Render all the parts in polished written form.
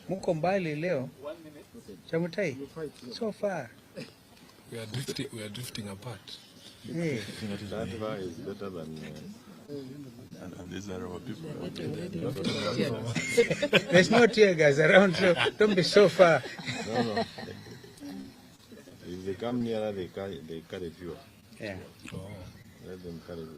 Muko mbali leo. Chamutai. So far. We are drifting apart. Yeah. That far is better than and these are our people. There's no tear gas around, so don't be so far. No. If they come nearer, they carry fewer. Yeah. Oh. Let them carry the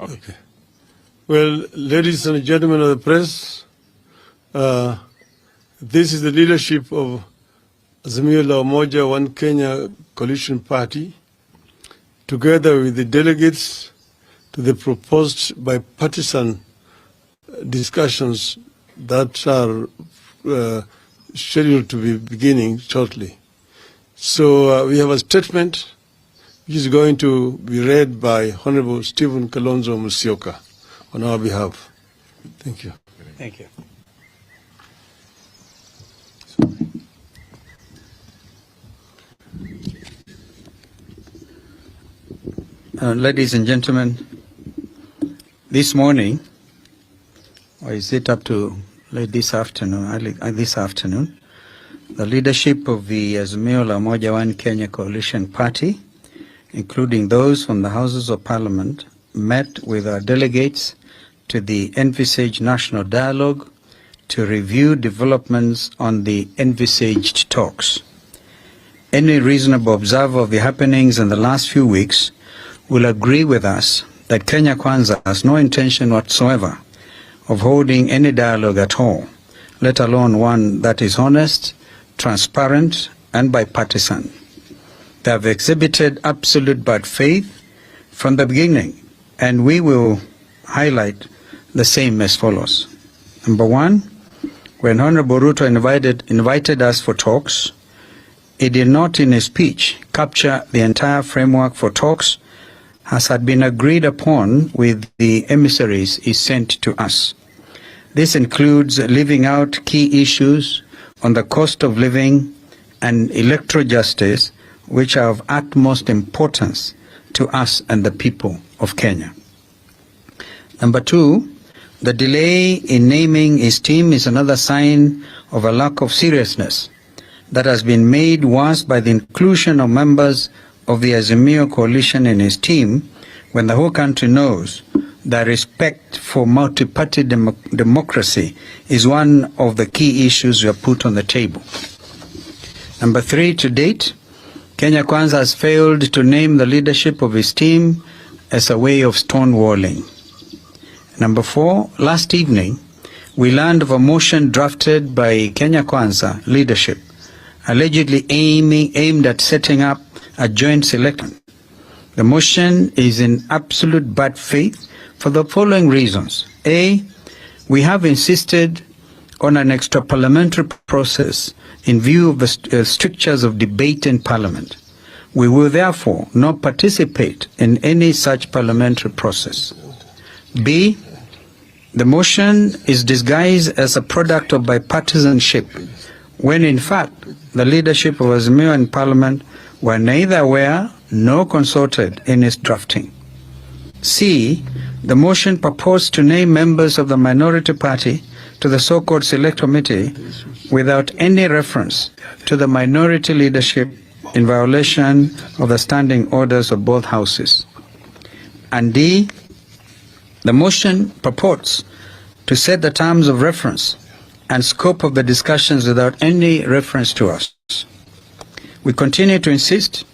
Okay. Well, ladies and gentlemen of the press, this is the leadership of Azimio la Umoja One Kenya Coalition Party, together with the delegates to the proposed bipartisan discussions that are scheduled to be beginning shortly. So we have a statement which is going to be read by Honorable Stephen Kalonzo Musyoka on our behalf. Thank you. Thank you. Ladies and gentlemen, this morning, or is it up to late this afternoon, the leadership of the Azimio la Umoja One Kenya Coalition Party, including those from the Houses of Parliament, met with our delegates to the envisaged national dialogue to review developments on the envisaged talks. Any reasonable observer of the happenings in the last few weeks will agree with us that Kenya Kwanza has no intention whatsoever of holding any dialogue at all, let alone one that is honest, transparent, and bipartisan. They have exhibited absolute bad faith from the beginning, and we will highlight the same as follows. Number one, when Honorable Ruto invited us for talks, he did not in his speech capture the entire framework for talks as had been agreed upon with the emissaries he sent to us. This includes leaving out key issues on the cost of living and electoral justice, which are of utmost importance to us and the people of Kenya. Number two, the delay in naming his team is another sign of a lack of seriousness that has been made worse by the inclusion of members of the Azimio coalition in his team, when the whole country knows that respect for multi-party democracy is one of the key issues we have put on the table. Number three, to date, Kenya Kwanza has failed to name the leadership of his team as a way of stonewalling. Number four, last evening, we learned of a motion drafted by Kenya Kwanza leadership, allegedly aimed at setting up a joint selection. The motion is in absolute bad faith for the following reasons. A, we have insisted on an extra-parliamentary process in view of the strictures of debate in Parliament. We will therefore not participate in any such parliamentary process. B, the motion is disguised as a product of bipartisanship, when in fact the leadership of Azimio in Parliament were neither aware nor consulted in its drafting. C, the motion proposed to name members of the minority party to the so-called select committee without any reference to the minority leadership, in violation of the standing orders of both houses. And D, the motion purports to set the terms of reference and scope of the discussions without any reference to us. We continue to insist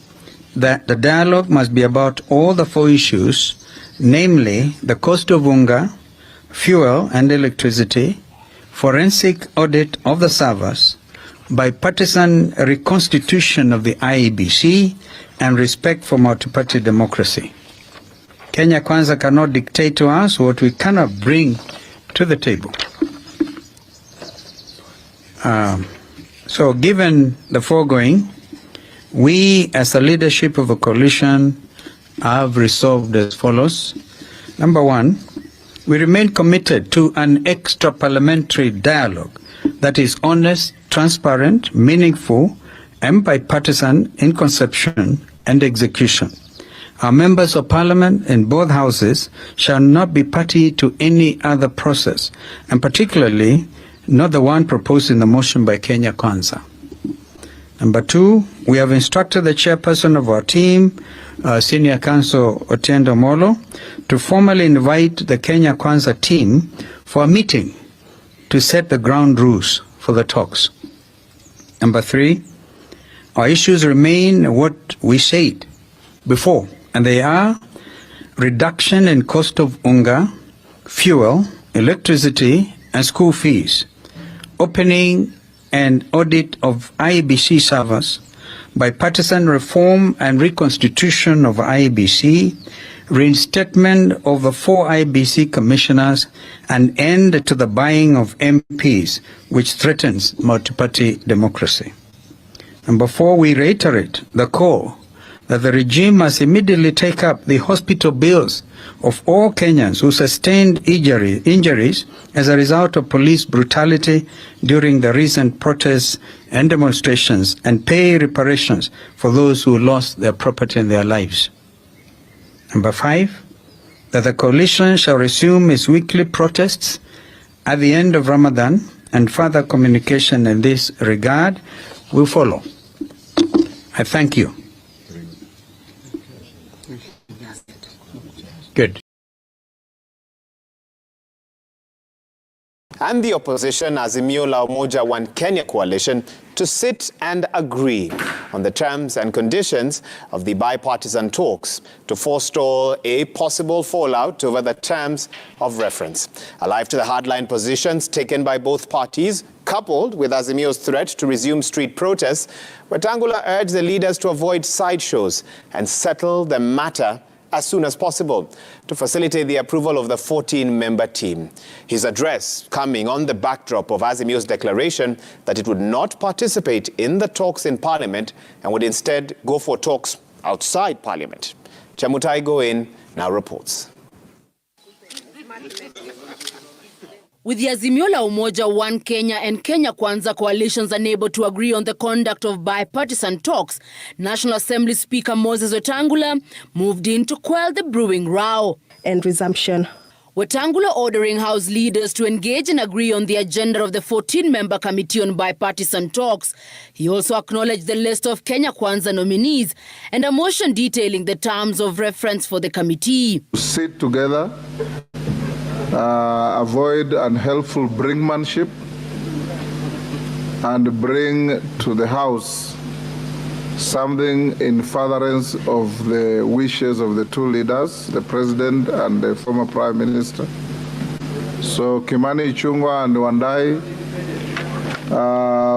that the dialogue must be about all the four issues, namely the cost of unga, fuel and electricity, forensic audit of the servers, bipartisan reconstitution of the IEBC, and respect for multi-party democracy. Kenya Kwanza cannot dictate to us what we cannot bring to the table. So given the foregoing, We, as the leadership of a coalition, have resolved as follows. Number one, we remain committed to an extra-parliamentary dialogue that is honest, transparent, meaningful, and bipartisan in conception and execution. Our members of parliament in both houses shall not be party to any other process, and particularly not the one proposed in the motion by Kenya Kwanza. Number two, we have instructed the chairperson of our team, Senior Counsel Otiendo Molo, to formally invite the Kenya Kwanza team for a meeting to set the ground rules for the talks. Number three, our issues remain what we said before, and they are reduction in cost of unga, fuel, electricity, and school fees, opening and audit of IEBC servers, bipartisan reform and reconstitution of IEBC, reinstatement of the 4 IEBC commissioners, and end to the buying of MPs, which threatens multi-party democracy. Number 4, we reiterate the call that the regime must immediately take up the hospital bills of all Kenyans who sustained injuries as a result of police brutality during the recent protests and demonstrations, and pay reparations for those who lost their property and their lives. Number 5, that the coalition shall resume its weekly protests at the end of Ramadan, and further communication in this regard will follow. I thank you. Good. And the opposition, Azimio la Umoja One Kenya coalition, to sit and agree on the terms and conditions of the bipartisan talks to forestall a possible fallout over the terms of reference. Alive to the hardline positions taken by both parties, coupled with Azimio's threat to resume street protests, Otangula urged the leaders to avoid sideshows and settle the matter as soon as possible to facilitate the approval of the 14-member team. His address coming on the backdrop of Azimio's declaration that it would not participate in the talks in Parliament and would instead go for talks outside Parliament. Chemutai Goin now reports. With the Azimio la Umoja One Kenya and Kenya Kwanza coalitions unable to agree on the conduct of bipartisan talks, National Assembly Speaker Moses Otangula moved in to quell the brewing row. And resumption. Otangula ordering House leaders to engage and agree on the agenda of the 14-member Committee on Bipartisan Talks. He also acknowledged the list of Kenya Kwanza nominees and a motion detailing the terms of reference for the committee. Sit together, avoid unhelpful brinkmanship, and bring to the House something in furtherance of the wishes of the two leaders, the President and the former Prime Minister. So Kimani Ichung'wah and Wandai,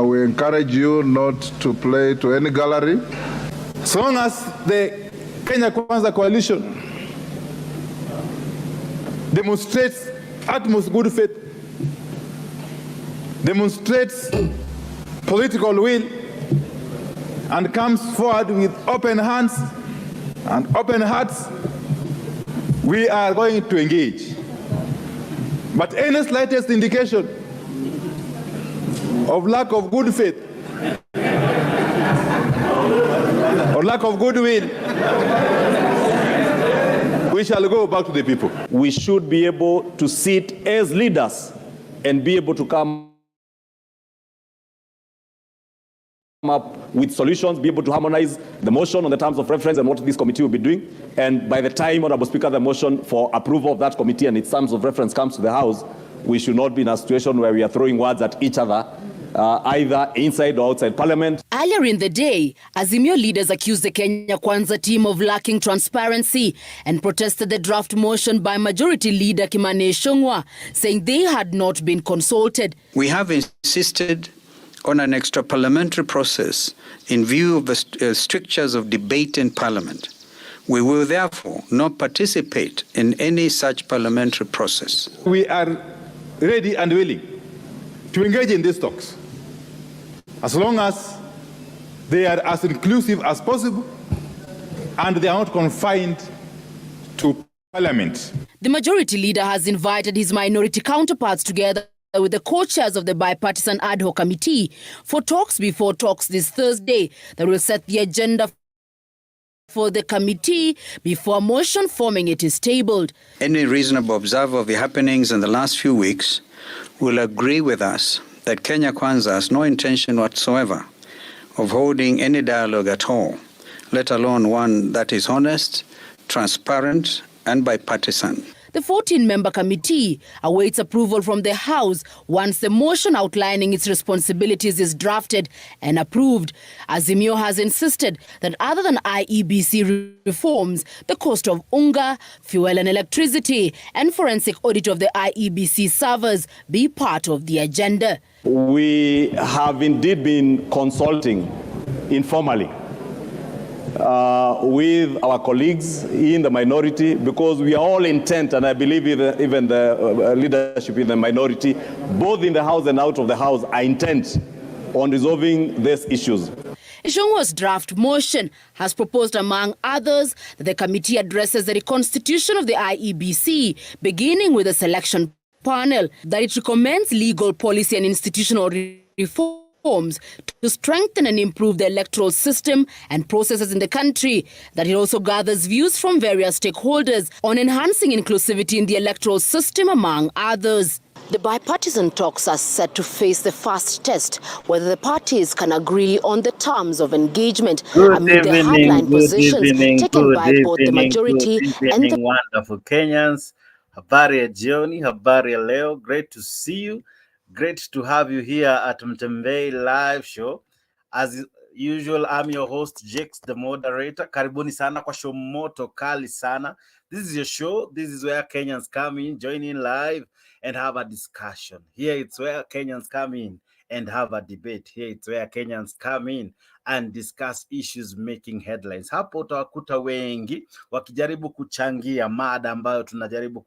we encourage you not to play to any gallery. As long as the Kenya Kwanza coalition demonstrates utmost good faith, demonstrates political will, and comes forward with open hands and open hearts, we are going to engage. But any slightest indication of lack of good faith or lack of goodwill, we shall go back to the people. We should be able to sit as leaders and be able to come up with solutions, be able to harmonize the motion on the terms of reference and what this committee will be doing. And by the time, Honorable Speaker, the motion for approval of that committee and its terms of reference comes to the House, we should not be in a situation where we are throwing words at each other, either inside or outside Parliament. Earlier in the day, Azimio leaders accused the Kenya Kwanza team of lacking transparency and protested the draft motion by Majority Leader Kimani Ichung'wah, saying they had not been consulted. We have insisted on an extra-parliamentary process in view of the strictures of debate in Parliament. We will therefore not participate in any such parliamentary process. We are ready and willing to engage in these talks, as long as they are as inclusive as possible, and they are not confined to Parliament. The majority leader has invited his minority counterparts together with the co-chairs of the bipartisan ad hoc committee for talks before talks this Thursday that will set the agenda for the committee before a motion forming it is tabled. Any reasonable observer of the happenings in the last few weeks will agree with us that Kenya Kwanza has no intention whatsoever of holding any dialogue at all, let alone one that is honest, transparent, and bipartisan. The 14-member committee awaits approval from the House once the motion outlining its responsibilities is drafted and approved. Azimio has insisted that other than IEBC reforms, the cost of unga, fuel and electricity, and forensic audit of the IEBC servers be part of the agenda. We have indeed been consulting informally with our colleagues in the minority, because we are all intent, and I believe even the leadership in the minority, both in the House and out of the House, are intent on resolving these issues. Ishongwa's draft motion has proposed, among others, that the committee addresses the reconstitution of the IEBC, beginning with the selection panel, that it recommends legal policy and institutional reforms to strengthen and improve the electoral system and processes in the country, that it also gathers views from various stakeholders on enhancing inclusivity in the electoral system, among others. The bipartisan talks are set to face the first test, whether the parties can agree on the terms of engagement amid the hardline positions taken by both the majority and the wonderful Kenyans. Habari ya jioni, habari ya leo. Great to see you. Great to have you here at Montem Bay live show. As usual, I'm your host, Jakes, the moderator. Karibuni sana kwa show moto kali sana. This is your show. This is where Kenyans come in, join in live, and have a discussion. Here it's where Kenyans come in and have a debate. Here it's where Kenyans come in and discuss issues making headlines. Hapo utawakuta wengi wakijaribu kuchangia mada ambayo tunajaribu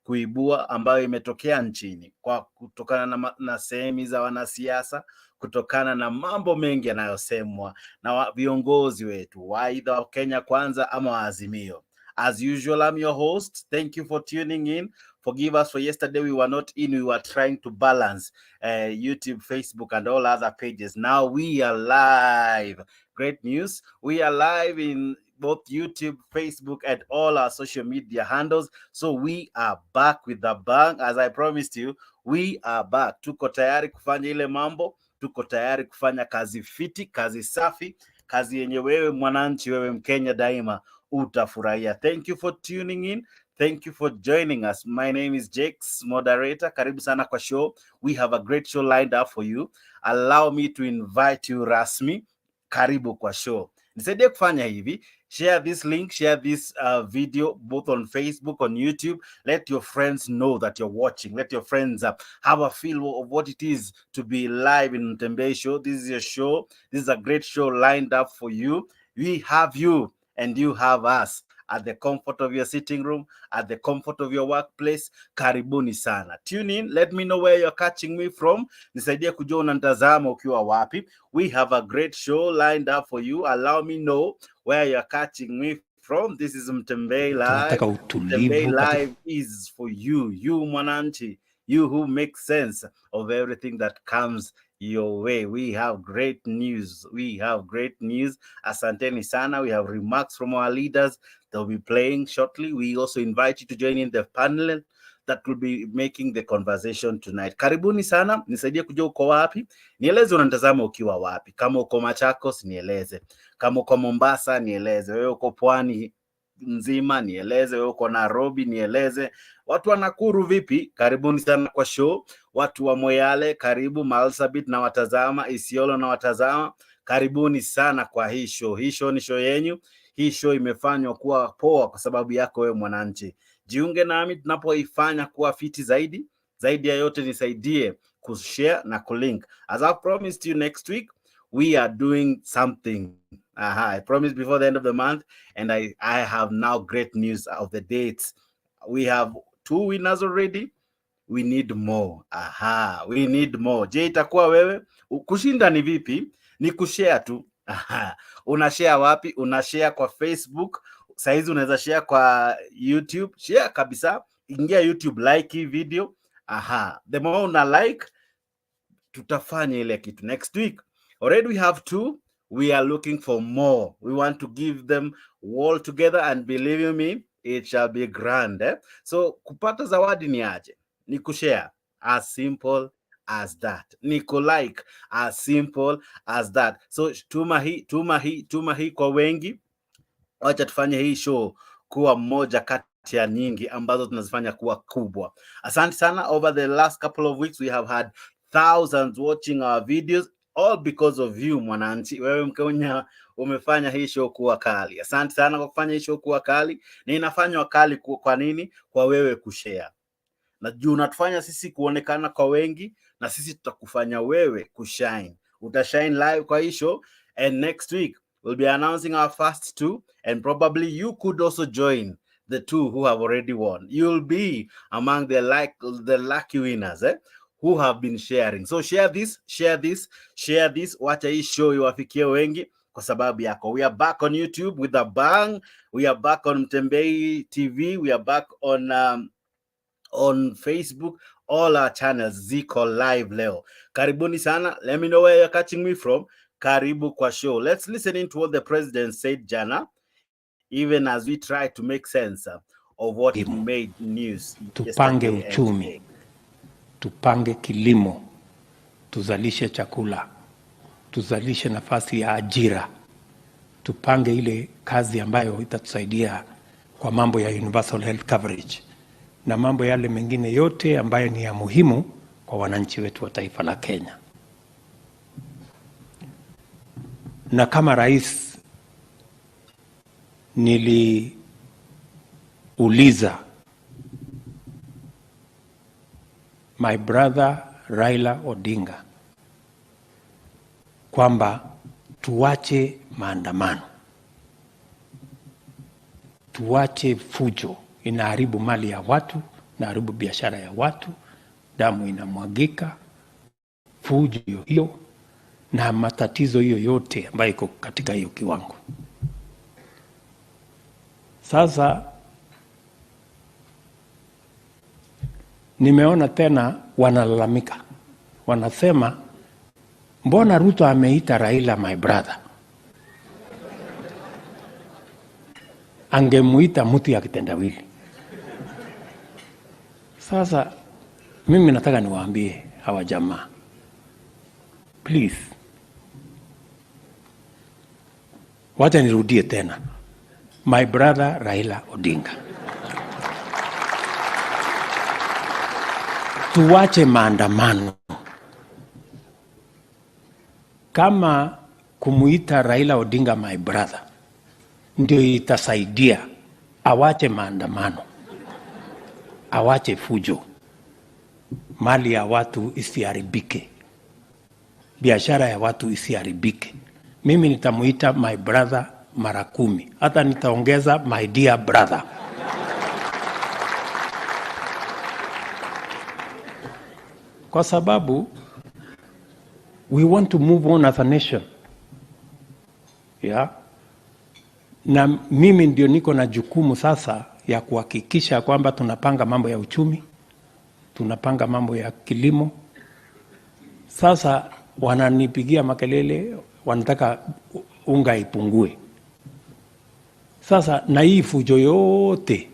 kuibua, ambayo imetokea nchini kwa kutokana na sehemu za wanasiasa, kutokana na mambo mengi yanayosemwa na viongozi wetu, aidha wa Kenya Kwanza ama wa Azimio. As usual, I'm your host. Thank you for tuning in. Forgive us for yesterday. We were not in. We were trying to balance YouTube, Facebook, and all other pages. Now we are live. Great news. We are live in both YouTube, Facebook, and all our social media handles. So we are back with the bang. As I promised you, we are back. Tuko tayari kufanya ile mambo. Tuko tayari kufanya kazi fiti, kazi safi, kazi yenye wewe mwananchi, wewe Mkenya daima utafurahia. Thank you for tuning in. Thank you for joining us. My name is Jakes, moderator. Karibu sana kwa show. We have a great show lined up for you. Allow me to invite you rasmi. Karibu kwa show. Nisaidie kufanya hivi. Share this link, share this video, both on Facebook, on YouTube. Let your friends know that you're watching. Let your friends have a feel of what it is to be live in Montem Bay show. This is your show. This is a great show lined up for you. We have you and you have us at the comfort of your sitting room, at the comfort of your workplace. Karibuni sana. Tune in. Let me know where you're catching me from. Nisaidie kujua unanitazama ukiwa wapi. We have a great show lined up for you. Allow me know where you're catching me from. This is Montem Bay Live. Montem Bay Live is for you. You mwananchi. You who make sense of everything that comes your way. We have great news. We have great news. Asanteni sana. We have remarks from our leaders. They'll be playing shortly. We also invite you to join in the panel that will be making the conversation tonight. Karibuni sana. Nisaidie kujua uko wapi. Nieleze unanitazama ukiwa wapi. Kama uko Machakos, nieleze. Kama uko Mombasa, nieleze. Wewe uko Pwani nzima, nieleze. Wewe uko Nairobi, nieleze. Watu wa Nakuru vipi? Karibuni sana kwa show. Watu wa Moyale, karibu. Marsabit na watazama. Isiolo na watazama. Karibuni sana kwa hii show. Hii show ni show yenyu. Hii show imefanywa kuwa poa kwa sababu yako wewe mwananchi. Jiunge nami tunapoifanya kuwa fiti zaidi. Zaidi ya yote nisaidie kushare na kulink. As I promised you, next week we are doing something. I promised before the end of the month, and I have now great news of the dates. We have 2 winners already. We need more. We need more. Je, itakuwa wewe? Kushinda ni vipi? Ni kushare tu. Aha. Una share wapi? Una share kwa Facebook. Saizi unaweza share kwa YouTube. Share kabisa. Ingia YouTube, like hii video. Aha. The more una like, tutafanya ile kitu next week. Already we have 2. We are looking for more. We want to give them all together, and believe me, it shall be grand. So kupata zawadi ni aje? Ni kushare, as simple as that. Ni kulike, as simple as that. So tuma hii kwa wengi. Wacha tufanye hii show kuwa moja kati ya nyingi ambazo tunazifanya kuwa kubwa. Asante sana. Over the last couple of weeks we have had thousands watching our videos, all because of you mwananchi. Wewe Mkenya umefanya hii show kuwa kali. Asante sana kwa kufanya hii show kuwa kali. Na inafanywa kali kwa nini? Kwa wewe kushare. Na juu unatufanya sisi kuonekana kwa wengi, na sisi tutakufanya wewe kushine. Utashine live kwa hii show, and next week we'll be announcing our first 2, and probably you could also join the 2 who have already won. You'll be among the lucky winners who have been sharing. So share this. Wacha hii show iwafikie wengi kwa sababu yako. We are back on YouTube with a bang. We are back on Montem Bay TV. We are back on Facebook. All our channels ziko live leo. Karibuni sana. Let me know where you're catching me from. Karibu kwa show. Let's listen into what the president said jana, even as we try to make sense of what he made news. Tupange uchumi, tupange kilimo, tuzalishe chakula, tuzalishe nafasi ya ajira, tupange ile kazi ambayo itatusaidia kwa mambo ya universal health coverage na mambo yale mengine yote ambayo ni ya muhimu kwa wananchi wetu wa taifa la Kenya. Na kama rais niliuliza my brother Raila Odinga kwamba tuache maandamano, tuache fujo, inaharibu mali ya watu, inaharibu biashara ya watu, damu inamwagika, fujo hiyo na matatizo hiyo yote ambayo iko katika hiyo kiwango. Sasa nimeona tena wanalalamika, wanasema mbona Ruto ameita Raila my brother? Angemuita mtu ya kitendawili. Sasa mimi nataka niwaambie hawa jamaa, please, wacha nirudie tena, my brother Raila Odinga, tuwache maandamano. Kama kumuita Raila Odinga my brother ndio itasaidia, awache maandamano, awache fujo, mali ya watu isiharibike, biashara ya watu isiharibike. Mimi nitamuita my brother mara 10, hata nitaongeza my dear brother. Kwa sababu we want to move on as a nation. Yeah. Na mimi ndio niko na jukumu sasa ya kuhakikisha kwamba tunapanga mambo ya uchumi, tunapanga mambo ya kilimo. Sasa wananipigia makelele, wanataka unga ipungue. Sasa na hii fujo yote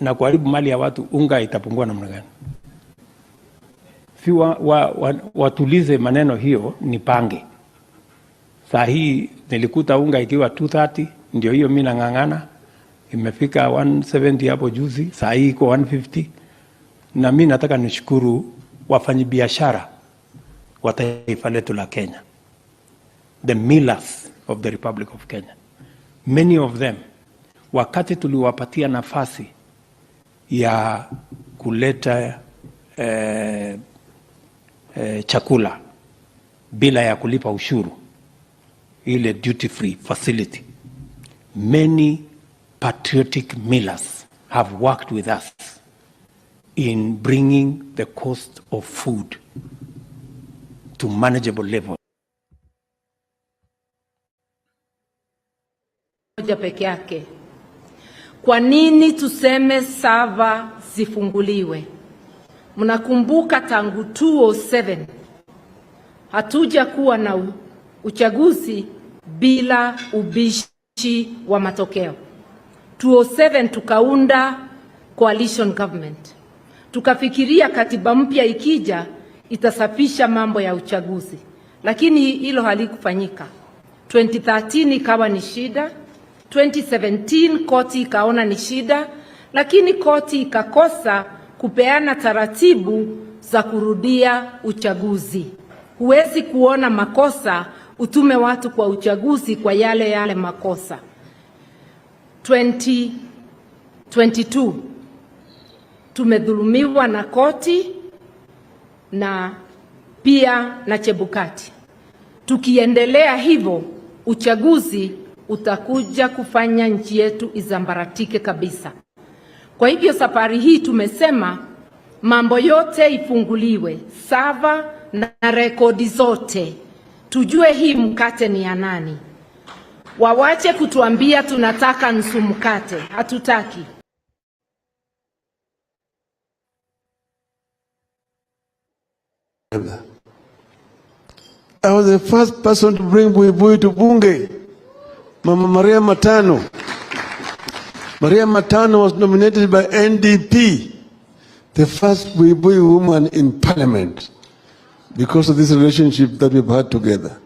na kuharibu mali ya watu, unga itapungua namna gani? Si watulize maneno hiyo, nipange. Saa hii nilikuta unga ikiwa 230, ndio hiyo mimi nang'ang'ana, imefika 170 hapo juzi, saa hii iko 150. Na mimi nataka nishukuru wafanyabiashara wa taifa letu la Kenya, the millers of the Republic of Kenya. Many of them, wakati tuliwapatia nafasi ya kuleta chakula bila ya kulipa ushuru, ile duty free facility, many patriotic millers have worked with us in bringing the cost of food to manageable level. peke yake. Kwa nini tuseme sava zifunguliwe? Mnakumbuka tangu 2007 hatuja kuwa na uchaguzi bila ubishi wa matokeo. 2007 tukaunda coalition government. Tukafikiria katiba mpya ikija itasafisha mambo ya uchaguzi. Lakini hilo halikufanyika. 2013 ikawa ni shida. 2017 koti ikaona ni shida, lakini koti ikakosa kupeana taratibu za kurudia uchaguzi. Huwezi kuona makosa utume watu kwa uchaguzi kwa yale makosa. 2022 tumedhulumiwa na koti na pia na Chebukati. Tukiendelea hivyo, uchaguzi utakuja kufanya nchi yetu izambaratike kabisa. Kwa hivyo safari hii tumesema mambo yote ifunguliwe, sava na rekodi zote. Tujue hii mkate ni ya nani. Wawache kutuambia tunataka nusu mkate, hatutaki. I was the first person to bring Buibui to Bunge. Mama Maria Matano. Maria Matano was nominated by NDP, the first Buibui woman in parliament, because of this relationship that we've had together.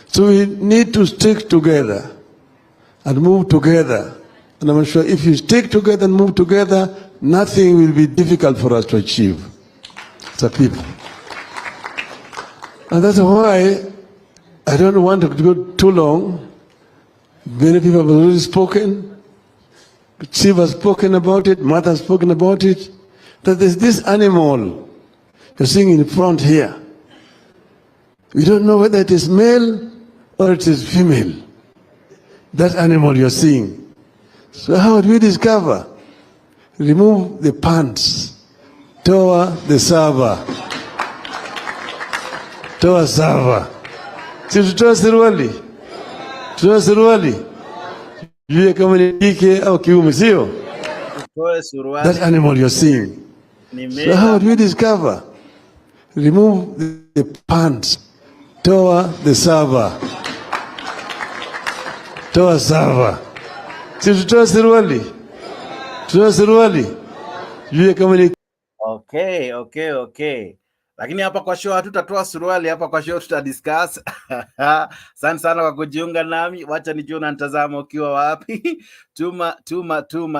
So we need to stick together and move together. And I'm sure if you stick together and move together, nothing will be difficult for us to achieve as a people. And that's why I don't want to go too long. Many people have already spoken. Chief has spoken about it. Martha has spoken about it. That there's this animal you're seeing in front here. We don't know whether it is male or it is female. That animal you're seeing. So how do we discover? Remove the pants. Toa the server. Toa server. Si tutoa suruali. Tutoa suruali. Jue kama ni kike au kiume, sio? That animal you're seeing. So how do we discover? Remove the pants. Toa the server. Toa server. Si tutoa suruali. Tutoa suruali. Jue kama ni Okay. Lakini hapa kwa show hatutatoa suruali, hapa kwa show tutadiscuss. Asante sana kwa kujiunga nami. Wacha nijue unanitazama ukiwa wapi.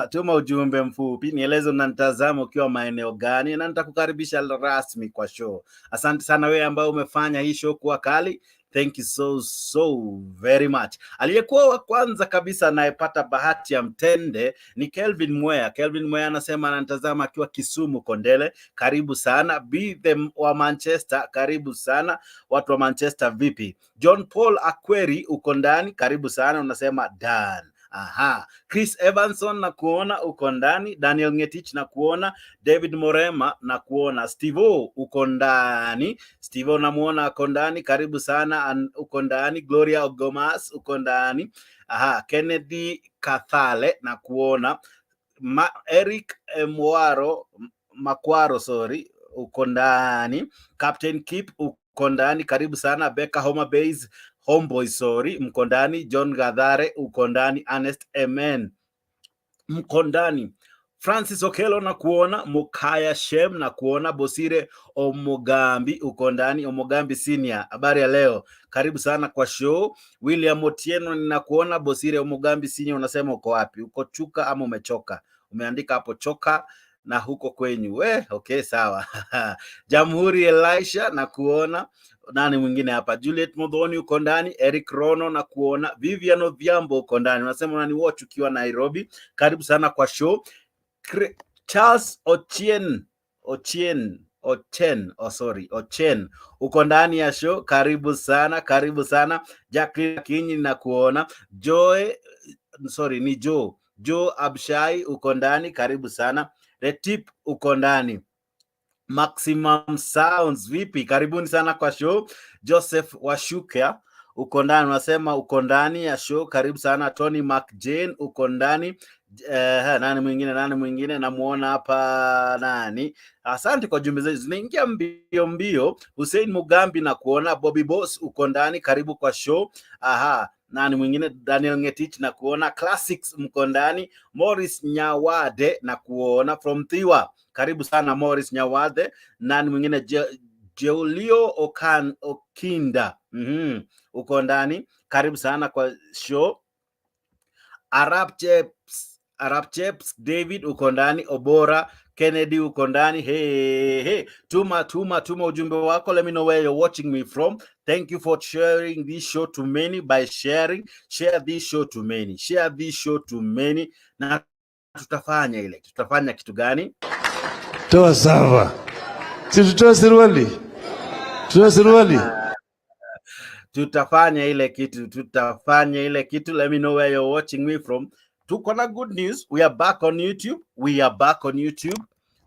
Tuma ujumbe mfupi. Nieleze unanitazama ukiwa maeneo gani na nitakukaribisha rasmi kwa show. Asante sana wewe ambao umefanya hii show kuwa kali. Thank you so very much. Aliyekuwa wa kwanza kabisa anayepata bahati ya mtende ni Kelvin Mwea. Kelvin Mwea anasema anatazama akiwa Kisumu Kondele. Karibu sana. Be them wa Manchester. Karibu sana. Watu wa Manchester vipi? John Paul Akweri uko ndani. Karibu sana. Unasema Dan. Aha. Chris Evanson na kuona uko ndani. Daniel Ngetich na kuona. David Morema na kuona. Stevo uko ndani. Stevo namuona uko ndani. Karibu sana uko ndani. Gloria Ogomas uko ndani. Aha. Kennedy Kathale na kuona. Eric Makwaro uko ndani. Captain Kip uko ndani. Karibu sana. Becca Homa Bays Homeboy mko ndani. John Gadhare uko ndani. Ernest Amen mko ndani. Francis Okelo na kuona. Mukaya Shem na kuona. Bosire Omogambi uko ndani. Omogambi Senior, habari ya leo, karibu sana kwa show. William Otieno na kuona. Bosire Omogambi Senior, unasema uko wapi? Uko Chuka ama umechoka? Umeandika hapo choka na huko kwenyu. Okay, sawa. Jamhuri Elisha na kuona. Nani mwingine hapa? Juliet Modhoni uko ndani. Eric Rono na kuona. Vivian Odhiambo uko ndani. Unasema unani watch ukiwa Nairobi. Karibu sana kwa show. Charles Ochen uko ndani ya show. Karibu sana. Jacqueline Kinyi na kuona. Joe Abshai uko ndani. Karibu sana. Retip uko ndani. Maximum Sounds vipi? Karibuni sana kwa show. Joseph Washuka uko ndani, unasema uko ndani ya show. Karibu sana Tony McJane, uko ndani. Nani mwingine namuona hapa nani? Asante kwa jumbe zetu zinaingia mbio mbio. Hussein Mugambi na kuona. Bobby Boss uko ndani, karibu kwa show. Nani mwingine? Daniel Ngetich na kuona. Classics mko ndani. Morris Nyawade na kuona from Thiwa, karibu sana Morris Nyawade. Nani mwingine? Jeulio Okinda uko ndani, karibu sana kwa show. Arab Chaps David uko ndani. Obora Kennedy uko ndani. Hey, tuma ujumbe wako. Let me know where you're watching me from. Thank you for sharing this show to many. By share this show to many. Share this show to many. Na tutafanya kitu gani? Toa sawa. Si tutoa suruali. Tutafanya ile kitu. Let me know where you're watching me from. Tuko na good news. We are back on YouTube.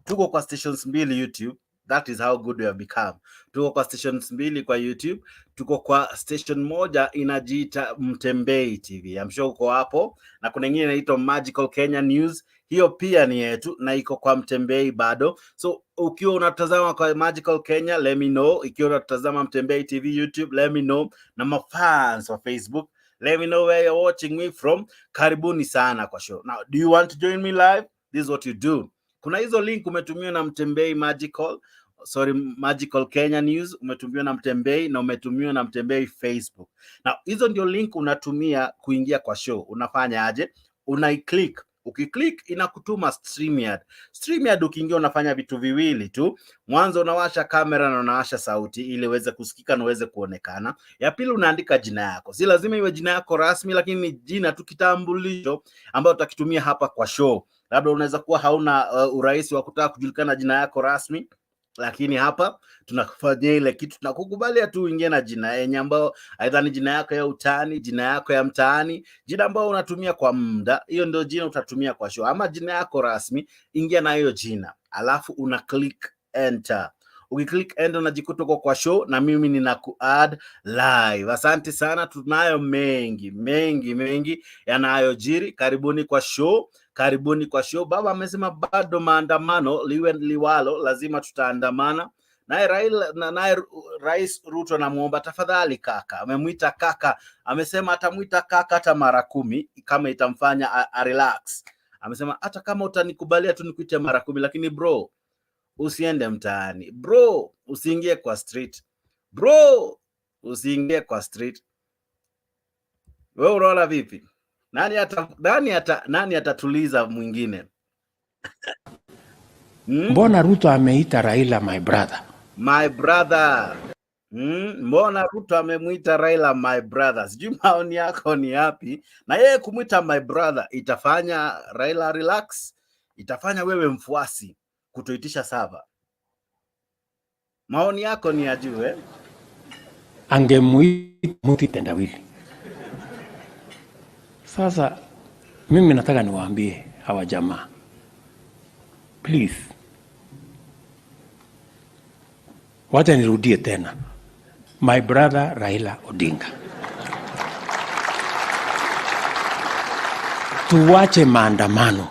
Tuko kwa stations 2 YouTube. That is how good we have become. Tuko kwa stations 2 kwa YouTube. Tuko kwa station moja inajiita Montem Bay TV. I'm sure uko hapo. Na kuna nyingine inaitwa Magical Kenya News. Hiyo pia ni yetu na iko kwa Montem Bay bado. So ukiwa unatazama kwa Magical Kenya, let me know. Ikiwa unatazama Montem Bay TV YouTube, let me know. Na mafans wa Facebook, let me know where you're watching me from. Karibuni sana kwa show. Now, do you want to join me live? This is what you do. Kuna hizo link umetumiwa na Montem Bay Magical Kenya News, umetumiwa na Montem Bay na umetumiwa na Montem Bay Facebook. Now, hizo ndio link unatumia kuingia kwa show. Unafanya aje? Unaiclick. Ukiclick inakutuma StreamYard. Ukiingia unafanya vitu viwili tu. Mwanzo unawasha kamera na unawasha sauti ili uweze kusikika na uweze kuonekana. Ya pili unaandika jina yako. Si lazima iwe jina yako rasmi, lakini ni jina tu, kitambulisho ambayo utakitumia hapa kwa show. Labda unaweza kuwa hauna urahisi wa kutaka kujulikana jina yako rasmi, lakini hapa tunakufanyia ile kitu, tunakukubalia tu uingie na jina yenye ambao aidha ni jina yako ya utani, jina yako ya mtaani, jina ambao unatumia kwa muda. Hiyo ndio jina utatumia kwa show, ama jina yako rasmi, ingia na hiyo jina. Alafu una click enter. Ukiclick enter unajikuta kwa show na mimi ninaku-add live. Asante sana, tunayo mengi yanayojiri. Karibuni kwa show. Baba amesema bado maandamano liwe liwalo, lazima tutaandamana. Naye Raila naye Rais Ruto anamuomba tafadhali kaka. Amemuita kaka. Amesema atamuita kaka hata mara 10 kama itamfanya relax. Amesema hata kama utanikubalia tu nikuite mara 10, lakini bro, usiende mtaani. Bro, usiingie kwa street. Wewe unaona vipi? Nani atatuliza mwingine? Mbona Ruto ameita Raila my brother? Mbona Ruto amemuita Raila my brother? Sijui maoni yako ni yapi? Na yeye kumuita my brother itafanya Raila relax? Itafanya wewe mfuasi kutoitisha sava? Maoni yako ni ajue. Angemuita tendawili. Sasa mimi nataka niwaambie hawa jamaa, please, wacha nirudie tena, my brother Raila Odinga, tuwache maandamano.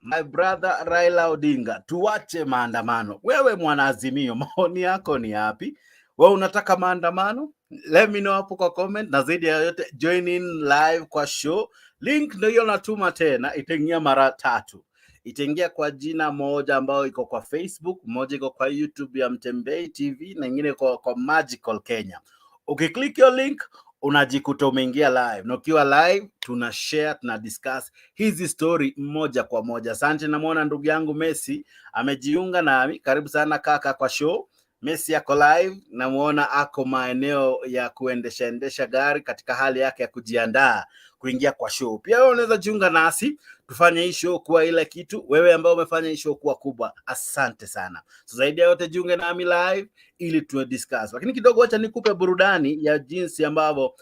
My brother Raila Odinga, tuwache maandamano. Wewe mwanaazimio, maoni yako ni yapi? Wewe unataka maandamano? Let me know hapo kwa comment. Na zaidi ya yote, join in live kwa show. Link ndio hiyo natuma tena, itaingia mara 3. Itaingia kwa jina moja ambayo iko kwa Facebook, moja iko kwa YouTube ya Montem Bay TV na nyingine kwa Magical Kenya. Ukiclick hiyo link unajikuta umeingia live. Na ukiwa live tuna share, tuna discuss hizi story moja kwa moja. Asante, namuona ndugu yangu Messi amejiunga nami. Karibu sana kaka kwa show. Messi yako live, namuona ako maeneo ya kuendesha gari katika hali yake ya kujiandaa kuingia kwa show. Pia wewe unaweza jiunga nasi, tufanye hii show kuwa ile kitu. Wewe ambao umefanya hii show kuwa kubwa, asante sana. So zaidi ya yote, jiunge nami live ili tuwe discuss. Lakini kidogo acha nikupe burudani ya jinsi ambavyo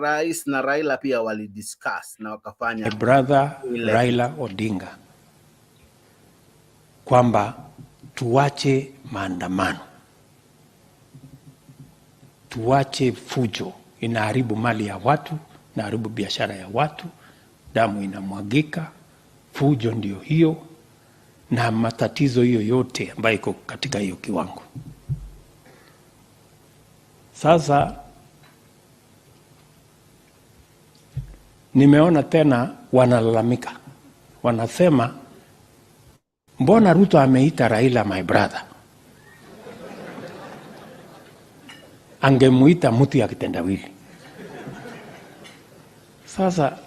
Rais na Raila pia wali discuss na wakafanya My brother Raila Odinga kwamba tuwache maandamano. tuache fujo, inaharibu mali ya watu, inaharibu biashara ya watu, damu inamwagika, fujo ndio hiyo, na matatizo hiyo yote ambayo iko katika hiyo kiwango. Sasa nimeona tena wanalalamika, wanasema mbona Ruto ameita Raila my brother? Angemuita mtu ya kitendawili. Sasa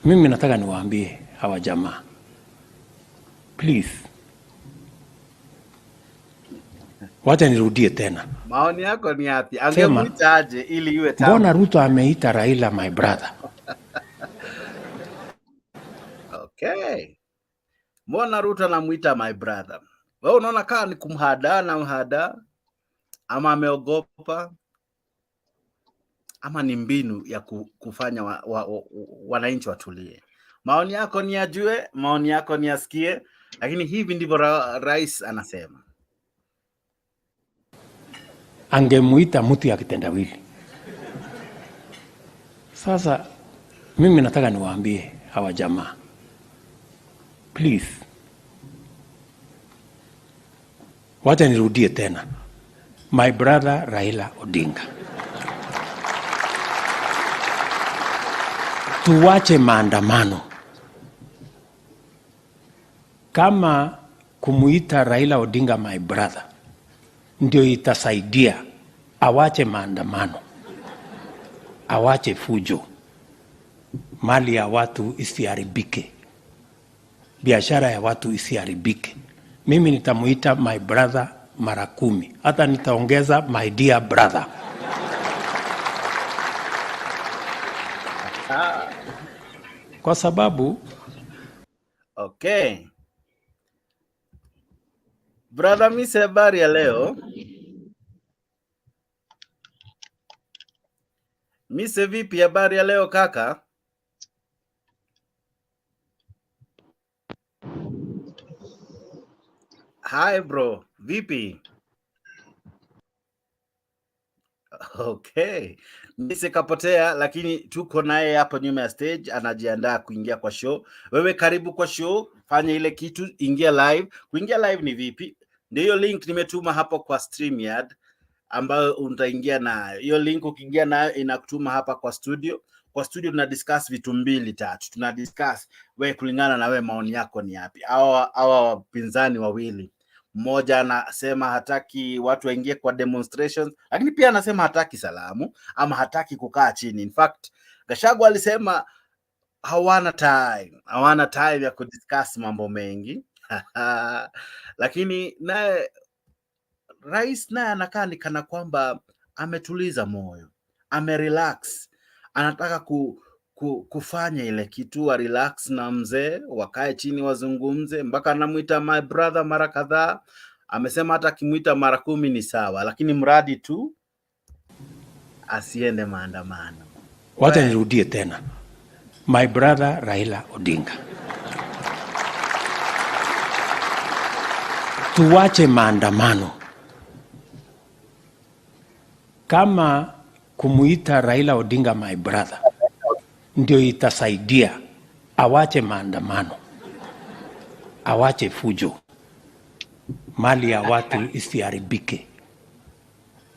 mimi nataka niwaambie hawa jamaa, please, wacha nirudie tena. Maoni yako ni yapi? Angemuita aje ili iwe tamu? Mbona Ruto ameita Raila my brother? Okay. Mbona Ruto anamuita my brother? Wewe unaona kama ni kumhada na mhada, ama ameogopa, ama ni mbinu ya kufanya wananchi watulie? Maoni yako ni yajue, maoni yako ni yasikie, lakini hivi ndivyo rais anasema. Angemuita mtu ya kitendawili. Sasa mimi nataka niwaambie hawa jamaa, please, wacha nirudie tena. My brother Raila Odinga, tuwache maandamano. Kama kumuita Raila Odinga my brother ndio itasaidia, awache maandamano, awache fujo, mali ya watu isiharibike, biashara ya watu isiharibike. Mimi nitamuita my brother mara 10, hata nitaongeza my dear brother. Kwa sababu okay. Brother Mise, habari ya leo? Mise, vipi habari ya leo kaka? Hi bro, vipi? Okay. Mise kapotea, lakini tuko naye hapa nyuma ya stage, anajiandaa kuingia kwa show. Wewe karibu kwa show, fanya ile kitu, ingia live. Kuingia live ni vipi? Ndio link nimetuma hapo kwa StreamYard, ambayo utaingia na hiyo link. Ukiingia nayo inakutuma hapa kwa studio. Kwa studio tuna discuss vitu 2-3. Tuna discuss wewe kulingana na wewe maoni yako ni yapi. Hawa wapinzani wawili, mmoja anasema hataki watu waingie kwa demonstrations, lakini pia anasema hataki salamu ama hataki kukaa chini. In fact, Gachagua alisema hawana time ya kudiscuss mambo mengi. Lakini naye rais naye anakaa ni kana kwamba ametuliza moyo, amerelax, anataka kufanya ile kitu wa relax na mzee, wakae chini wazungumze, mpaka anamuita my brother mara kadhaa. Amesema hata kimuita mara 10 ni sawa, lakini mradi tu asiende maandamano. Wacha nirudie tena. My brother Raila Odinga, tuwache maandamano. Kama kumuita Raila Odinga my brother ndio itasaidia, awache maandamano, awache fujo, mali ya watu isiharibike,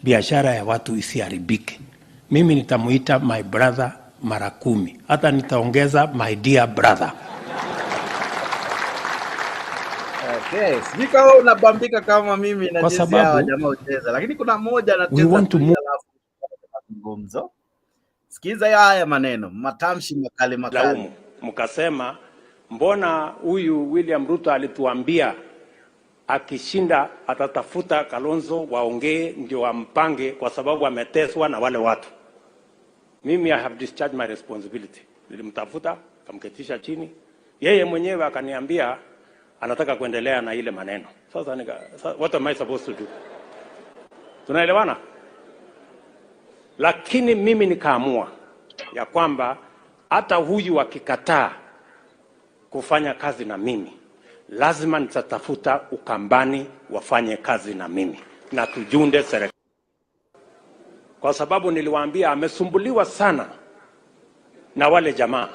biashara ya watu isiharibike. Mimi nitamuita my brother mara 10, hata nitaongeza my dear brother. Okay, sika wewe unabambika kama mimi na jinsi hawa jamaa ucheza, lakini kuna mmoja anacheza alafu ngumzo. Sikiza haya maneno, matamshi makali makali. Mkasema mbona huyu William Ruto alituambia akishinda atatafuta Kalonzo waongee ndio wampange, kwa sababu ameteswa na wale watu. Mimi I have discharged my responsibility. Nilimtafuta, kamketisha chini, yeye mwenyewe akaniambia anataka kuendelea na ile maneno. Sasa what am I supposed to do? Tunaelewana? Lakini mimi nikaamua ya kwamba hata huyu akikataa kufanya kazi na mimi, lazima nitatafuta Ukambani wafanye kazi na mimi na tujunde serikali. kwa sababu niliwaambia amesumbuliwa sana na wale jamaa.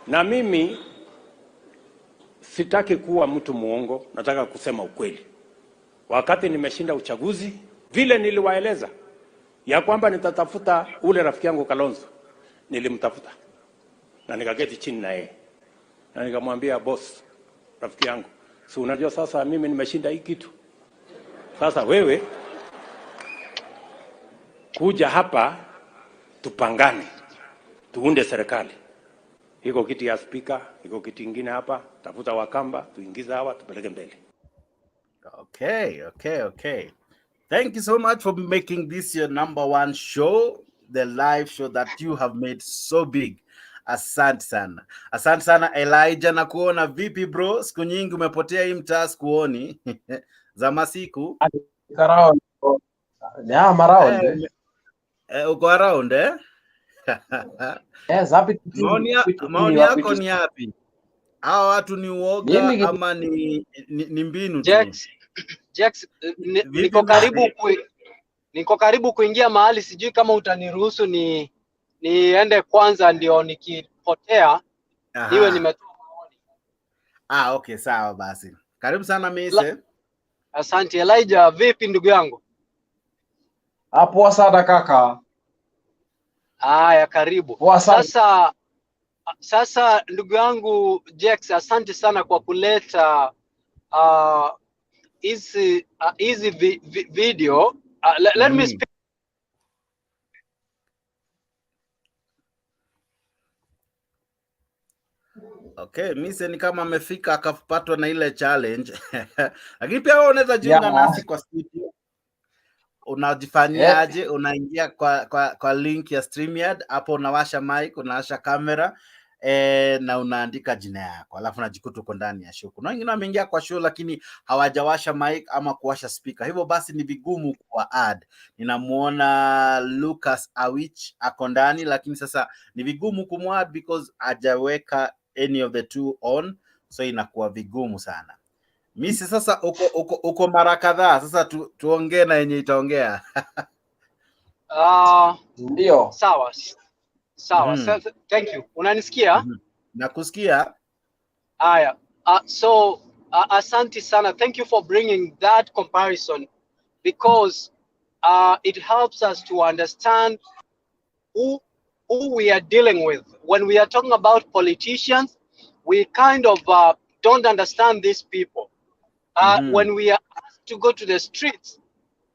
Na mimi sitaki kuwa mtu muongo, nataka kusema ukweli. Wakati nimeshinda uchaguzi, vile niliwaeleza ya kwamba nitatafuta ule rafiki yangu Kalonzo, nilimtafuta na nikaketi chini na yeye na nikamwambia, boss, rafiki yangu, si unajua sasa mimi nimeshinda hii kitu, sasa wewe kuja hapa tupangane, tuunde serikali. Iko kiti ya speaker, iko kiti ingine hapa, tafuta Wakamba, tuingiza hawa, tupeleke mbele. Okay. Thank you so much for making this your #1 show, the live show that you have made so big. Asante sana. Asante sana Elijah, na kuona vipi bro? Siku nyingi umepotea hii mtaa sikuoni. Za masiku. Uko around eh? Yes, happy to see maoni yako ni yapi? Hao watu ni uoga ama ni mbinu tu? Jax, niko karibu kuingia mahali, sijui kama utaniruhusu niende kwanza ndio nikipotea niwe nimetoa maoni. Okay, sawa basi. Karibu sana Mise. Asante. Elijah, vipi ndugu yangu? Poa sana kaka. Haya, karibu. Sasa ndugu yangu Jax, asante sana kwa kuleta hizi video. Let me speak. Okay, Mise ni kama amefika akapatwa na ile challenge. Lakini pia wewe unaweza jiunga nasi kwa studio. Unajifanyaje? Unaingia kwa link ya StreamYard, hapo unawasha mic, unawasha kamera na unaandika jina yako, alafu unajikuta uko ndani ya show. Kuna wengine wameingia kwa show lakini hawajawasha mic ama kuwasha speaker, hivyo basi ni vigumu kwa add. Ninamuona Lucas Awich ako ndani, lakini sasa ni vigumu kumwad because hajaweka any of the two on, so inakuwa vigumu sana. Misi sasa uko mara kadhaa, sasa tuongee na yenye itaongea. Ndio. Sawa. Thank you. Unanisikia? Nakusikia. Haya. So asante sana. Thank you for bringing that comparison because it helps us to understand who we are dealing with. When we are talking about politicians, we kind of don't understand these people. When we are asked to go to the streets,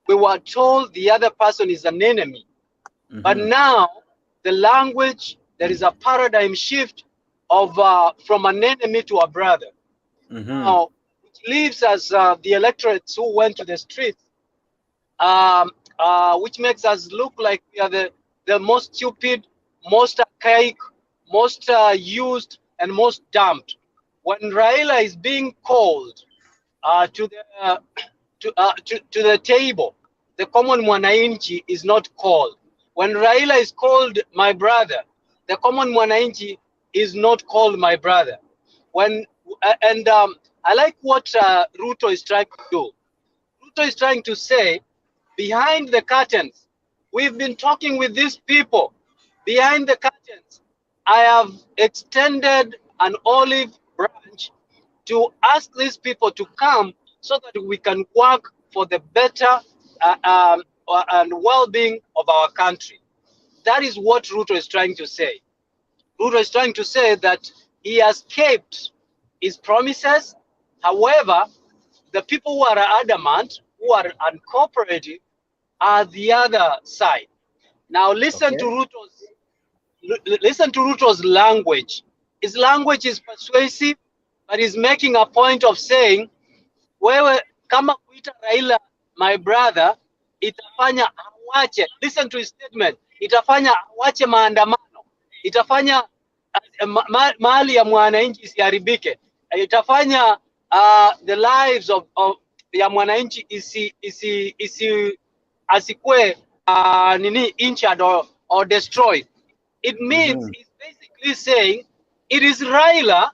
we were told the other person is an enemy. But now, the language, there is a paradigm shift of from an enemy to a brother. Now, it leaves us the electorates who went to the streets, which makes us look like we are the most stupid, most archaic, most used, and most dumped. When Raila is being called to the table, the common mwananchi is not called. When Raila is called my brother, the common mwananchi is not called my brother. I like what Ruto is trying to do. Ruto is trying to say, behind the curtains, we've been talking with these people. Behind the curtains, I have extended an olive branch to ask these people to come so that we can work for the better and well-being of our country. That is what Ruto is trying to say. Ruto is trying to say that he has kept his promises. However, the people who are adamant, who are uncooperative, are the other side. Now listen to Ruto's language. His language is persuasive, but he's making a point of saying, wewe kama kuita Raila my brother, itafanya awache. Listen to his statement. Itafanya awache maandamano. Itafanya mali ya mwananchi isiharibike. Itafanya the lives of ya mwananchi asikwe injured or destroyed. It means he's basically saying it is Raila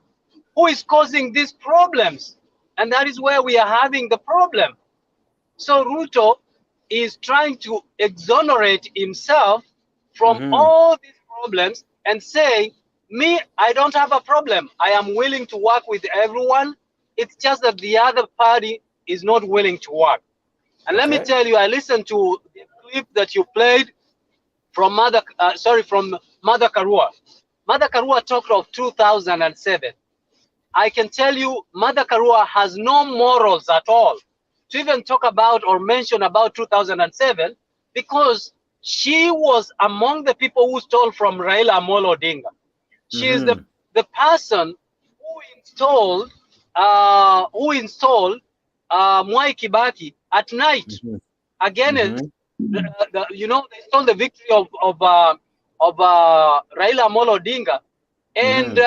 who is causing these problems, and that is where we are having the problem. So Ruto is trying to exonerate himself from all these problems and say, me, I don't have a problem. I am willing to work with everyone. It's just that the other party is not willing to work. And let me tell you, I listened to the clip that you played from Mother Karua. Mother Karua talked of 2007. I can tell you, Mother Karua has no morals at all to even talk about or mention about 2007, because she was among the people who stole from Raila Amolo Odinga. She is the person who installed Mwai Kibaki at night against they stole the victory of Raila Amolo Odinga, and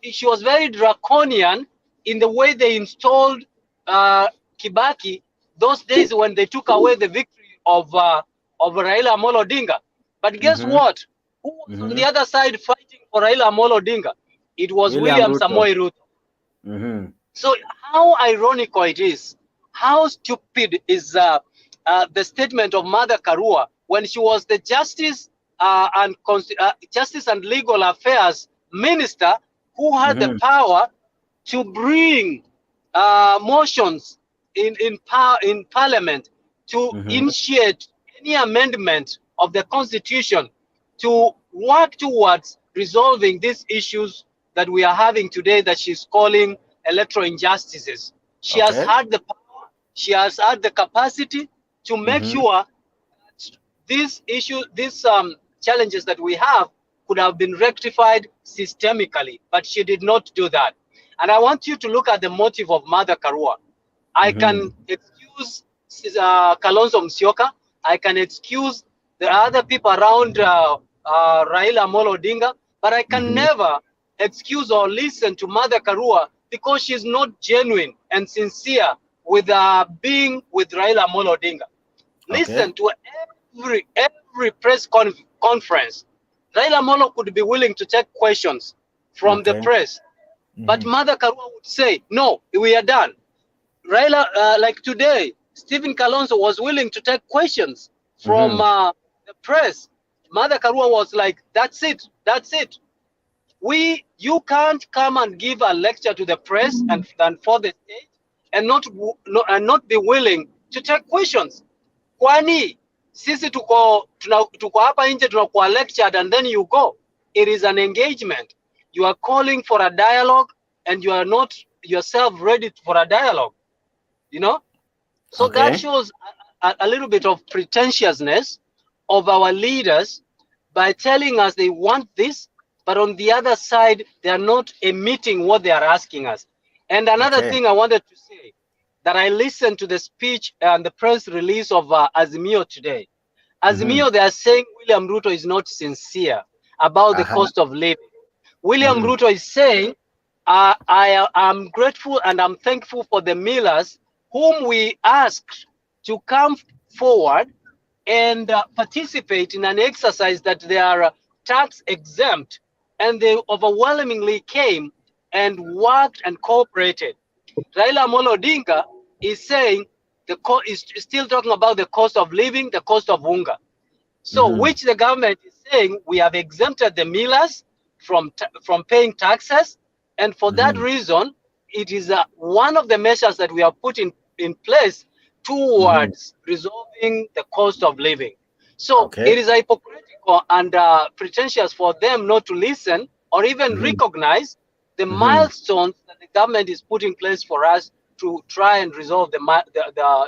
she was very draconian in the way they installed Kibaki those days when they took away the victory of Raila Amolo Odinga. But guess what? Who was on the other side fighting for Raila Amolo Odinga? It was William Samoei Ruto. So how ironical it is, how stupid is the statement of Mother Karua when she was the Justice and Legal Affairs Minister who had the power to bring motions in Parliament to initiate any amendment of the Constitution to work towards resolving these issues that we are having today that she's calling electoral injustices. She has had the power, she has had the capacity to make sure that these issues, these challenges that we have could have been rectified systemically, but she did not do that. And I want you to look at the motive of Mother Karua. I can excuse Kalonzo Musyoka, I can excuse the other people around Raila Amolo Odinga, but I can never excuse or listen to Mother Karua because she's not genuine and sincere with being with Raila Amolo Odinga. Listen to every press conference. Raila Amolo could be willing to take questions from the press, but Mother Karua would say, no, we are done. Raila, like today, Stephen Kalonzo was willing to take questions from the press. Mother Karua was like, that's it, that's it. You can't come and give a lecture to the press and for the state and not be willing to take questions. Kwani sisi tuko hapa nje tunakuwa lectured and then you go. It is an engagement. You are calling for a dialogue and you are not yourself ready for a dialogue. You know? So that shows a little bit of pretentiousness of our leaders by telling us they want this, but on the other side, they are not emitting what they are asking us. And another thing I wanted to say, that I listened to the speech and the press release of Azimio today. Azimio, they are saying William Ruto is not sincere about the cost of living. William Ruto is saying, I am grateful and I'm thankful for the millers whom we asked to come forward and participate in an exercise that they are tax exempt, and they overwhelmingly came and worked and cooperated. Raila Amolo Odinga is saying is still talking about the cost of living, the cost of hunger. So which the government is saying we have exempted the millers from paying taxes, and for that reason, it is one of the measures that we have put in place towards resolving the cost of living. So it is hypocritical and pretentious for them not to listen or even recognize the milestones that the government is putting in place for us to try and resolve the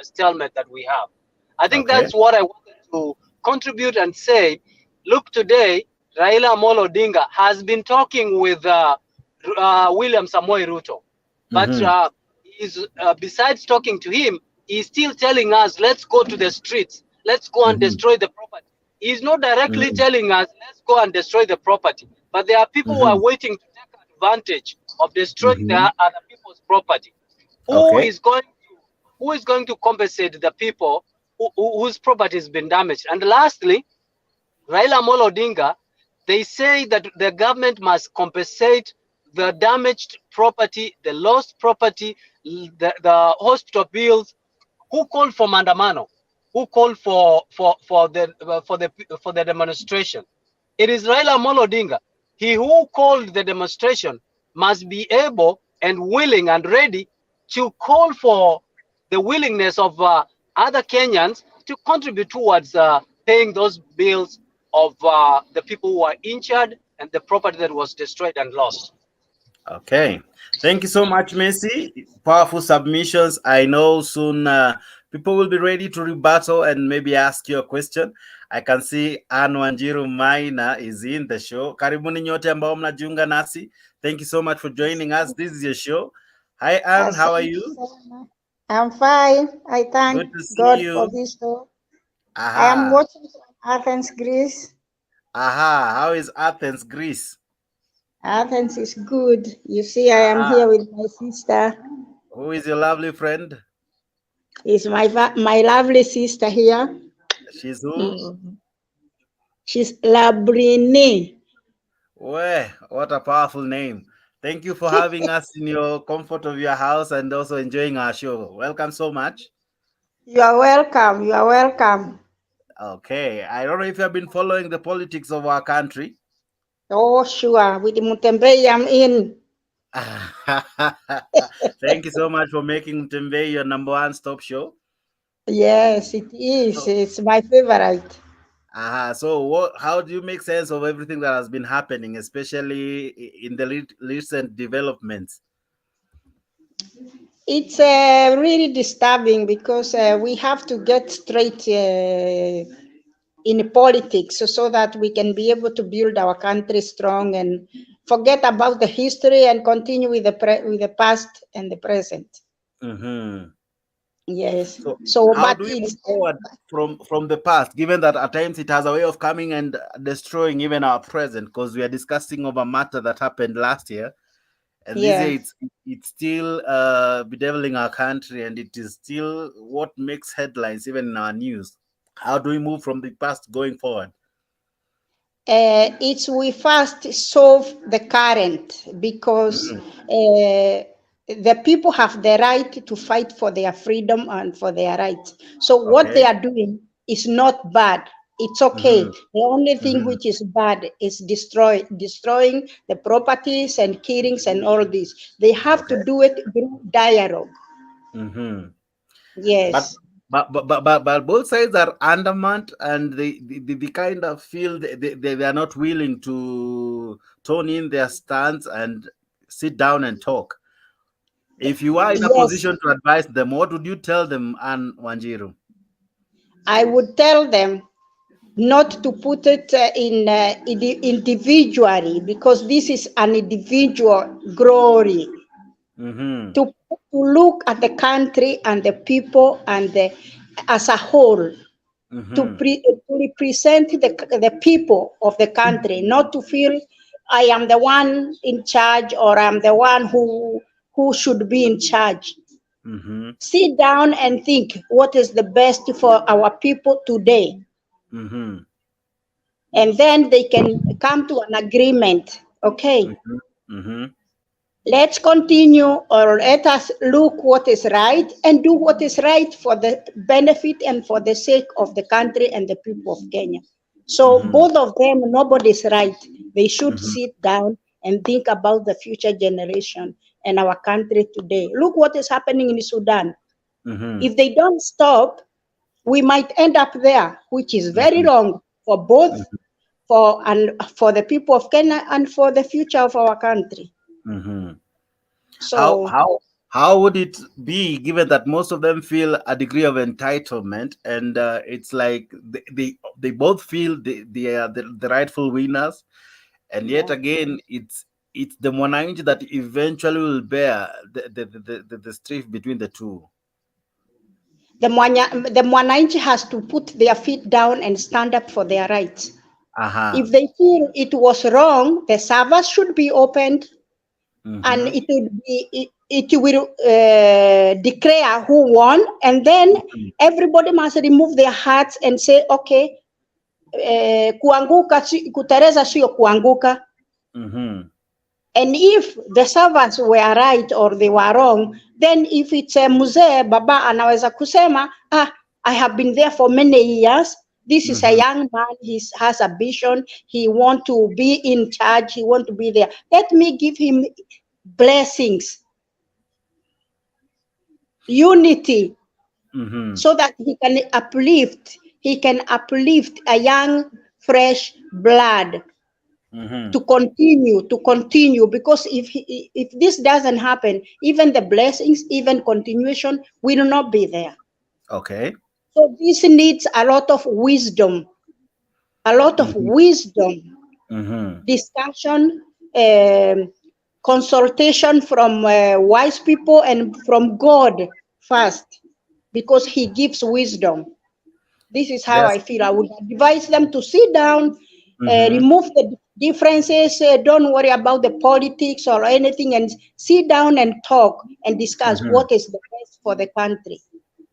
stalemate that we have. I think that's what I wanted to contribute and say. Look, today, Raila Amolo Odinga has been talking with William Samoei Ruto, but besides talking to him, he's still telling us, let's go to the streets, let's go and destroy the property. He's not directly telling us, let's go and destroy the property, but there are people who are waiting to take advantage of destroying the other people's property. Who is going to compensate the people whose property has been damaged? And lastly, Raila Amolo Odinga, they say that the government must compensate the damaged property, the lost property, the hospital bills who called for Maandamano, who called for the demonstration. It is Raila Amolo Odinga. He who called the demonstration must be able and willing and ready to call for the willingness of other Kenyans to contribute towards paying those bills of the people who are injured and the property that was destroyed and lost. Okay, thank you so much, Messi. Powerful submissions. I know soon people will be ready to rebuttal and maybe ask you a question. I can see Ann Wanjiru Maina is in the show. Karibuni nyote ambao mnajiunga nasi. Thank you so much for joining us. This is your show. Hi, Ann. How are you? I'm fine. I thank Good to see God you. for this show. Aha. I am watching from Athens, Greece. Aha. How is Athens, Greece? Athens is good. You see, I am here with my sister. Who is your lovely friend? Is my lovely sister here. She's who? She's Labrini. Well, what a powerful name. Thank you for having us in your comfort of your house and also enjoying our show. Welcome so much. You are welcome. You are welcome. Okay. I don't know if you have been following the politics of our country. Oh, sure. With the Montem Bay, I'm in. Thank you so much for making Montem Bay your #1 stop show. Yes, it is. It's my favorite. So how do you make sense of everything that has been happening, especially in the recent developments? It's really disturbing because we have to get straight in politics so that we can be able to build our country strong and forget about the history and continue with the past and the present. Yes. So how do we move forward from the past, given that at times it has a way of coming and destroying even our present? Because we are discussing of a matter that happened last year, and this year it's still bedeviling our country, and it is still what makes headlines even in our news. How do we move from the past going forward? It's we first solve the current because the people have the right to fight for their freedom and for their rights. So what they are doing is not bad. It's okay. The only thing which is bad is destroying the properties and killings and all this. They have to do it through dialogue. Yes. But both sides are undermined, and they kind of feel they are not willing to tone in their stance and sit down and talk. If you are in a position to advise them, what would you tell them, Ann Wanjiru? I would tell them not to put it individually, because this is an individual glory. To look at the country and the people and as a whole, to represent the people of the country, not to feel I am the one in charge or I'm the one who should be in charge. Sit down and think what is the best for our people today. And then they can come to an agreement. Okay. Let's continue, or let us look what is right and do what is right for the benefit and for the sake of the country and the people of Kenya. So both of them, nobody's right. They should sit down and think about the future generation and our country today. Look what is happening in Sudan. If they don't stop, we might end up there, which is very wrong for both, for the people of Kenya and for the future of our country. So how would it be, given that most of them feel a degree of entitlement, and it's like they both feel they are the rightful winners, and yet again it's the mwananchi that eventually will bear the strife between the two? The mwananchi has to put their feet down and stand up for their rights. If they feel it was wrong, the servers should be opened, and it will declare who won, and then everybody must remove their hats and say, okay, kuanguka kutereza sio kuanguka. And if the servants were right or they were wrong, then if it's a mzee, baba anaweza kusema, I have been there for many years. This is a young man. He has a vision. He wants to be in charge. He wants to be there. Let me give him blessings, unity, so that he can uplift. He can uplift a young, fresh blood to continue. Because if this doesn't happen, even the blessings, even continuation will not be there. Okay. So this needs a lot of wisdom, discussion, consultation from wise people and from God first, because He gives wisdom. This is how I feel. I would advise them to sit down, remove the differences, don't worry about the politics or anything, and sit down and talk and discuss what is the best for the country.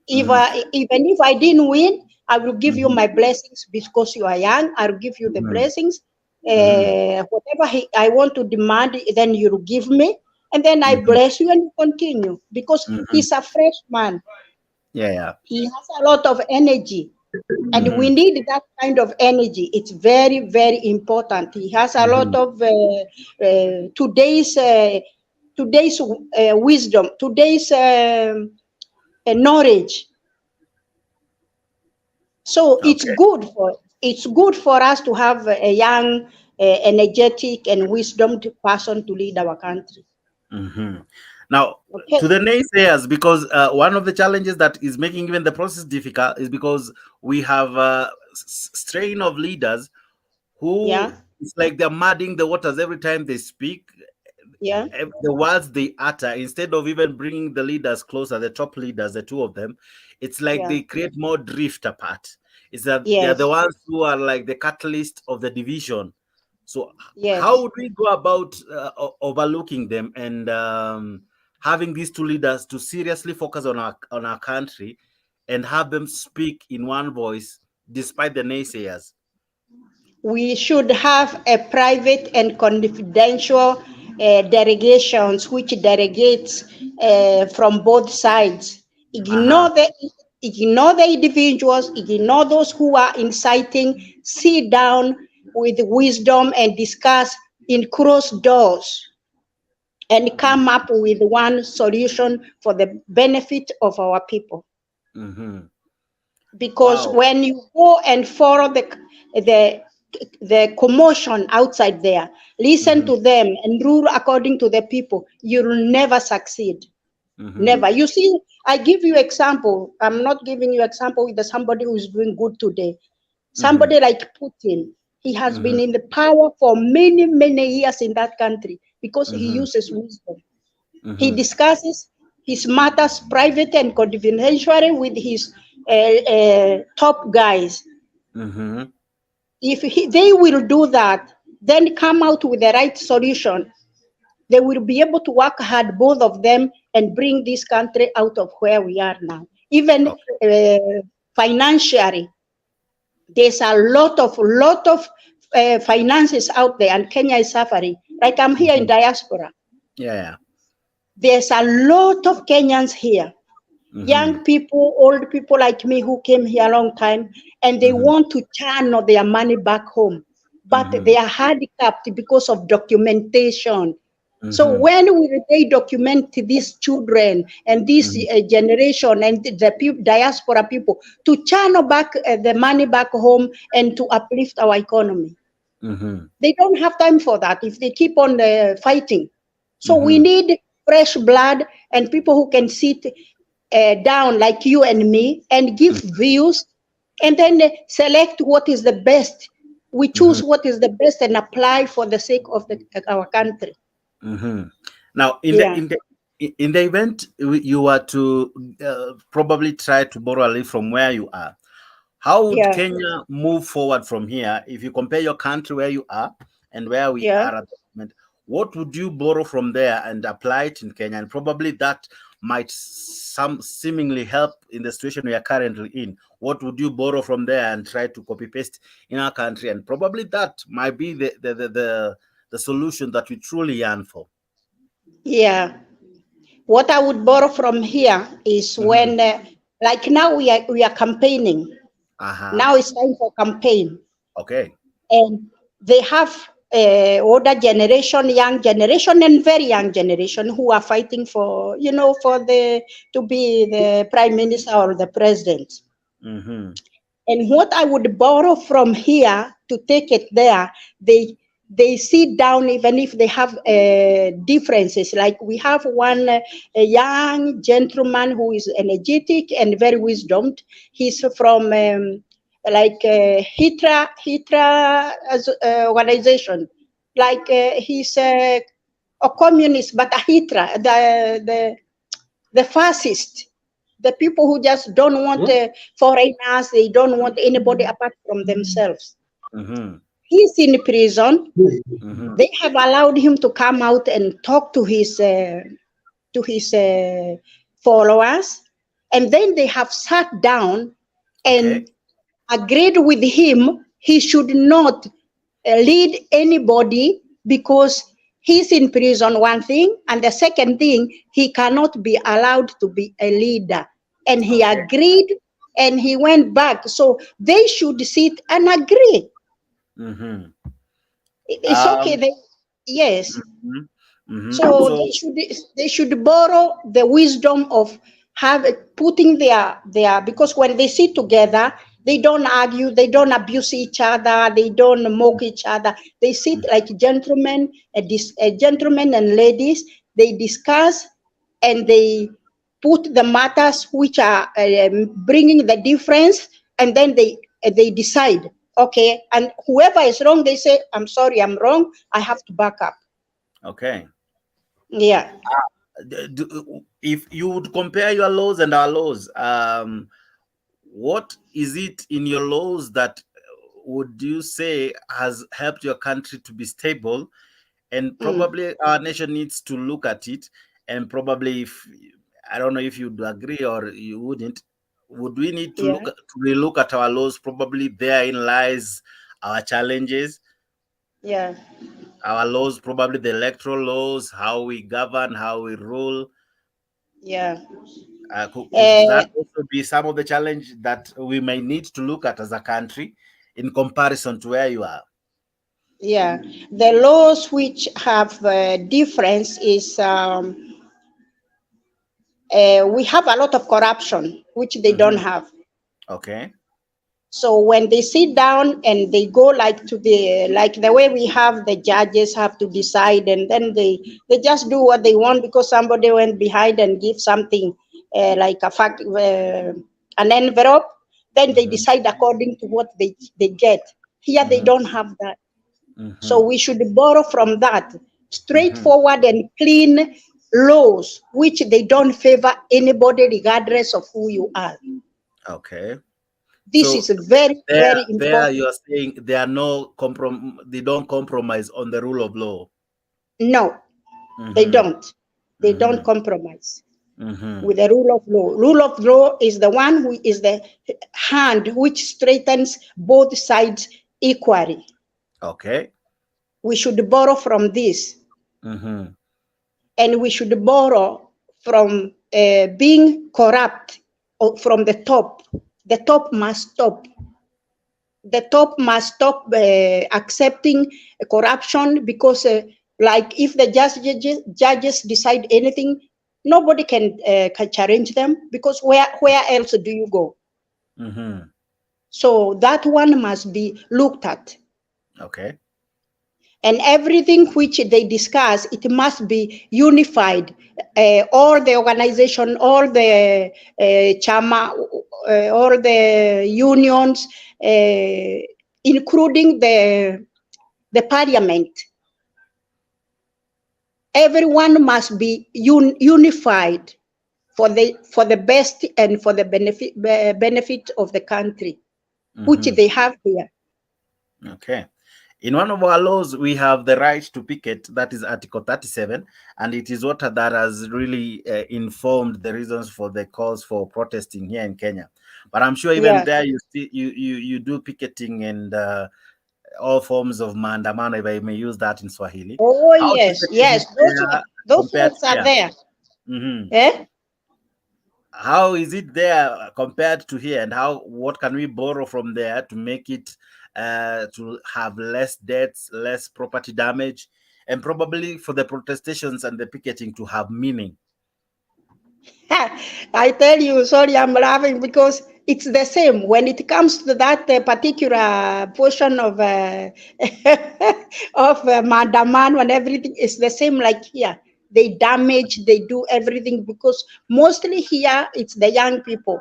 Even if I didn't win, I will give you my blessings because you are young. I will give you the blessings. Whatever I want to demand, then you will give me, and then I bless you and you continue, because he's a fresh man. He has a lot of energy, and we need that kind of energy. It's very, very important. He has a lot of today's wisdom, today's knowledge. So it's good for us to have a young, energetic, and wisdomed person to lead our country. Now, to the naysayers, because one of the challenges that is making even the process difficult is because we have a strain of leaders who it's like they're mudding the waters every time they speak. The words they utter, instead of even bringing the leaders closer, the top leaders, the two of them, it's like they create more drift apart. It's that they're the ones who are like the catalyst of the division. So how would we go about overlooking them and having these two leaders to seriously focus on our country and have them speak in one voice despite the naysayers? We should have a private and confidential delegations which delegates from both sides. Ignore the individuals, ignore those who are inciting. Sit down with wisdom and discuss in closed doors and come up with one solution for the benefit of our people. Because when you go and follow the commotion outside there, listen to them and rule according to the people, you'll never succeed. Never. You see, I give you example. I'm not giving you example with somebody who is doing good today. Somebody like Putin, he has been in the power for many, many years in that country because he uses wisdom. He discusses his matters private and confidentially with his top guys. If they will do that, then come out with the right solution, they will be able to work hard, both of them, and bring this country out of where we are now. Even financially, there's a lot of finances out there, and Kenya is suffering. Like I'm here in Diaspora. There's a lot of Kenyans here. Young people, old people like me who came here a long time, and they want to channel their money back home, but they are handicapped because of documentation. So when will they document these children and this generation and the diaspora people to channel back the money back home and to uplift our economy? They don't have time for that if they keep on fighting. So we need fresh blood and people who can sit down like you and me and give views and then select what is the best. We choose what is the best and apply for the sake of our country. Now, in the event you were to probably try to borrow a leaf from where you are, how would Kenya move forward from here? If you compare your country where you are and where we are at the moment, what would you borrow from there and apply it in Kenya? And probably that might seemingly help in the situation we are currently in. What would you borrow from there and try to copy paste in our country? And probably that might be the the solution that we truly yearn for? Yeah. What I would borrow from here is when, like now we are campaigning. Now it's time for campaign. Okay. And they have older generation, young generation, and very young generation who are fighting for, to be the prime minister or the president. And what I would borrow from here to take it there, they sit down, even if they have differences. Like we have one a young gentleman who is energetic and very wisdomed. He's from Hitra organization. Like he's a communist, but a Hitra, the fascist. The people who just don't want foreigners, they don't want anybody apart from themselves. He's in prison. They have allowed him to come out and talk to his followers, and then they have sat down and agreed with him he should not lead anybody because he's in prison, one thing, and the second thing, he cannot be allowed to be a leader. And he agreed and he went back. So they should sit and agree. It's okay. Yes. So they should borrow the wisdom of putting their because when they sit together, they don't argue, they don't abuse each other, they don't mock each other. They sit like gentlemen, gentlemen and ladies. They discuss and they put the matters which are bringing the difference, and then they decide. Okay, and whoever is wrong, they say, "I'm sorry, I'm wrong. I have to back up." Okay. Yeah. If you would compare your laws and our laws, what is it in your laws that would you say has helped your country to be stable? And probably our nation needs to look at it. And probably, if I don't know if you'd agree or you wouldn't, would we need to look at our laws? Probably therein lies our challenges. Yeah. Our laws, probably the electoral laws, how we govern, how we rule. Yeah. Could that also be some of the challenge that we may need to look at as a country in comparison to where you are? Yeah. The laws which have difference is we have a lot of corruption, which they don't have. Okay. So when they sit down and they go like the way we have the judges have to decide, and then they just do what they want because somebody went behind and give something like an envelope, then they decide according to what they get. Here they don't have that. So we should borrow from that straightforward and clean laws which they don't favor anybody regardless of who you are. Okay. This is very, very important. There you are saying there are no they don't compromise on the rule of law. No, they don't. They don't compromise with the rule of law. Rule of law is the one who is the hand which straightens both sides equally. Okay. We should borrow from this. And we should borrow from being corrupt from the top. The top must stop. The top must stop accepting corruption because, like, if the judges decide anything, nobody can challenge them because where else do you go? So that one must be looked at. Okay. And everything which they discuss, it must be unified. All the organization, all the chama, all the unions, including the parliament. Everyone must be unified for the best and for the benefit of the country, which they have here. Okay. In one of our laws, we have the right to picket. That is Article 37, and it is what that has really informed the reasons for the calls for protesting here in Kenya. But I'm sure even there you do picketing, and all forms of maandamano, if I may use that in Swahili. Oh, How yes, effective yes, is there those compared ones to are here? there. Mhm. Eh? How is it there compared to here, and what can we borrow from there to make it to have less deaths, less property damage, and probably for the protestations and the picketing to have meaning? I tell you, sorry, I'm laughing because it's the same when it comes to that particular portion of Maandamano and everything. It's the same like here. They damage, they do everything because mostly here it's the young people.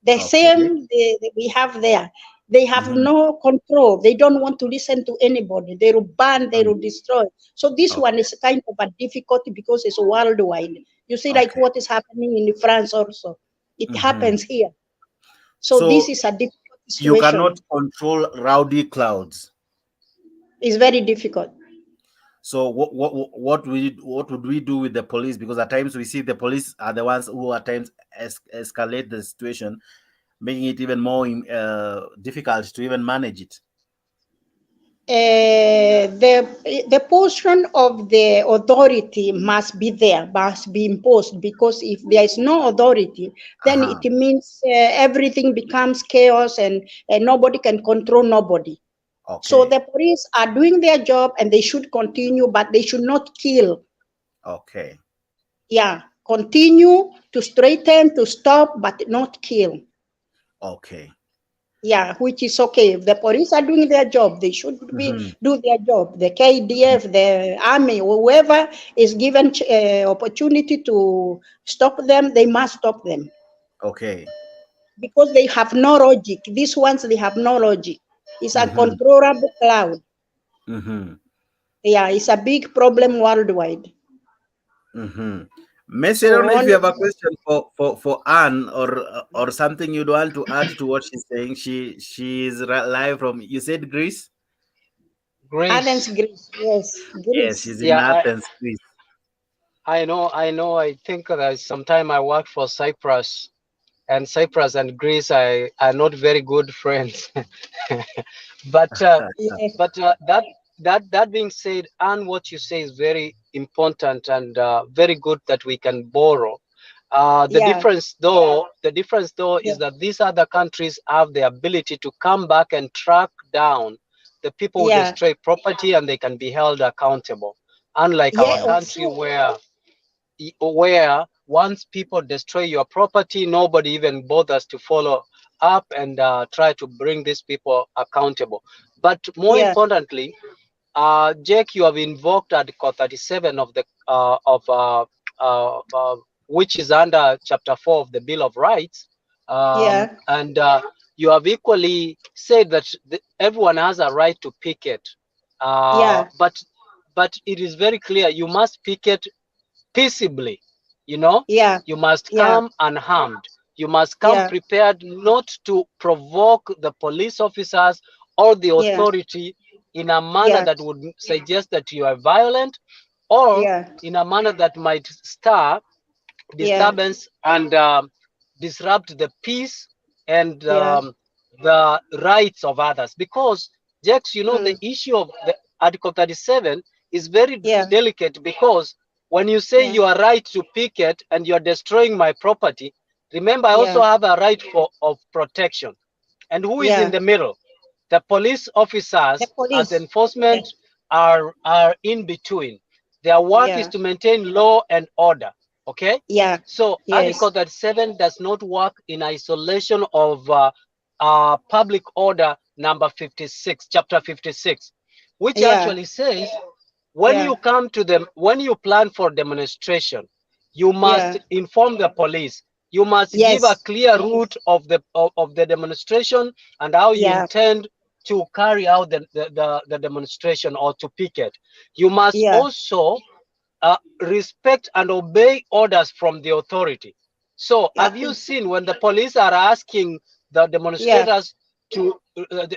The same we have there. They have no control. They don't want to listen to anybody. They will burn, they will destroy. So this one is kind of a difficulty because it's worldwide. You see, like what is happening in France also. It happens here. So this is a difficult situation. You cannot control rowdy crowds. It's very difficult. So what would we do with the police? Because at times we see the police are the ones who at times escalate the situation, making it even more difficult to even manage it. The portion of the authority must be there, must be imposed, because if there is no authority, then it means everything becomes chaos and nobody can control nobody. So the police are doing their job and they should continue, but they should not kill. Okay. Yeah, continue to straighten, to stop, but not kill. Okay. Yeah, which is okay. If the police are doing their job, they should do their job. The KDF, the army, whoever is given opportunity to stop them, they must stop them. Okay. Because they have no logic. These ones, they have no logic. It's a uncontrollable cloud. Yeah, it's a big problem worldwide. Messi, I don't know if you have a question for Anne or something you'd want to add to what she's saying. She is live from, you said Greece? Athens, Greece, yes. Greece. Yes, she's in Athens, Greece. I know. I think that sometime I worked for Cyprus, and Cyprus and Greece are not very good friends. But that being said, and what you say is very important and very good that we can borrow. The difference though is that these other countries have the ability to come back and track down the people who destroy property, and they can be held accountable. Unlike our country, where once people destroy your property, nobody even bothers to follow up and try to bring these people accountable. But more importantly, Jake, you have invoked Article 37 of the which is under Chapter 4 of the Bill of Rights, and you have equally said that everyone has a right to picket. But it is very clear you must picket peaceably. You know, you must come unharmed. You must come prepared not to provoke the police officers or the authority in a manner that would suggest that you are violent, or in a manner that might stir disturbance and disrupt the peace and the rights of others. Because, Jax, you know, the issue of the Article 37 is very delicate, because when you say you are right to picket and you are destroying my property, remember I also have a right of protection. And who is in the middle? The police officers as enforcement are in between. Their work is to maintain law and order. Okay? So Article 37 does not work in isolation of public order number 56, chapter 56, which actually says when you come to them, when you plan for demonstration, you must inform the police. You must give a clear route of the demonstration and how you intend to carry out the demonstration or to picket. You must also respect and obey orders from the authority. So have you seen when the police are asking the demonstrators to,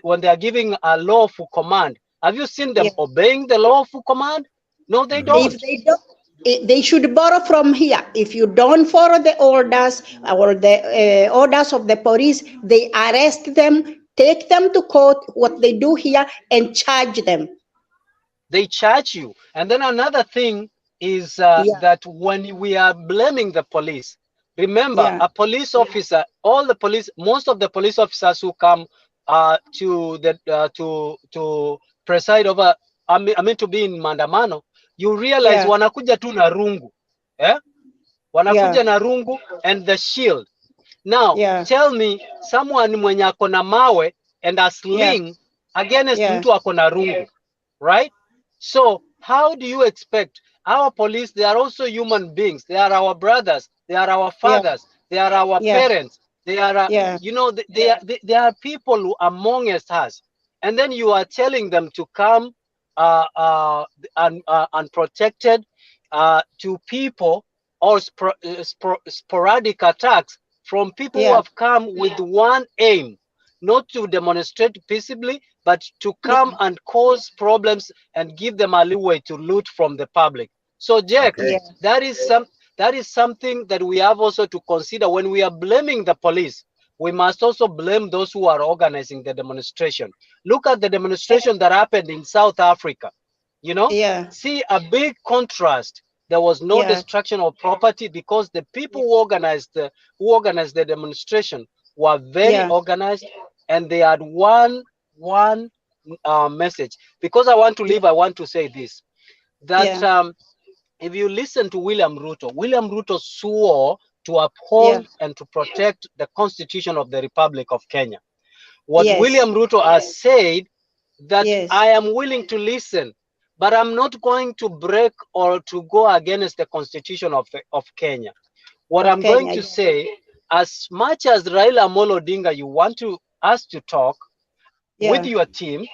when they are giving a lawful command, have you seen them obeying the lawful command? No, they don't. If they don't, they should borrow from here. If you don't follow the orders or the orders of the police, they arrest them, take them to court, what they do here, and charge them. They charge you. And then another thing is that when we are blaming the police, remember, a police officer, most of the police officers who come to preside over, I mean to be in Maandamano, you realize wanakuja tu na rungu, wanakuja na rungu and the shield. Now tell me, someone mwenye ako na mawe and a sling against mtu ako na rungu, right? So how do you expect our police? They are also human beings. They are our brothers. They are our fathers. They are our parents. They are, you know, they are people who are amongst us. And then you are telling them to come unprotected to people, or sporadic attacks from people who have come with one aim, not to demonstrate peaceably, but to come and cause problems and give them a leeway to loot from the public. So, Jack, that is something that we have also to consider. When we are blaming the police, we must also blame those who are organizing the demonstration. Look at the demonstration that happened in South Africa. You know, see a big contrast. There was no destruction of property because the people who organized the demonstration were very organized, and they had one message. Because I want to leave, I want to say this, that if you listen to William Ruto swore to uphold and to protect the Constitution of the Republic of Kenya. What William Ruto has said, that I am willing to listen, but I'm not going to break or to go against the Constitution of Kenya. What I'm going to say, as much as Raila Amolo Odinga, you want us to talk with your team,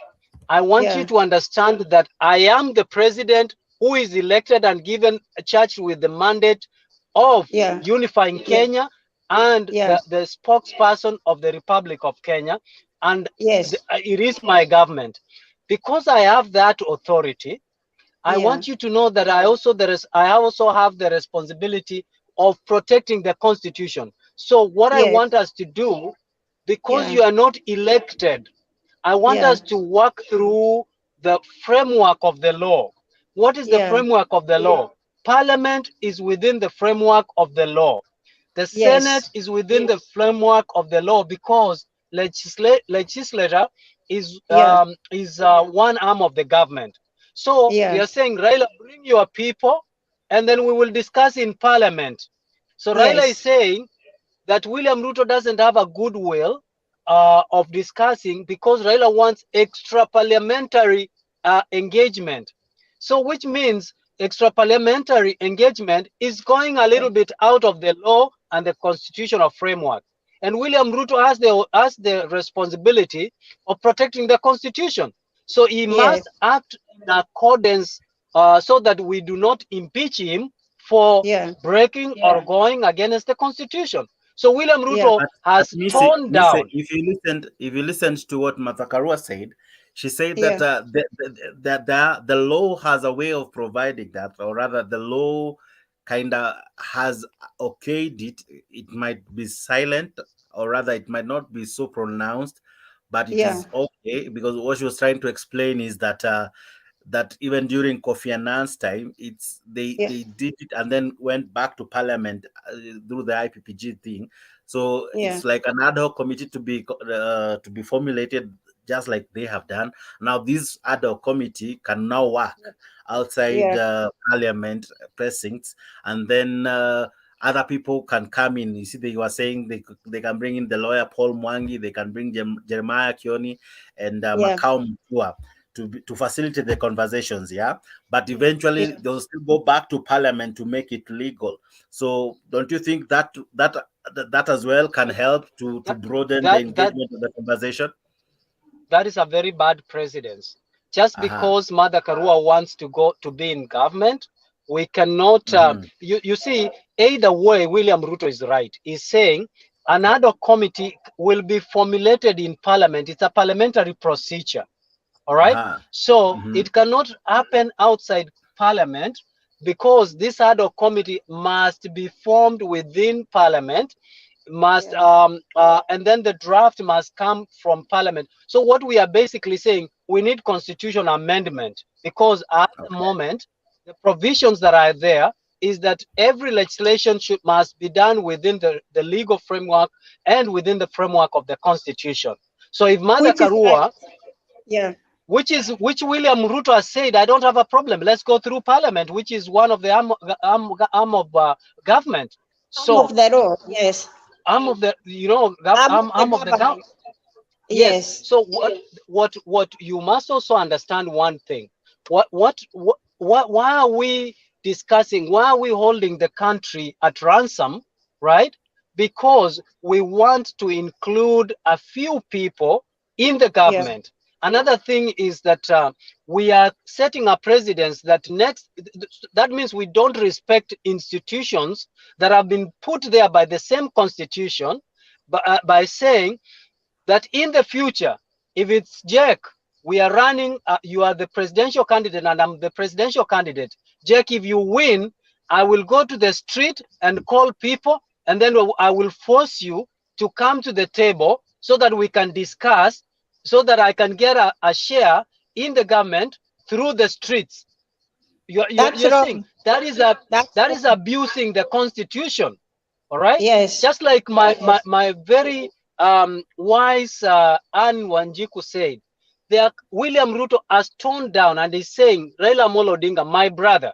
I want you to understand that I am the president who is elected and given a charge with the mandate of unifying Kenya, and the spokesperson of the Republic of Kenya, and it is my government. Because I have that authority, I want you to know that I also have the responsibility of protecting the Constitution. So what I want us to do, because you are not elected, I want us to work through the framework of the law. What is the framework of the law? Parliament is within the framework of the law. The Senate is within the framework of the law, because legislature is one arm of the government. So we are saying, Raila, bring your people, and then we will discuss in Parliament. So Raila is saying that William Ruto doesn't have a goodwill of discussing, because Raila wants extra parliamentary engagement. So which means extra parliamentary engagement is going a little bit out of the law and the constitutional framework. And William Ruto has the responsibility of protecting the Constitution. So he must act in accordance so that we do not impeach him for breaking or going against the Constitution. So William Ruto has toned down. If you listened to what Martha Karua said, she said that the law has a way of providing that, or rather the law kind of has okayed it. It might be silent, or rather it might not be so pronounced, but it is okay, because what she was trying to explain is that that even during Kofi Annan's time, they did it and then went back to Parliament through the IPPG thing. So it's like an ad hoc committee to be formulated, just like they have done. Now this ad hoc committee can now work outside Parliament precincts, and then other people can come in. You see, they were saying they can bring in the lawyer Paul Mwangi, they can bring Jeremiah Kioni and Makau Mtua to facilitate the conversations, but eventually they'll still go back to Parliament to make it legal. So don't you think that as well can help to broaden the engagement of the conversation? That is a very bad precedence. Just because Martha Karua wants to be in government, we cannot. You see, either way, William Ruto is right. He's saying another committee will be formulated in Parliament. It's a parliamentary procedure. All right. So it cannot happen outside Parliament, because this ad hoc committee must be formed within Parliament, must and then the draft must come from Parliament. So what we are basically saying, we need constitutional amendment, because at the moment the provisions that are there is that every legislation must be done within the legal framework and within the framework of the Constitution. So if Mother Karua, which William Ruto has said, I don't have a problem, let's go through Parliament, which is one of the arm of government. So arm of the law, yes. Arm of the, arm of the government. Yes. So what you must also understand one thing. Why are we discussing? Why are we holding the country at ransom, right? Because we want to include a few people in the government. Another thing is that we are setting a precedence that that means we don't respect institutions that have been put there by the same constitution, by saying that in the future, if it's Jack, we are running, you are the presidential candidate and I'm the presidential candidate. Jack, if you win, I will go to the street and call people, and then I will force you to come to the table so that we can discuss, so that I can get a share in the government through the streets. You're saying that is abusing the Constitution, all right? Yes. Just like my very wise Anne Wanjiku said, William Ruto has toned down and is saying, Raila Amolo Odinga, my brother,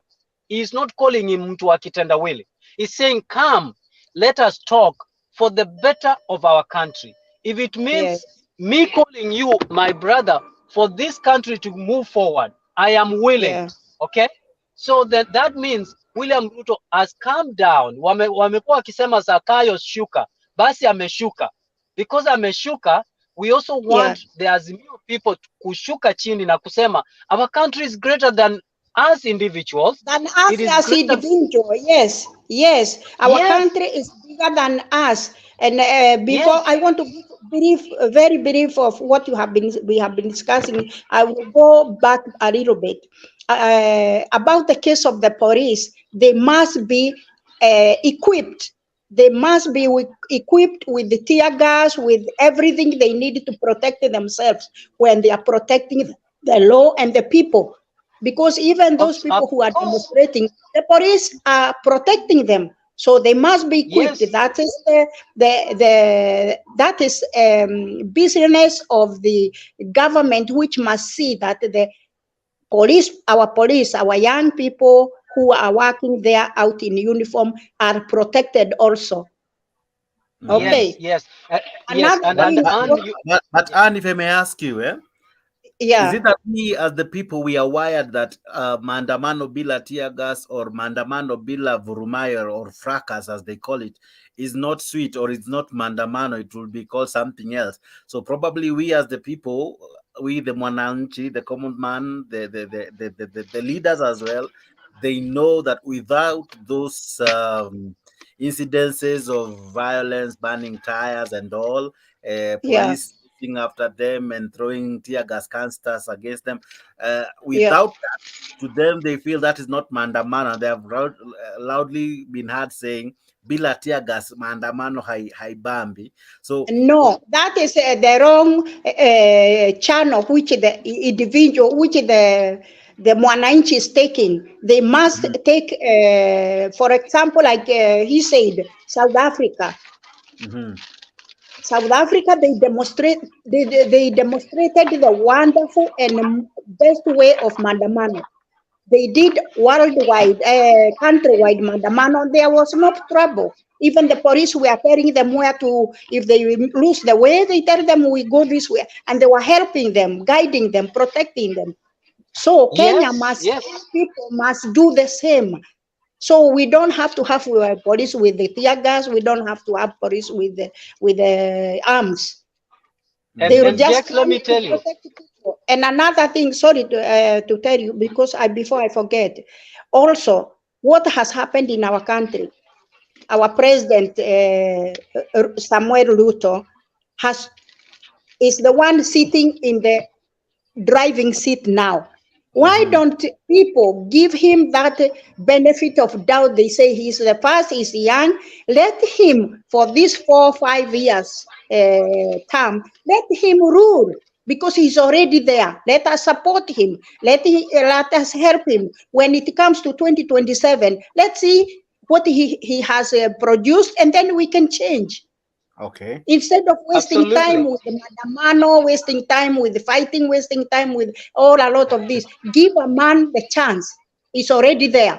he is not calling him mtu wa kitendawili. He's saying, come, let us talk for the better of our country. If it means me calling you my brother for this country to move forward, I am willing. Okay? So that means William Ruto has calmed down. Wamekuwa wakisema Zakayo shuka, basi ameshuka. Because ameshuka, we also want the Azimio people kushuka chini na kusema our country is greater than us individuals. Than us as individuals, yes. Yes. Our country is bigger than us. And before I want to give very brief of what we have been discussing, I will go back a little bit. About the case of the police, they must be equipped. They must be equipped with the tear gas, with everything they need to protect themselves when they are protecting the law and the people. Because even those people who are demonstrating, the police are protecting them. So they must be equipped. That is that is business of the government, which must see that the police, our young people who are working there out in uniform are protected also. Okay. Yes. But Anne, if I may ask you, is it that we as the people, we are wired that Maandamano bila tear gas or Maandamano bila vurumayo or fracas as they call it is not sweet, or it's not Maandamano, it will be called something else. So probably we as the people, we the mwananchi, the common man, the leaders as well, they know that without those incidences of violence, burning tires and all, police after them and throwing tear gas canisters against them, without that, to them they feel that is not Maandamano. They have loudly been heard saying bila tear gas Maandamano haibambi. So no, that is the wrong channel which the individual, which the mwananchi is taking. They must take, for example, like he said, South Africa. South Africa, they demonstrated the wonderful and best way of Maandamano. They did worldwide, countrywide Maandamano. There was no trouble. Even the police were telling them where to, if they lose the way, they tell them we go this way. And they were helping them, guiding them, protecting them. So Kenya people must do the same. So we don't have to have police with the tear gas. We don't have to have police with the arms. They will just let me tell you. And another thing, sorry to tell you, because before I forget, also what has happened in our country. Our president Samuel Ruto is the one sitting in the driving seat now. Why don't people give him that benefit of doubt? They say he's the first, he's young. Let him, for these 4 or 5 years term, let him rule because he's already there. Let us support him. Let us help him. When it comes to 2027, let's see what he has produced, and then we can change. Okay. Instead of wasting time with the Maandamano, wasting time with the fighting, wasting time with a lot of this, give a man the chance. He's already there.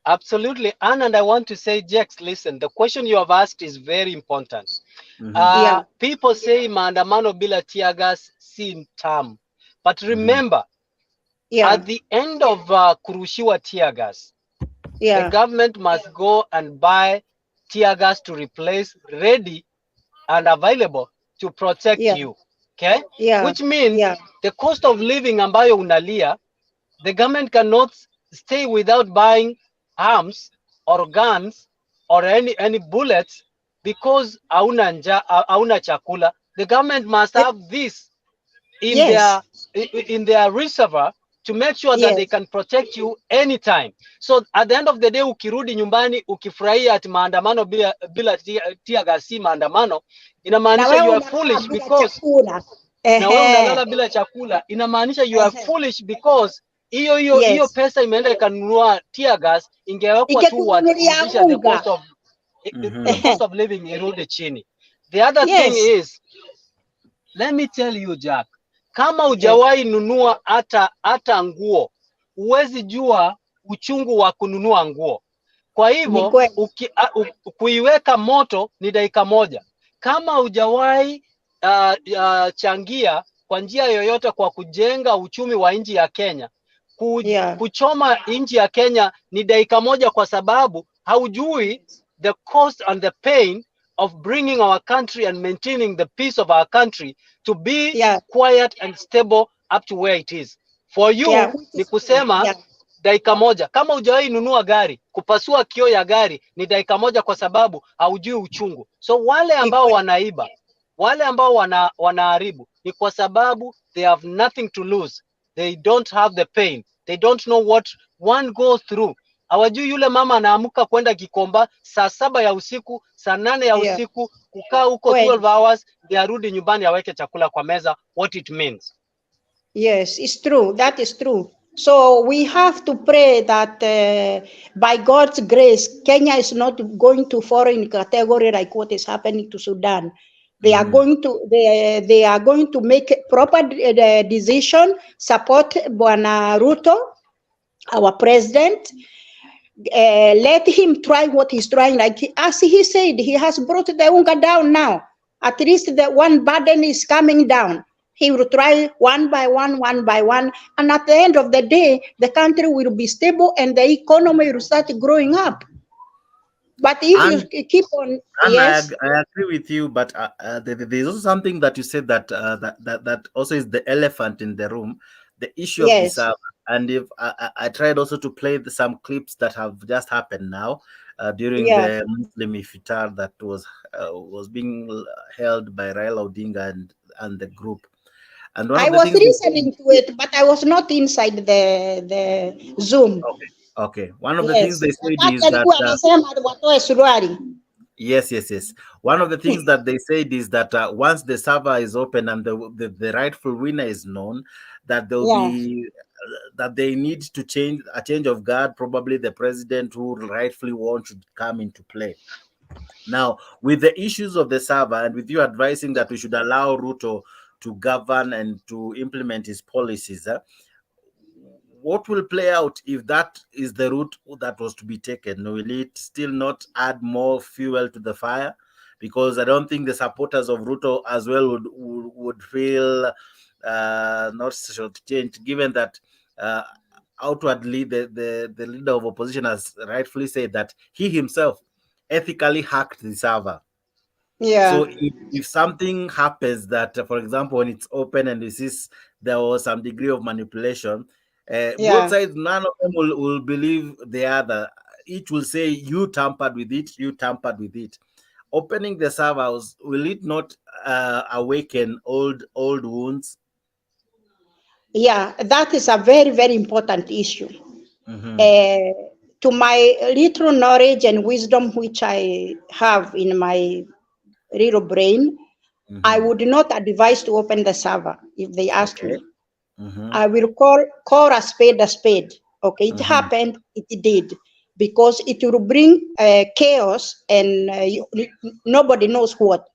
Absolutely. And I want to say, Jax, listen, the question you have asked is very important. Yeah. People say Maandamano bila tear gas si term. But remember, at the end of kurushiwa tear gas, the government must go and buy tear gas to replace, ready and available to protect you. Okay? Which means the cost of living ambayo unalia, the government cannot stay without buying arms or guns or any bullets because hauna chakula. The government must have this in their reservoir to make sure that they can protect you anytime. So at the end of the day, ukirudi nyumbani ukifurahia ati maandamano bila tear gas si maandamano, inamaanisha you are foolish because na wewe unalala bila chakula, inamaanisha you are foolish because hiyo pesa imeenda ikanunua tear gas, ingewekwa tu kurudisha the cost of living irudi chini. The other thing is, let me tell you, Jack, kama hujawahi nunua hata nguo, huwezi jua uchungu wa kununua nguo. Kwa hivyo kuiweka moto ni dakika moja. Kama hujawahi changia kwa njia yoyote kwa kujenga uchumi wa nchi ya Kenya, kuchoma nchi ya Kenya ni dakika moja, kwa sababu haujui the cost and the pain of bringing our country and maintaining the peace of our country to be quiet and stable up to where it is. For you, ni kusema dakika moja. Kama hujawahi nunua gari, kupasua kioo ya gari ni dakika moja, kwa sababu haujui uchungu. So wale ambao wanaiba, wale ambao wanaharibu, ni kwa sababu they have nothing to lose. They don't have the pain. They don't know what one goes through. Hawajui yule mama anaamka kwenda Gikomba saa 7 ya usiku, saa 8 ya usiku, kukaa huko 12 hours, ndio arudi nyumbani aweke chakula kwa meza, what it means. Yes, it's true. That is true. So we have to pray that by God's grace, Kenya is not going to fall in category like what is happening to Sudan. They are going to they are going to make proper decision, support Bwana Ruto, our president. Let him try what he's trying. Like as he said, he has brought the unga down now. At least the one burden is coming down. He will try one by one, and at the end of the day, the country will be stable and the economy will start growing up. But if you keep on, I agree with you. But there's also something that you said that that also is the elephant in the room, the issue of the server. And if I tried also to play some clips that have just happened now during the Muslim iftar that was being held by Raila Odinga and the group. And I was listening to it, but I was not inside the Zoom. Okay. One of the things they said is that yes. One of the things that they said is that once the server is open and the rightful winner is known, that there will be that they need to change a change of guard. Probably the president who rightfully won should come into play. Now, with the issues of the server, and with you advising that we should allow Ruto to govern and to implement his policies, what will play out if that is the route that was to be taken? Will it still not add more fuel to the fire? Because I don't think the supporters of Ruto as well would feel not shortchanged, given that outwardly the leader of opposition has rightfully said that he himself ethically hacked the server. So if something happens that, for example, when it's open and this is there was some degree of manipulation, both sides, none of them will believe the other. Each will say, you tampered with it, you tampered with it. Opening the servers, will it not awaken old wounds? Yeah, that is a very, very important issue. To my little knowledge and wisdom which I have in my little brain, I would not advise to open the server if they ask me. I will call a spade a spade. Okay, it happened, it did, because it will bring chaos and nobody knows what.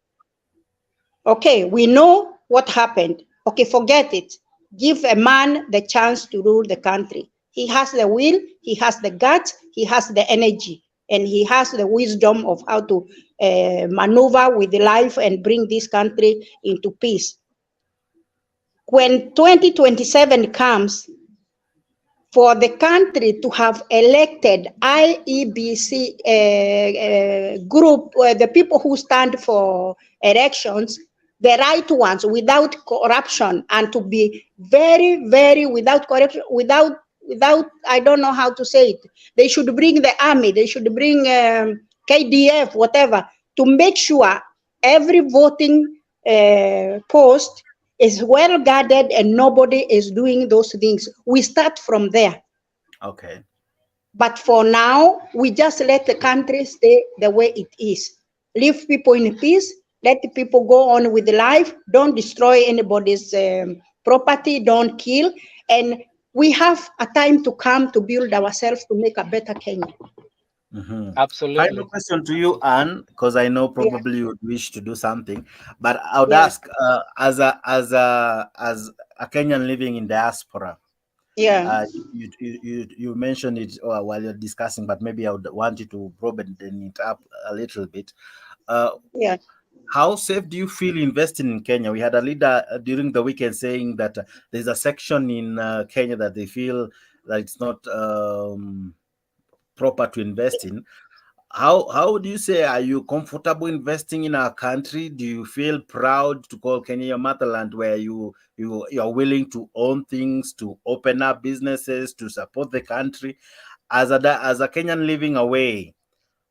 Okay, we know what happened. Okay, forget it. Give a man the chance to rule the country. He has the will, he has the guts, he has the energy, and he has the wisdom of how to maneuver with life and bring this country into peace. When 2027 comes, for the country to have elected IEBC group, the people who stand for elections, the right ones, without corruption, and to be very, very without corruption, without, I don't know how to say it. They should bring the army, they should bring KDF, whatever, to make sure every voting post is well guarded and nobody is doing those things. We start from there. Okay. But for now, we just let the country stay the way it is. Leave people in peace, let the people go on with life, don't destroy anybody's property, don't kill, and we have a time to come to build ourselves to make a better Kenya. Absolutely. Final question to you, Anne, because I know probably you would wish to do something, but I would ask, as a Kenyan living in diaspora, you mentioned it while you're discussing, but maybe I would want you to broaden it up a little bit. How safe do you feel investing in Kenya? We had a leader during the weekend saying that there's a section in Kenya that they feel that it's not proper to invest in. How would you say, are you comfortable investing in our country? Do you feel proud to call Kenya your motherland, where you are willing to own things, to open up businesses, to support the country? As a Kenyan living away,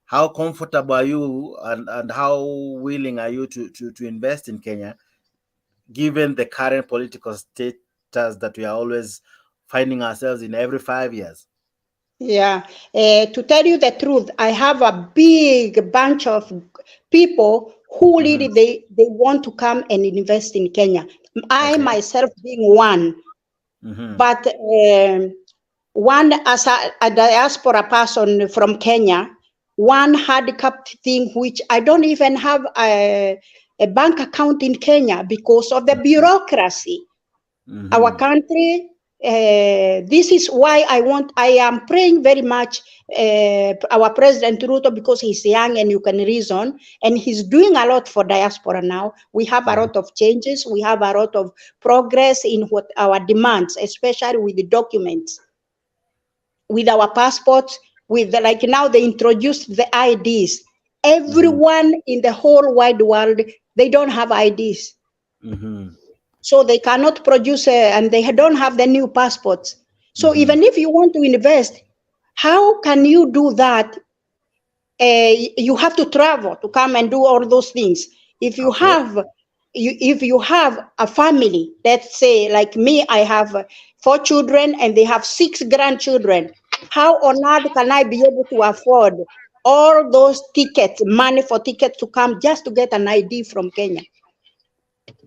how comfortable are you and how willing are you to invest in Kenya, given the current political status that we are always finding ourselves in every 5 years? Yeah, to tell you the truth, I have a big bunch of people who really they want to come and invest in Kenya. I myself being one, but one as a diaspora person from Kenya, one handicapped thing which I don't even have a bank account in Kenya because of the bureaucracy. Our country. This is why I am praying very much our President Ruto, because he's young and you can reason, and he's doing a lot for diaspora now. We have a lot of changes. We have a lot of progress in what our demands, especially with the documents, with our passports, with the, like now they introduced the IDs. Everyone in the whole wide world, they don't have IDs. So they cannot produce, and they don't have the new passports. So even if you want to invest, how can you do that? You have to travel to come and do all those things. If you have, if you have a family, let's say like me, I have 4 children and they have 6 grandchildren. How on earth can I be able to afford all those tickets, money for tickets to come just to get an ID from Kenya?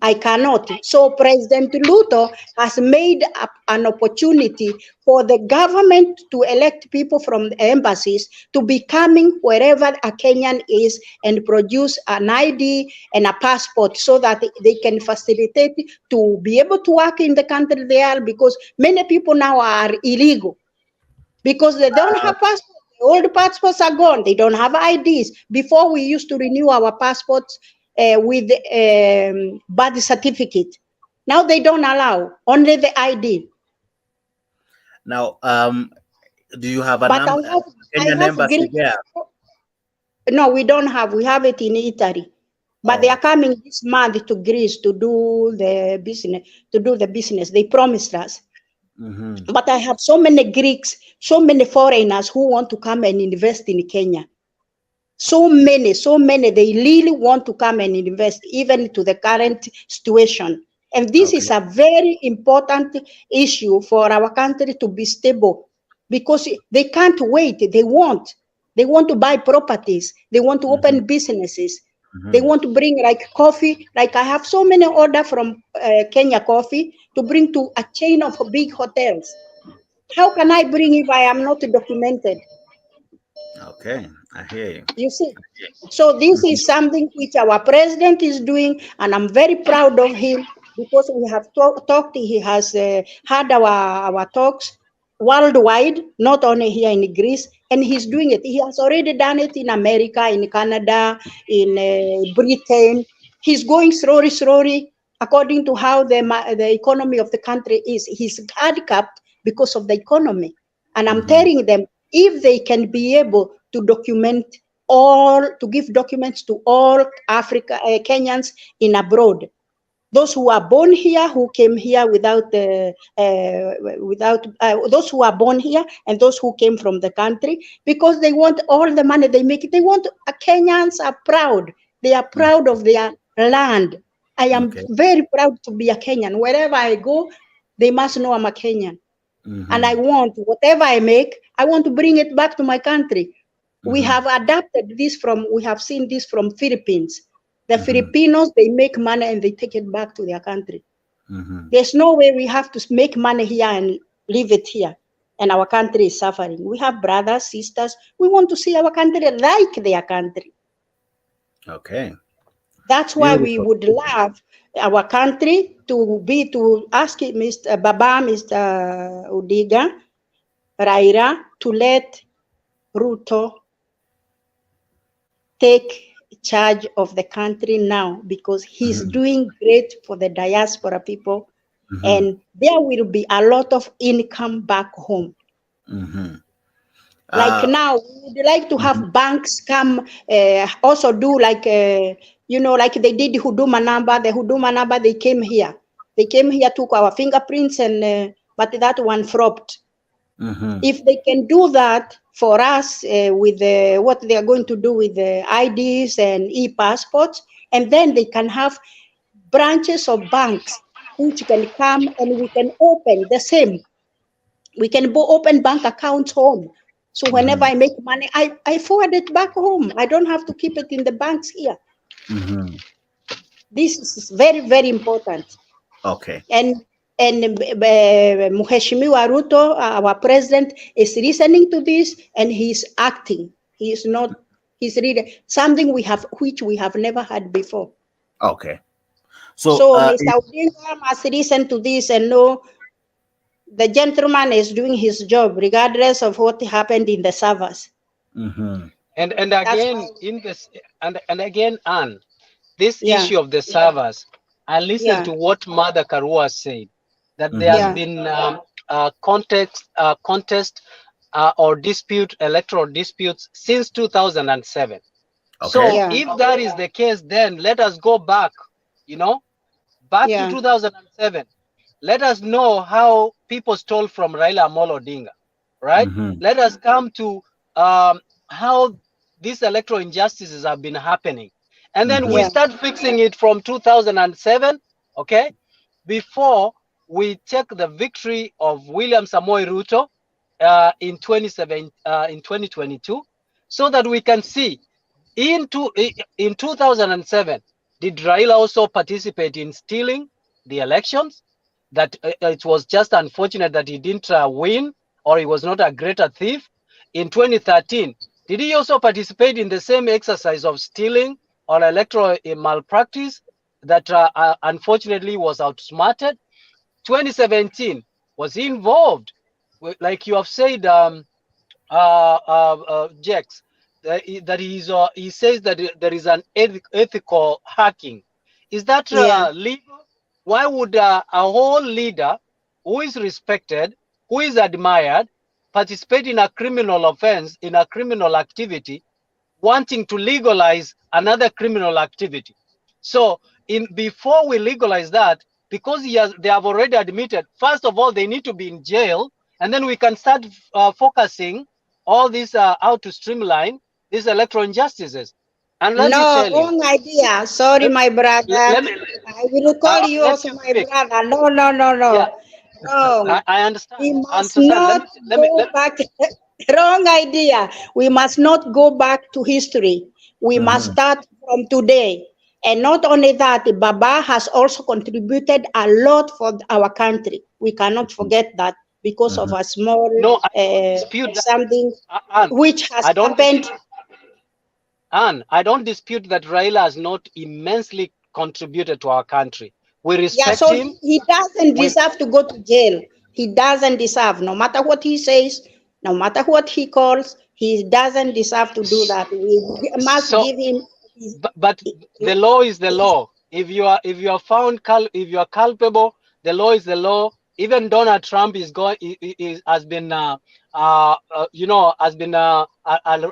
I cannot. So President Ruto has made an opportunity for the government to elect people from the embassies to be coming wherever a Kenyan is and produce an ID and a passport so that they can facilitate to be able to work in the country they are, because many people now are illegal because they don't have passports. All the passports are gone. They don't have IDs. Before we used to renew our passports with birth certificate. Now they don't allow, only the ID. Now, do you have a number? Kenyan embassy here? No, we don't have. We have it in Italy, but they are coming this month to Greece to do the business. They promised us. But I have so many Greeks, so many foreigners who want to come and invest in Kenya. So many, they really want to come and invest, even to the current situation. And this is a very important issue for our country to be stable, because they can't wait. They want to buy properties. They want to open businesses. They want to bring like coffee. Like I have so many orders from Kenya Coffee to bring to a chain of big hotels. How can I bring if I am not documented? Okay, I hear you. You see, so this is something which our president is doing, and I'm very proud of him, because we have talked. He has had our talks worldwide, not only here in Greece, and he's doing it. He has already done it in America, in Canada, in Britain. He's going slowly, according to how the economy of the country is. He's handicapped because of the economy, and I'm telling them, if they can be able to document to give documents to all Kenyans in abroad, those who are born here, who came here without those who are born here and those who came from the country, because they want all the money they make. They want Kenyans are proud. They are proud of their land. I am very proud to be a Kenyan. Wherever I go, they must know I'm a Kenyan. And I want whatever I make, I want to bring it back to my country. We have adapted this we have seen this from Philippines. The Filipinos, they make money and they take it back to their country. There's no way we have to make money here and leave it here, and our country is suffering. We have brothers, sisters. We want to see our country like their country. Okay. That's why we would love our country to ask Mr. Baba, Mr. Udiga, Raila, to let Ruto take charge of the country now, because he's doing great for the diaspora people, and there will be a lot of income back home. Like now, we would like to have banks come also do like like they did Huduma number. The Huduma number, they came here, took our fingerprints, and but that one flopped. If they can do that for us with what they are going to do with the IDs and e-passports, and then they can have branches of banks which can come and we can open the same. We can open bank accounts home. So whenever I make money, I forward it back home. I don't have to keep it in the banks here. This is very, very important. Okay. And Mheshimiwa Ruto, our president, is listening to this, and he's acting. He's really something which we have never had before. Okay. So Mr. Odinga must listen to this and know the gentleman is doing his job, regardless of what happened in the servers. And again, Anne, this issue of the servers, I listened to what Mother Karua said, that there has been contest or electoral disputes since 2007. Okay. So if that is the case, then let us go back, back to 2007. Let us know how people stole from Raila Amolo Odinga, right? Let us come to how these electoral injustices have been happening. And then we start fixing it from 2007, okay? Before we take the victory of William Samoei Ruto in 2022, so that we can see in 2007, did Raila also participate in stealing the elections? That it was just unfortunate that he didn't win, or he was not a greater thief. In 2013, did he also participate in the same exercise of stealing or electoral malpractice that unfortunately was outsmarted? 2017, was he involved? Like you have said, Jex, that he says that there is an ethical hacking. Is that legal? Why would a whole leader who is respected, who is admired, participate in a criminal offense, in a criminal activity, wanting to legalize another criminal activity? So before we legalize that, because they have already admitted, first of all, they need to be in jail, and then we can start focusing all this how to streamline these electoral injustices. And let me No, tell you. wrong idea. Sorry, my brother. Let me, I will call you let also you my speak. brother. No, no, no, no. Yeah, Wrong. I understand. We I must understand. not go back. Wrong idea. We must not go back to history. We must start from today. And not only that, Baba has also contributed a lot for our country. We cannot forget that because of a small No, I don't dispute that. something Anne, which has I don't happened. dispute, Anne, I don't dispute that Raila has not immensely contributed to our country. We Yeah, respect so him. he doesn't We, deserve to go to jail. He doesn't deserve, no matter what he says, no matter what he calls, he doesn't deserve to do that. We must so, give him his, but the law is the law. If you are found if you are culpable, the law is the law. Even Donald Trump has been has been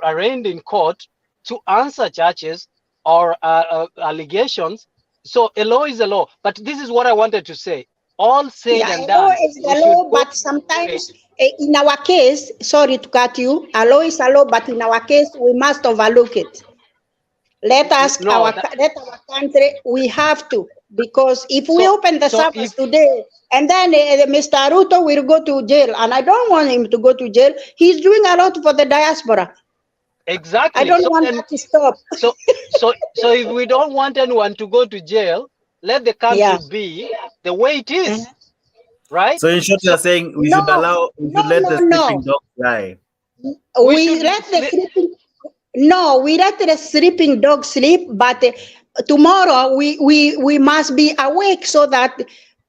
arraigned in court to answer charges or allegations. So a law is a law. But this is what I wanted to say. All said yeah, and a law done, is we the should law, go but to sometimes in our case, sorry to cut you, a law is a law, but in our case, we must overlook it. Let us, no, let our country, we have to, because if we so- open the so service today, and then Mr. Ruto will go to jail, and I don't want him to go to jail. He's doing a lot for the diaspora. exactly. I don't So want then, that to stop. So if we don't want anyone to go to jail, let the country Yeah. be the way it is, right? So in short, you are saying we should let the sleeping dog lie. We let the sleeping, no, we let the sleeping dog sleep, but tomorrow we must be awake so that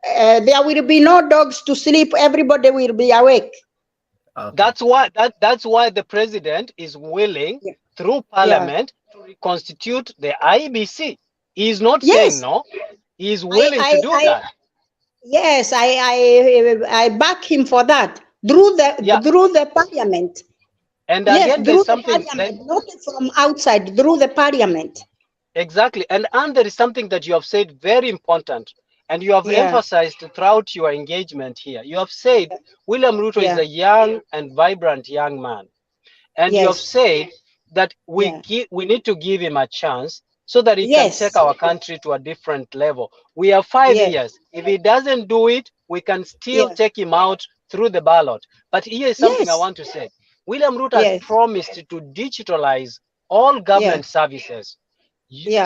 there will be no dogs to sleep. Everybody will be awake. That's why the president is willing through parliament to reconstitute the IBC. He's not saying no. He's willing to do that. Yes, I back him for that through the parliament. And Yes, again, through there's the something parliament, not from outside, through the parliament. Exactly. And there is something that you have said very important, and you have emphasized throughout your engagement here. You have said William Ruto is a young and vibrant young man. And you have said that we need to give him a chance so that he can take our country to a different level. We have 5 years. If he doesn't do it, we can still take him out through the ballot. But here is something I want to say. William Ruto has promised to digitalize all government services.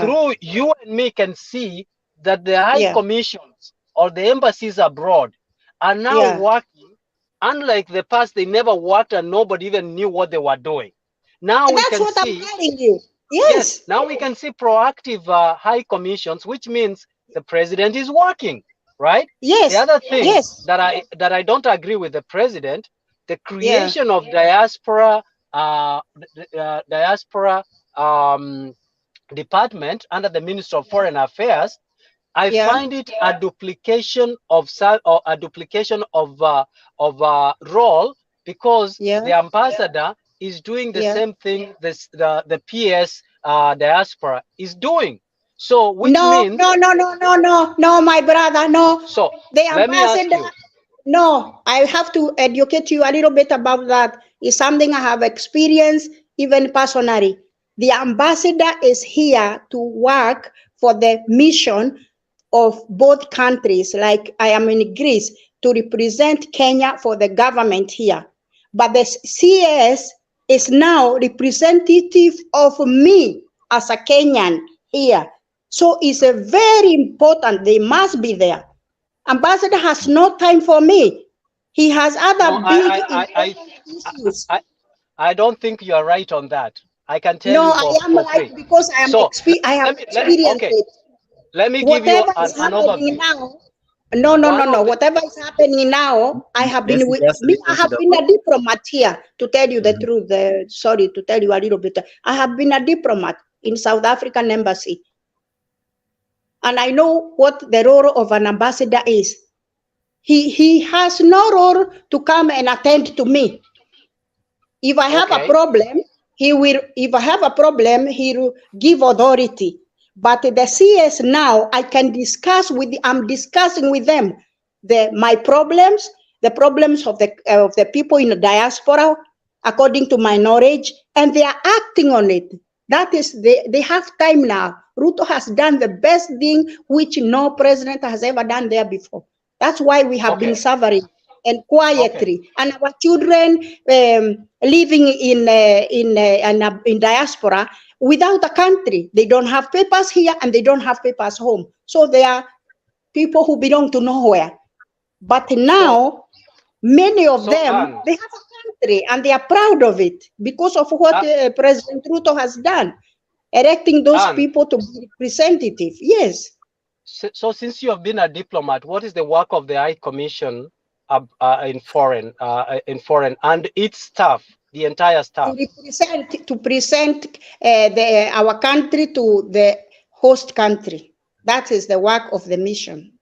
Through you and me can see that the high commissions or the embassies abroad are now working. Unlike the past, they never worked and nobody even knew what they were doing. Now we can see. I'm telling you. Yes. Now we can see proactive high commissions, which means the president is working, right? Yes. The other thing that I don't agree with the president, the creation of diaspora department under the Ministry of Foreign Affairs. I find it a duplication of role, because the ambassador is doing the same thing the PS diaspora is doing. So which means no, my brother, no. So the let me ask ambassador. you. No, I have to educate you a little bit about that. It's something I have experienced even personally. The ambassador is here to work for the mission of both countries. Like I am in Greece to represent Kenya for the government here. But the CS is now representative of me as a Kenyan here. So it's a very important, they must be there. Ambassador has no time for me. He has other issues. I don't think you are right on that. I can tell you I am right because I have experienced it. Let me give you an overview. Now, no. Whatever is happening now, I have been I have been a diplomat here, to tell you the truth. Sorry to tell you a little bit. I have been a diplomat in South African embassy. And I know what the role of an ambassador is. He has no role to come and attend to me. If I have a problem, he will. If I have a problem, he will give authority. But the CS now, I can discuss with. I'm discussing with them my problems, the problems of the people in the diaspora, according to my knowledge, and they are acting on it. That is, they have time now. Ruto has done the best thing which no president has ever done there before. That's why we have been suffering and quietly, and our children living in diaspora without a country. They don't have papers here and they don't have papers home. So they are people who belong to nowhere. But now, many of them, they have a country and they are proud of it because of what President Ruto has done, electing those people to be representative. Yes. So since you have been a diplomat, what is the work of the High Commission in foreign and its staff, the entire staff? To present our country to the host country. That is the work of the mission.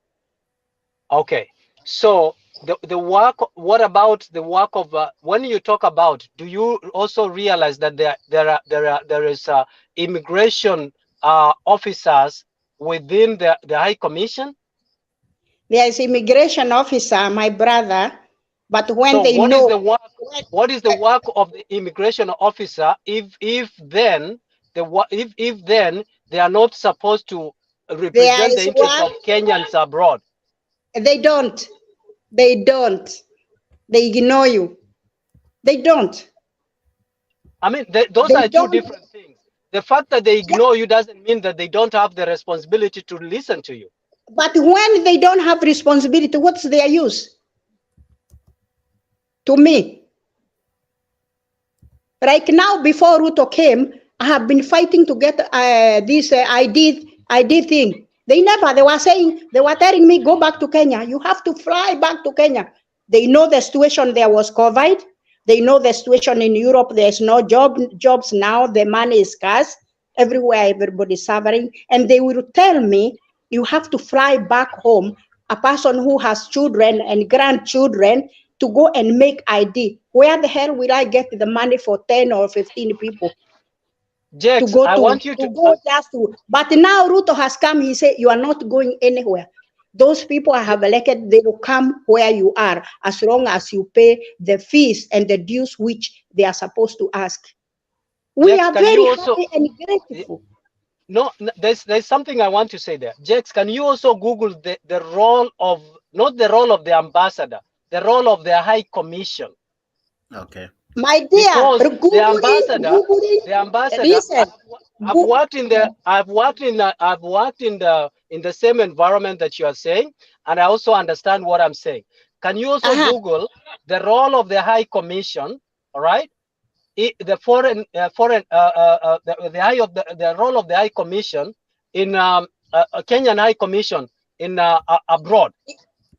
Okay, so the work. What about the work of when you talk about? Do you also realize that there is immigration officers within the High Commission? There is immigration officer, my brother, but when so they what know is the work, what is the work of the immigration officer if then they are not supposed to represent the interests of Kenyans abroad? They don't. They ignore you. They don't. I mean, those are two different things. The fact that they ignore you doesn't mean that they don't have the responsibility to listen to you. But when they don't have responsibility, what's their use? To me. Right now, before Ruto came, I have been fighting to get this ID thing. They were telling me, go back to Kenya. You have to fly back to Kenya. They know the situation there was COVID. They know the situation in Europe. There's no jobs now. The money is scarce. Everywhere, everybody's suffering. And they will tell me, you have to fly back home, a person who has children and grandchildren, to go and make ID. Where the hell will I get the money for 10 or 15 people? Jex, but now Ruto has come, he said, you are not going anywhere. Those people I have elected, they will come where you are, as long as you pay the fees and the dues which they are supposed to ask. We Jex, are very happy and grateful. No, there's something I want to say there. Jex, can you also Google the role of, not the role of the ambassador, the role of the High Commission? Okay. My dear, because the ambassador. Listen, I've worked in the same environment that you are saying, and I also understand what I'm saying. Can you also Google the role of the High Commission? All right, the role of the High Commission in Kenyan High Commission in abroad,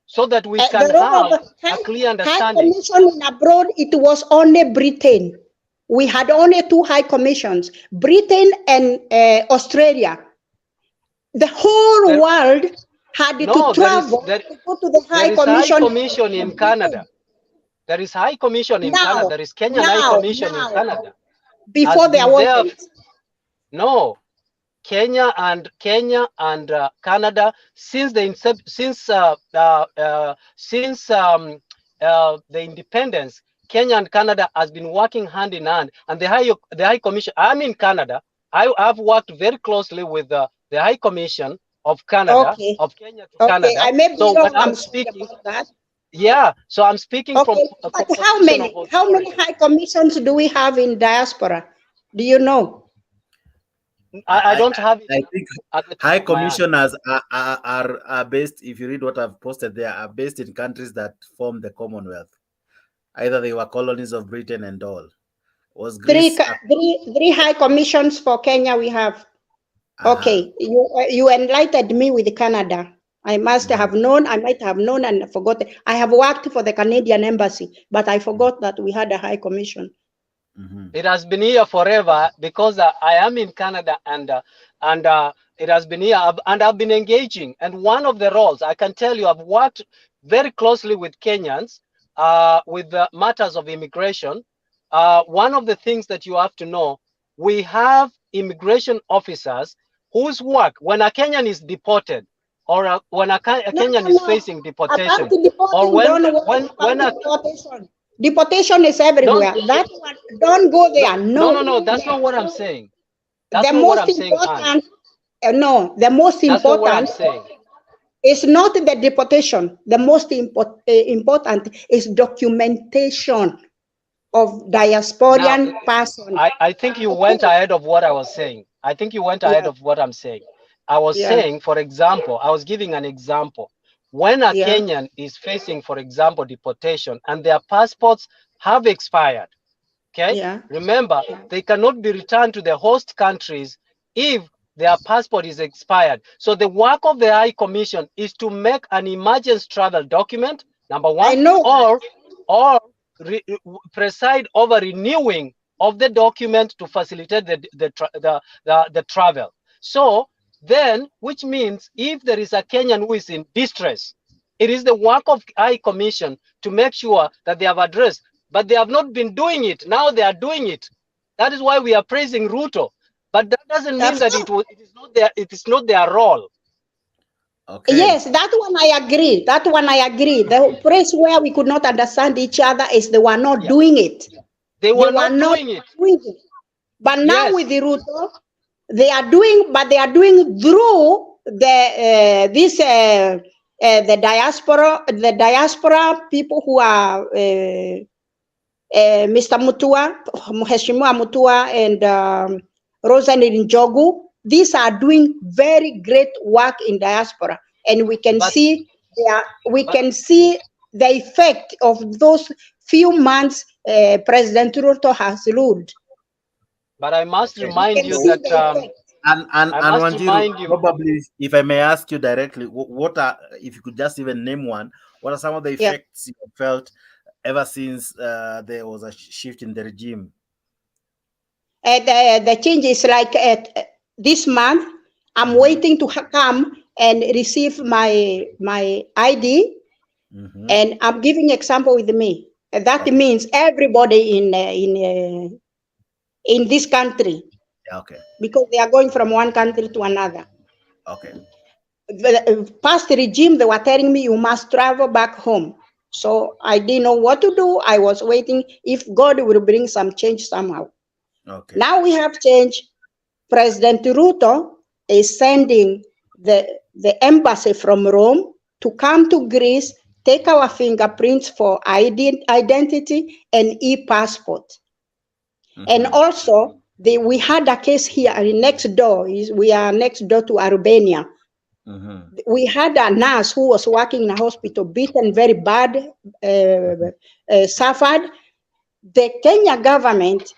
so that we can have a clear understanding. High Commission in abroad, it was only Britain. We had only 2 High Commissions, Britain and Australia. The whole world had to travel to go to the High Commission. High Commission in Canada. There is High Commission in Canada. There is Kenyan High Commission in Canada. Before there was no. Kenya and Canada since the independence, Kenya and Canada has been working hand in hand. And the High Commission. I'm in Canada. I've worked very closely with the High Commission of Canada, of Kenya to Canada. I may be so wrong, when I'm speaking about that. Yeah, so I'm speaking from. But how many High Commissions do we have in diaspora? Do you know? I don't have it. I think High Commissioners are based, if you read what I've posted there, are based in countries that form the Commonwealth. Either they were colonies of Britain and all. Was Greece three High Commissions for Kenya we have. Okay, you enlightened me with Canada. I must have known, I might have known and forgotten. I have worked for the Canadian Embassy, but I forgot that we had a High Commission. It has been here forever because I am in Canada and it has been here and I've been engaging. And one of the roles, I can tell you, I've worked very closely with Kenyans with the matters of immigration. One of the things that you have to know, we have immigration officers whose work, when a Kenyan is deported, or when a Kenyan is facing deportation, or when deportation is everywhere. That one, don't go there. No, that's not what I'm saying. That's the not what most I'm saying, Anne. important, no, the most That's not what I'm important saying. is not the deportation. The most important is documentation of diasporian person. I think you went ahead of what I was saying. I think you went ahead of what I'm saying. I was saying, for example, I was giving an example. When a Kenyan is facing, for example, deportation and their passports have expired, okay? Remember, they cannot be returned to the host countries if their passport is expired. So the work of the High Commission is to make an emergency travel document, number one, or preside over renewing of the document to facilitate the travel. So then, which means if there is a Kenyan who is in distress, it is the work of High Commission to make sure that they have addressed, but they have not been doing it. Now they are doing it. That is why we are praising Ruto. But that doesn't mean that it is not their role. Okay. Yes, that one I agree. That one I agree. The place where we could not understand each other is they were not doing it. They were not doing it. But now with the Ruto, they are doing, but they are doing through the the diaspora people who are Mr. Mutua, Mheshimiwa Mutua, and Rosanne Njogu. These are doing very great work in diaspora, and we can see the effect of those few months President Ruto has ruled. But I must remind you that probably, if I may ask you directly, what are, if you could just even name one, what are some of the effects you felt ever since there was a shift in the regime? The change is like this month, I'm waiting to come and receive my ID, and I'm giving example with me. That means everybody in this country, because they are going from one country to another. The past regime, they were telling me you must travel back home. So I didn't know what to do. I was waiting if God will bring some change somehow. Now we have change. President Ruto is sending the embassy from Rome to come to Greece, take our fingerprints for identity and e-passport. And also, we had a case here next door. We are next door to Albania. We had a nurse who was working in a hospital, beaten very bad, suffered. The Kenya government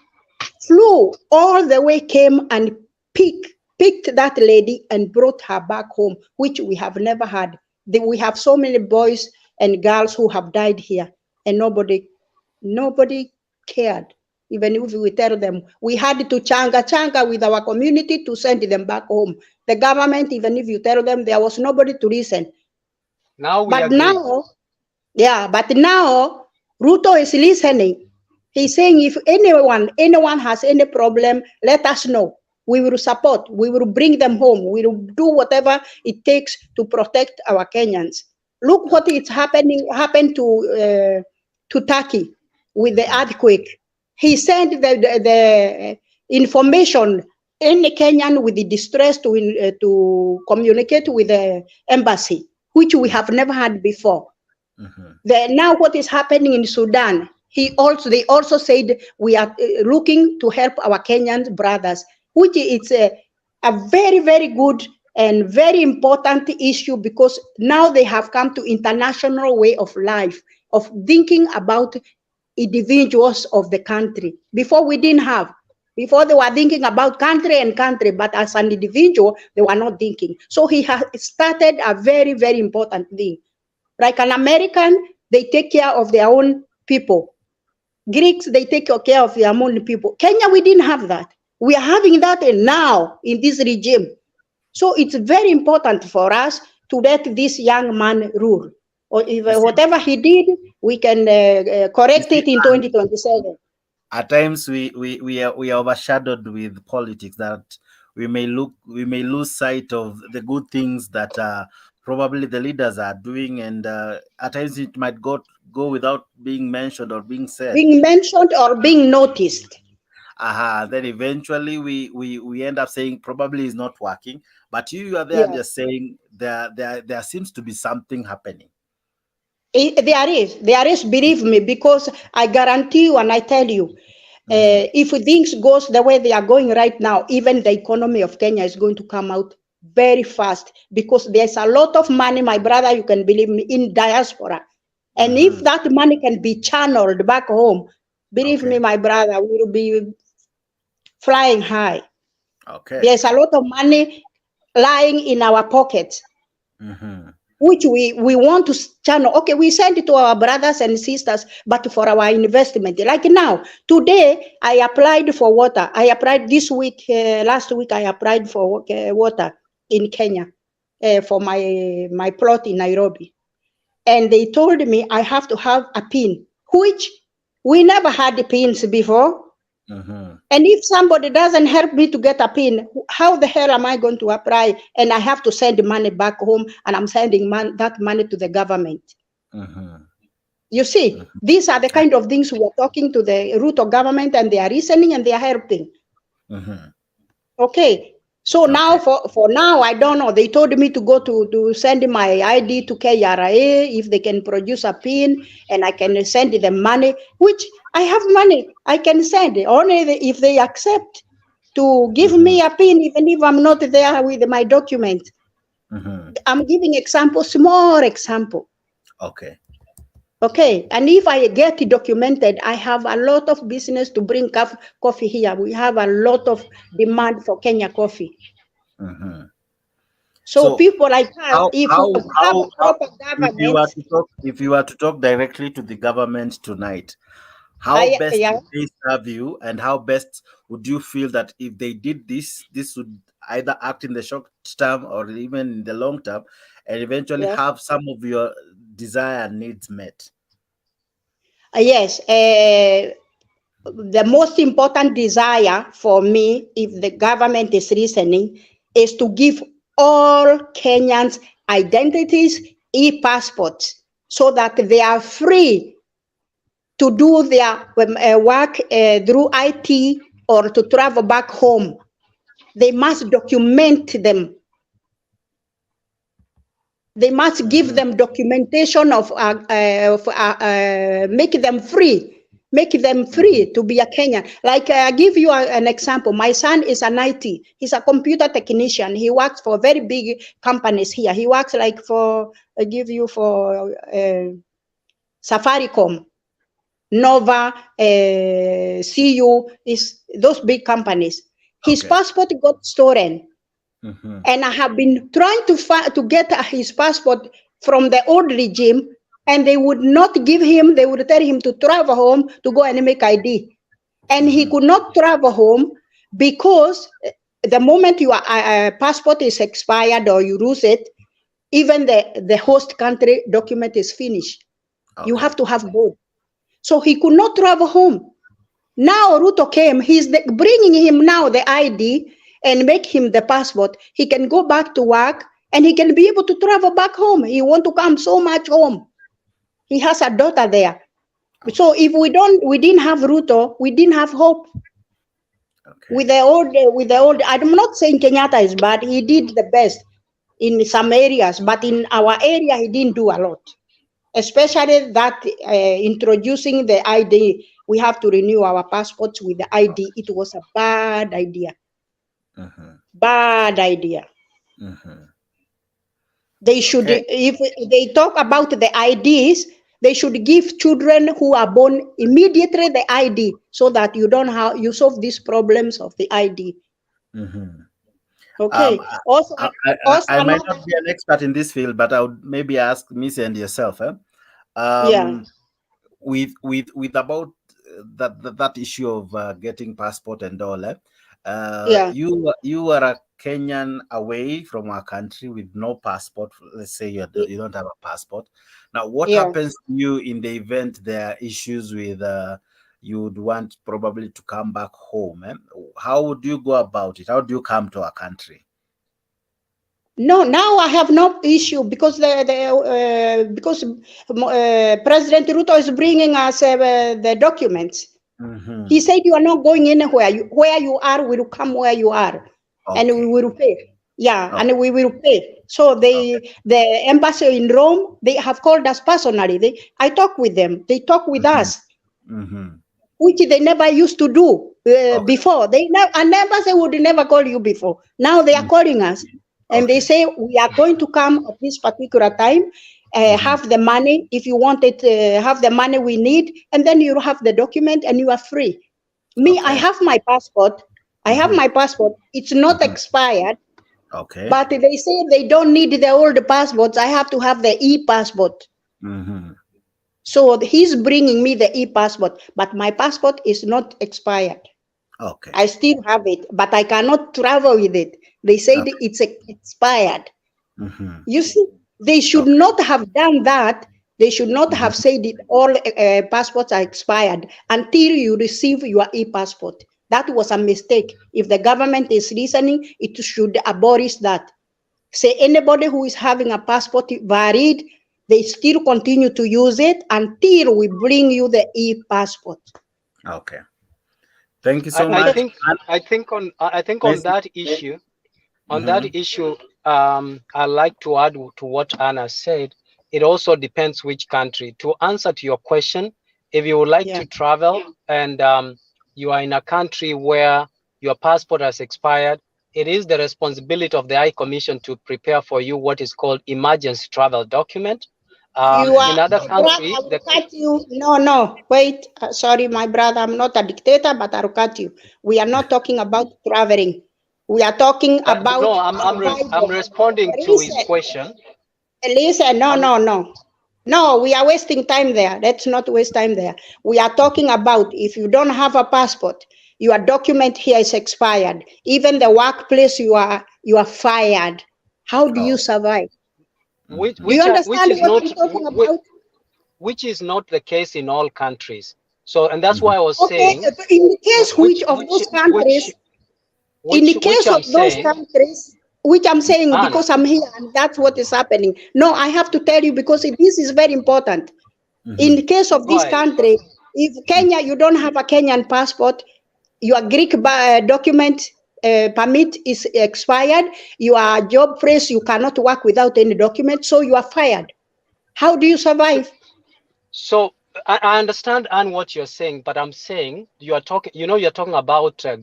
flew all the way, came and picked that lady and brought her back home, which we have never had. We have so many boys and girls who have died here, and nobody cared. Even if we tell them, we had to changa with our community to send them back home. The government, even if you tell them, there was nobody to listen. Now but now Ruto is listening. He's saying if anyone has any problem, let us know. We will support. We will bring them home. We will do whatever it takes to protect our Kenyans. Look what is happened to Turkey with the earthquake. He sent the information in Kenyan with the distress to communicate with the embassy, which we have never had before. Now what is happening in Sudan? They also said we are looking to help our Kenyan brothers, which is a very, very good and very important issue, because now they have come to international way of life, of thinking about individuals of the country. Before we didn't have. Before they were thinking about country, but as an individual, they were not thinking. So he has started a very, very important thing. Like an American, they take care of their own people. Greeks, they take care of their own people. Kenya, we didn't have that. We are having that now in this regime. So it's very important for us to let this young man rule. Or if whatever he did, we can correct it in 2027. At times we are overshadowed with politics, that we may lose sight of the good things that probably the leaders are doing, and at times it might go without being mentioned or being said. Being mentioned or being noticed. Then eventually we end up saying probably it's not working. But you are there just saying there seems to be something happening. There is, believe me, because I guarantee you and I tell you, if things goes the way they are going right now, even the economy of Kenya is going to come out very fast, because there's a lot of money, my brother, you can believe me, in diaspora. And if that money can be channeled back home, believe me, my brother, we will be flying high. There's a lot of money lying in our pockets, which we want to channel. Okay, we send it to our brothers and sisters, but for our investment. Like now, today, I applied for water. I applied this week, last week, I applied for water in Kenya for my plot in Nairobi. And they told me I have to have a PIN, which we never had the PINs before. And if somebody doesn't help me to get a PIN, how the hell am I going to apply? And I have to send money back home, and I'm sending that money to the government. You see, these are the kind of things we are talking to the Ruto government, and they are listening and they are helping. Okay. So now, for now, I don't know. They told me to go to send my ID to KRA if they can produce a PIN, and I can send them money, which I have money. I can send it only if they accept to give me a PIN, even if I'm not there with my document. I'm giving example, small example. Okay, and if I get it documented, I have a lot of business to bring coffee here. We have a lot of demand for Kenya coffee. So people like us, if you were to talk directly to the government tonight, how best would they serve you, and how best would you feel that if they did this would either act in the short term or even in the long term, and eventually have some of your desire and needs met? Yes, the most important desire for me, if the government is listening, is to give all Kenyans identities, e-passports, so that they are free to do their work through IT or to travel back home. They must document them. They must give them documentation of make them free to be a Kenyan. Like I give you an example. My son is an IT. He's a computer technician. He works for very big companies here. He works like for Safaricom, Nova, CU, is those big companies. His passport got stolen. And I have been trying to get his passport from the old regime, and they would not give him. They would tell him to travel home to go and make ID. And he could not travel home because the moment your passport is expired or you lose it, even the host country document is finished. You have to have both. So he could not travel home. Now Ruto came. He's bringing him now the ID and make him the passport. He can go back to work and he can be able to travel back home. He want to come so much home. He has a daughter there. So if we didn't have Ruto, we didn't have hope. With the old, I'm not saying Kenyatta is bad. He did the best in some areas, but in our area, he didn't do a lot. Especially that introducing the ID, we have to renew our passports with the ID. It was a bad idea. Bad idea. They should, if they talk about the IDs, they should give children who are born immediately the ID, so that you solve these problems of the ID. Okay. I might not be an expert in this field, but I would maybe ask Missy and yourself. With about that issue of getting passport and all. You are a Kenyan away from our country with no passport. Let's say you don't have a passport. Now, what happens to you in the event there are issues with you would want probably to come back home? How would you go about it? How do you come to our country? No, now I have no issue because President Ruto is bringing us the documents. He said, you are not going anywhere. Where you are, we will come where you are. And we will pay. Yeah, and we will pay. So the embassy in Rome, they have called us personally. I talk with them. They talk with us, which they never used to do before. An embassy would never call you before. Now they are calling us. And they say, we are going to come at this particular time, have the money. If you want it, have the money we need. And then you have the document and you are free. Me, I have my passport. I have my passport. It's not expired. Okay. But they say they don't need the old passports. I have to have the e-passport. So he's bringing me the e-passport, but my passport is not expired. Okay. I still have it, but I cannot travel with it. They said it's expired. You see, they should not have done that. They should not have said it, all passports are expired until you receive your e-passport. That was a mistake. If the government is listening, it should abolish that. Say anybody who is having a passport valid, they still continue to use it until we bring you the e-passport. Okay. Thank you so much. I think on that issue, I'd like to add to what Anna said. It also depends which country. To answer to your question, if you would like to travel and you are in a country where your passport has expired, it is the responsibility of the High Commission to prepare for you what is called emergency travel document. In other countries, wait, sorry, my brother, I'm not a dictator, but I'll cut you. We are not talking about traveling. We are talking about. No, I'm responding to his question. Listen, no, we are wasting time there. Let's not waste time there. We are talking about if you don't have a passport, your document here is expired. Even the workplace, you are fired. How do you survive? Which do you understand what I'm talking about? Which is not the case in all countries. So, and that's why I was saying. In the case of those countries, which I'm saying because I'm here and that's what is happening. No, I have to tell you because this is very important. In the case of this country, if Kenya, you don't have a Kenyan passport, your Greek document permit is expired, your job place, you cannot work without any document, so you are fired. How do you survive? So I understand what you're saying, but I'm saying you're talking about the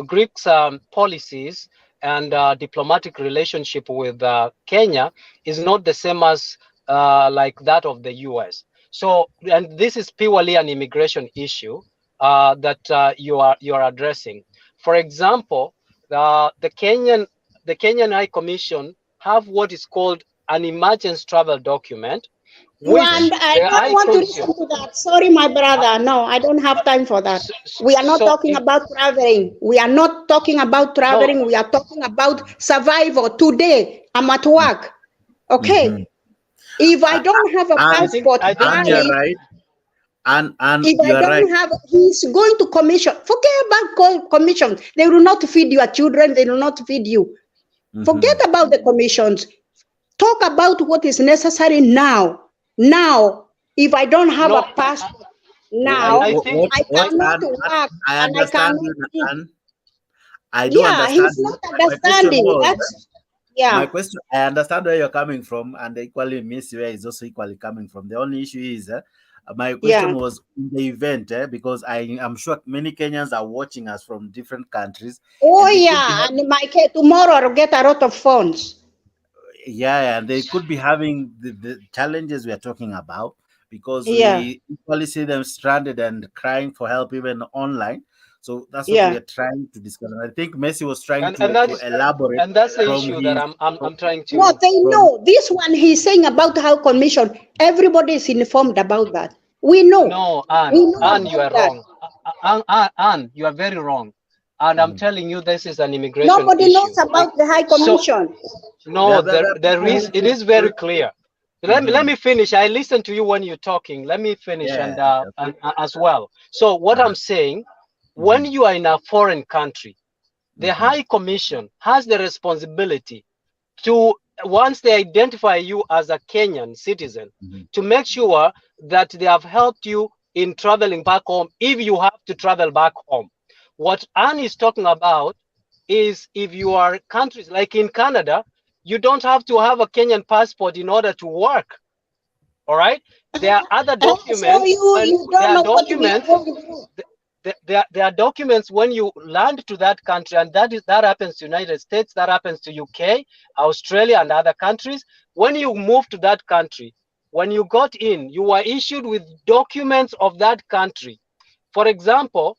Greeks policies and diplomatic relationship with Kenya is not the same as like that of the US. So, and this is purely an immigration issue that you are addressing. For example, the Kenyan High Commission have what is called an emergency travel document. I don't want to listen to that. Sorry, my brother. No, I don't have time for that. We are not talking about traveling. We are not talking about traveling. We are talking about survival. Today, I'm at work. Okay. If I don't have a passport, you're right. And if I don't have, he's going to commission. Forget about commissions. They will not feed your children. They will not feed you. Forget about the commissions. Talk about what is necessary now. Now, if I don't have a passport now, I cannot work. I understand you, Anne. I do understand. He's not understanding. My question, I understand where you're coming from, and equally Miss where is also equally coming from. The only issue is, my question was in the event, because I am sure many Kenyans are watching us from different countries. Oh, and tomorrow I'll get a lot of phones. Yeah, and they could be having the challenges we are talking about, because we equally see them stranded and crying for help even online. So that's what we are trying to discuss. And I think Messi was trying to elaborate. And that's the issue that I'm trying to. No, they know this one. He's saying about how commission. Everybody is informed about that. We know. No, Anne, you are wrong. Anne, you are very wrong. And I'm telling you, this is an immigration issue. Nobody knows about the High Commission. No, there is. It is very clear. Let me finish. I listened to you when you're talking. Let me finish and as well. So what I'm saying, when you are in a foreign country, the High Commission has the responsibility to, once they identify you as a Kenyan citizen, to make sure that they have helped you in traveling back home if you have to travel back home. What Anne is talking about is if you are countries like in Canada, you don't have to have a Kenyan passport in order to work. All right. There are other documents. So you don't know what we are going through. There are documents when you land to that country, and that happens to United States, that happens to UK, Australia, and other countries. When you move to that country, when you got in, you were issued with documents of that country. For example,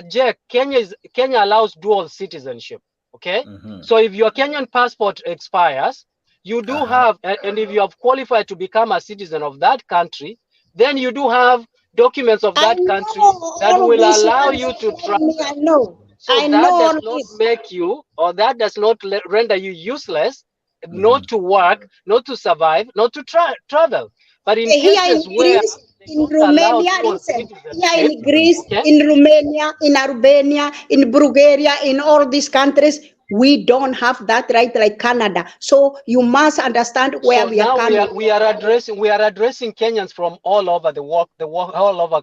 Jack, Kenya allows dual citizenship. Okay, so if your Kenyan passport expires, you do have, and if you have qualified to become a citizen of that country, then you do have documents of that country that will allow you to travel. I know. So I that know does all not this. make you, or that does not render you useless, not to work, not to survive, not to travel. But in Here cases in where Greece, they in don't allow Romania, dual listen, citizenship, here in Greece, okay? in Romania, in Albania, in Bulgaria, in all these countries, we don't have that right like Canada. So you must understand where So we are now coming. we are addressing Kenyans from all over the world, all over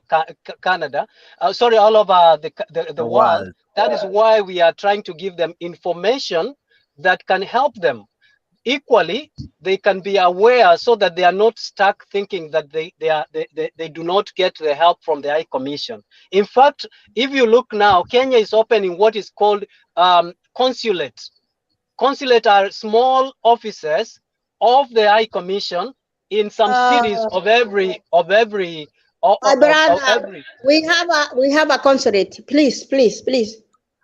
Canada. Sorry, all over the world. That is why we are trying to give them information that can help them. Equally, they can be aware so that they are not stuck thinking that they do not get the help from the High Commission. In fact, if you look now, Kenya is opening what is called consulate. Consulate are small offices of the High Commission in some cities of every. My brother, we have a consulate. Please.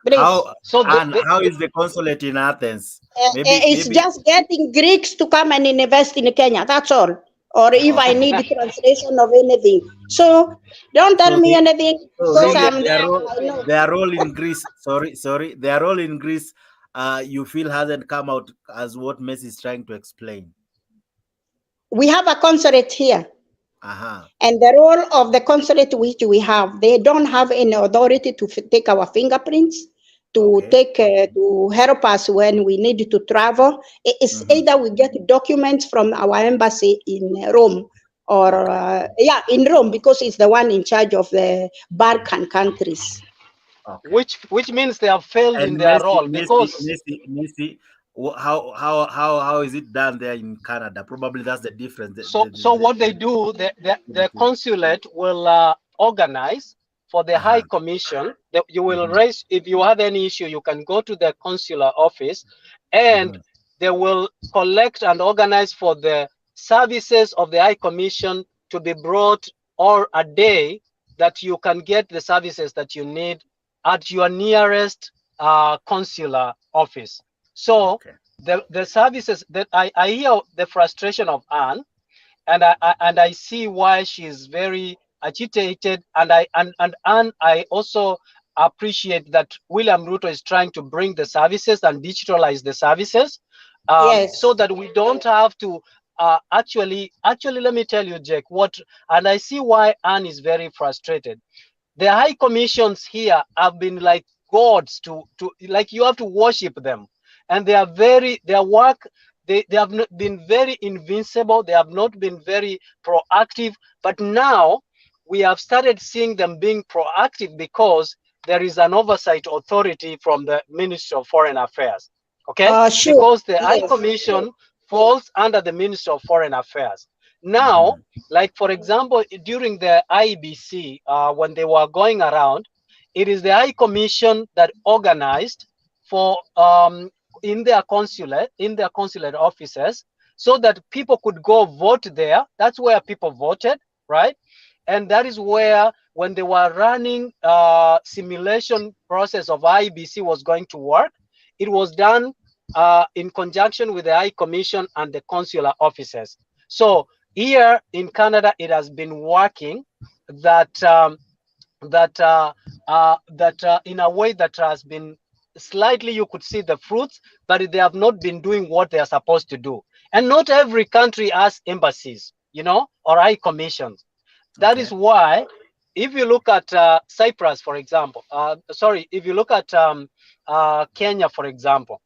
How So how is the consulate in Athens? It's just getting Greeks to come and invest in Kenya. That's all. Or if I need translation of anything. So don't tell me anything because really, I'm there. I know. their role in Greece. Sorry. Their role in Greece, you feel hasn't come out as what Messi is trying to explain. We have a consulate here. And the role of the consulate which we have, they don't have any authority to take our fingerprints, to to help us when we need to travel. It's either we get documents from our embassy in Rome or in Rome, because it's the one in charge of the Balkan countries. Which means they have failed in their role because Messi, how is it done there in Canada? Probably that's the difference. So what they do, the consulate will organize for the High Commission. You will raise, if you have any issue, you can go to the consular office, and they will collect and organize for the services of the High Commission to be brought, or a day that you can get the services that you need at your nearest consular office. So the services that I hear the frustration of Anne, and I see why she's very agitated, and Anne, I also appreciate that William Ruto is trying to bring the services and digitalize the services, so that we don't have to actually let me tell you, Jake, and I see why Anne is very frustrated. The High Commissions here have been like gods to like, you have to worship them, and their work, they have not been very invincible. They have not been very proactive, but now we have started seeing them being proactive because there is an oversight authority from the Ministry of Foreign Affairs. Okay, because the High Commission falls under the Ministry of Foreign Affairs. Now, like for example, during the IBC, when they were going around, it is the High Commission that organized for in their consulate offices, so that people could go vote there. That's where people voted, right? And that is where, when they were running simulation process of IBC was going to work, it was done in conjunction with the High Commission and the consular offices. So here in Canada, it has been working that in a way that has been slightly, you could see the fruits, but they have not been doing what they are supposed to do. And not every country has embassies, or High Commissions. That is why, if you look at Cyprus, for example, if you look at Kenya, for example,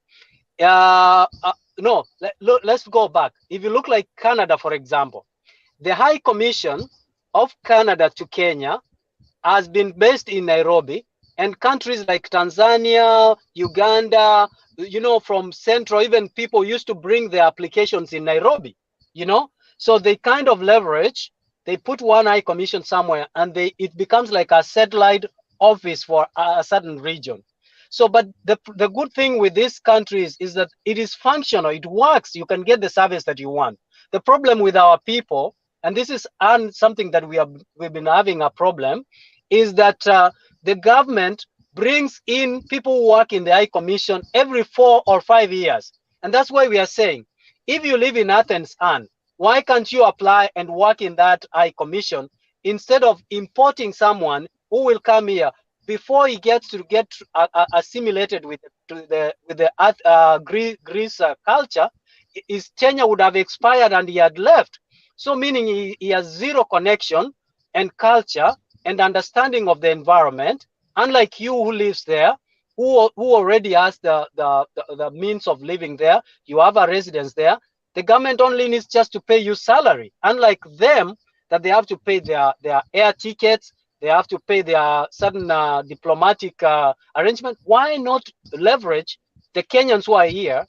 let's go back. If you look like Canada, for example, the High Commission of Canada to Kenya has been based in Nairobi, and countries like Tanzania, Uganda, from Central, even people used to bring their applications in Nairobi, So they kind of leverage, they put one high commission somewhere, and it becomes like a satellite office for a certain region. So, but the good thing with these countries is that it is functional, it works, you can get the service that you want. The problem with our people, and this is something that we've been having a problem, is that the government brings in people who work in the High Commission every 4 or 5 years. And that's why we are saying, if you live in Athens, Anne, why can't you apply and work in that High Commission instead of importing someone who will come here before he gets to get assimilated with the Greece culture? His tenure would have expired and he had left. So meaning he has zero connection and culture and understanding of the environment, unlike you who lives there, who already has the means of living there. You have a residence there. The government only needs just to pay you salary, unlike them that they have to pay their air tickets, they have to pay their certain diplomatic arrangement. Why not leverage the Kenyans who are here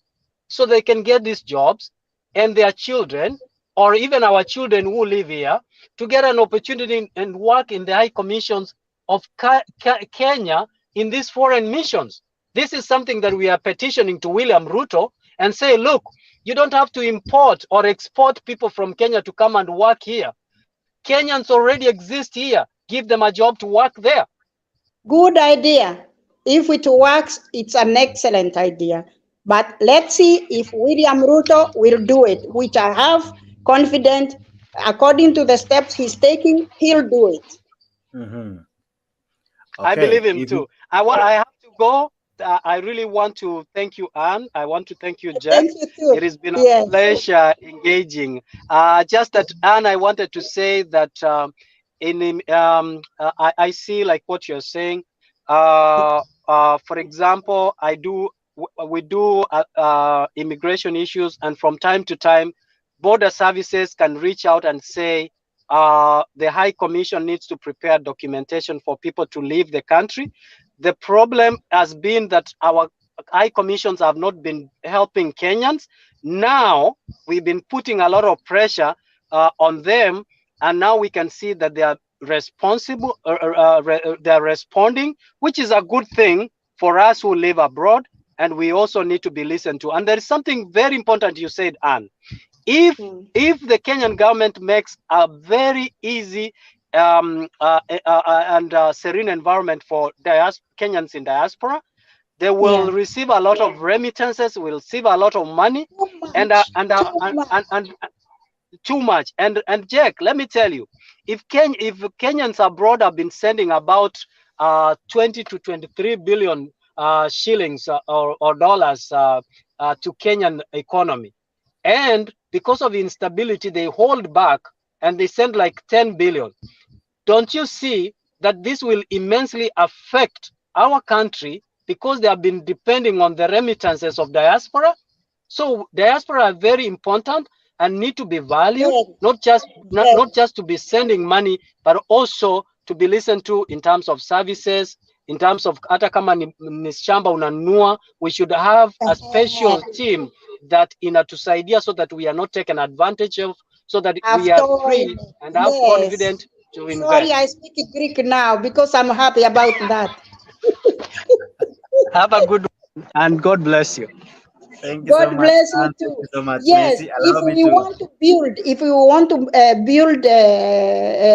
so they can get these jobs, and their children, or even our children who live here, to get an opportunity and work in the high commissions of Kenya in these foreign missions? This is something that we are petitioning to William Ruto and say, look, you don't have to import or export people from Kenya to come and work here. Kenyans already exist here. Give them a job to work there. Good idea. If it works, it's an excellent idea. But let's see if William Ruto will do it, which I have confidence, according to the steps he's taking, he'll do it. Okay. I believe him too. I have to go. I really want to thank you, Anne. I want to thank you, Jack. Thank you too. It has been a pleasure engaging. Just that, Anne, I wanted to say that I see like what you're saying. For example, we do immigration issues, and from time to time, border services can reach out and say the High Commission needs to prepare documentation for people to leave the country. The problem has been that our High Commissions have not been helping Kenyans. Now we've been putting a lot of pressure on them, and now we can see that they are responsible, they are responding, which is a good thing for us who live abroad, and we also need to be listened to. And there is something very important you said, Anne. If the Kenyan government makes a very easy and serene environment for Kenyans in diaspora, they will receive a lot of remittances, will receive a lot of money, and too much. And Jack, let me tell you, if Kenyans abroad have been sending about 20 to 23 billion shillings or dollars to Kenyan economy, and because of instability they hold back and they send like 10 billion, don't you see that this will immensely affect our country, because they have been depending on the remittances of diaspora? So diaspora are very important and need to be valued, not just to be sending money, but also to be listened to in terms of services, in terms of hata kama ni shamba unanunua, we should have a special team that inatusaidia so that we are not taken advantage of, so that we are free and have confidence to invest. Sorry, I speak Greek now because I'm happy about that. Have a good one, and God bless you. Thank you God bless you too. Thank you so much. Yes, Messi, if we want to build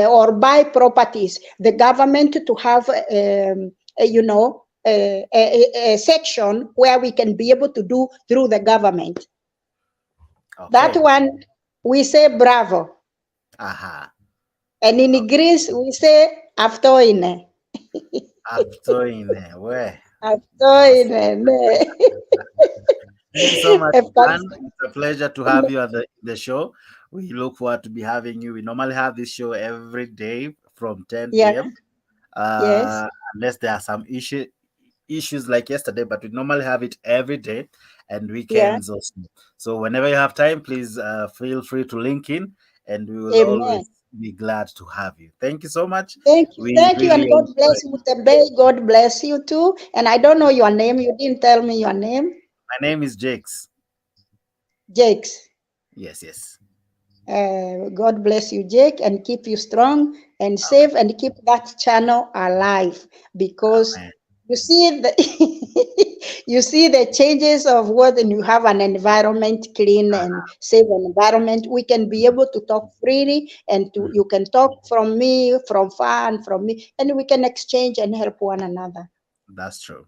or buy properties, the government to have a section where we can be able to do through the government. Okay. That one we say bravo. And in Greece we say aftoine. Aftoine, where? Aftoine. Thank you so much, Anne. It's a pleasure to have you at the show. We look forward to be having you. We normally have this show every day from 10 p.m. Unless there are some issues like yesterday, but we normally have it every day and weekends also. So whenever you have time, please feel free to link in, and we will always be glad to have you. Thank you so much. Thank you, and really God bless Montem Bay. God bless you too. And I don't know your name. You didn't tell me your name. My name is Jakes. Jakes. Yes. God bless you, Jake, and keep you strong and safe, and keep that channel alive, because you see the you see the changes of when you have an environment clean and safe environment. We can be able to talk freely, and you can talk from me, from far, and from me, and we can exchange and help one another. That's true.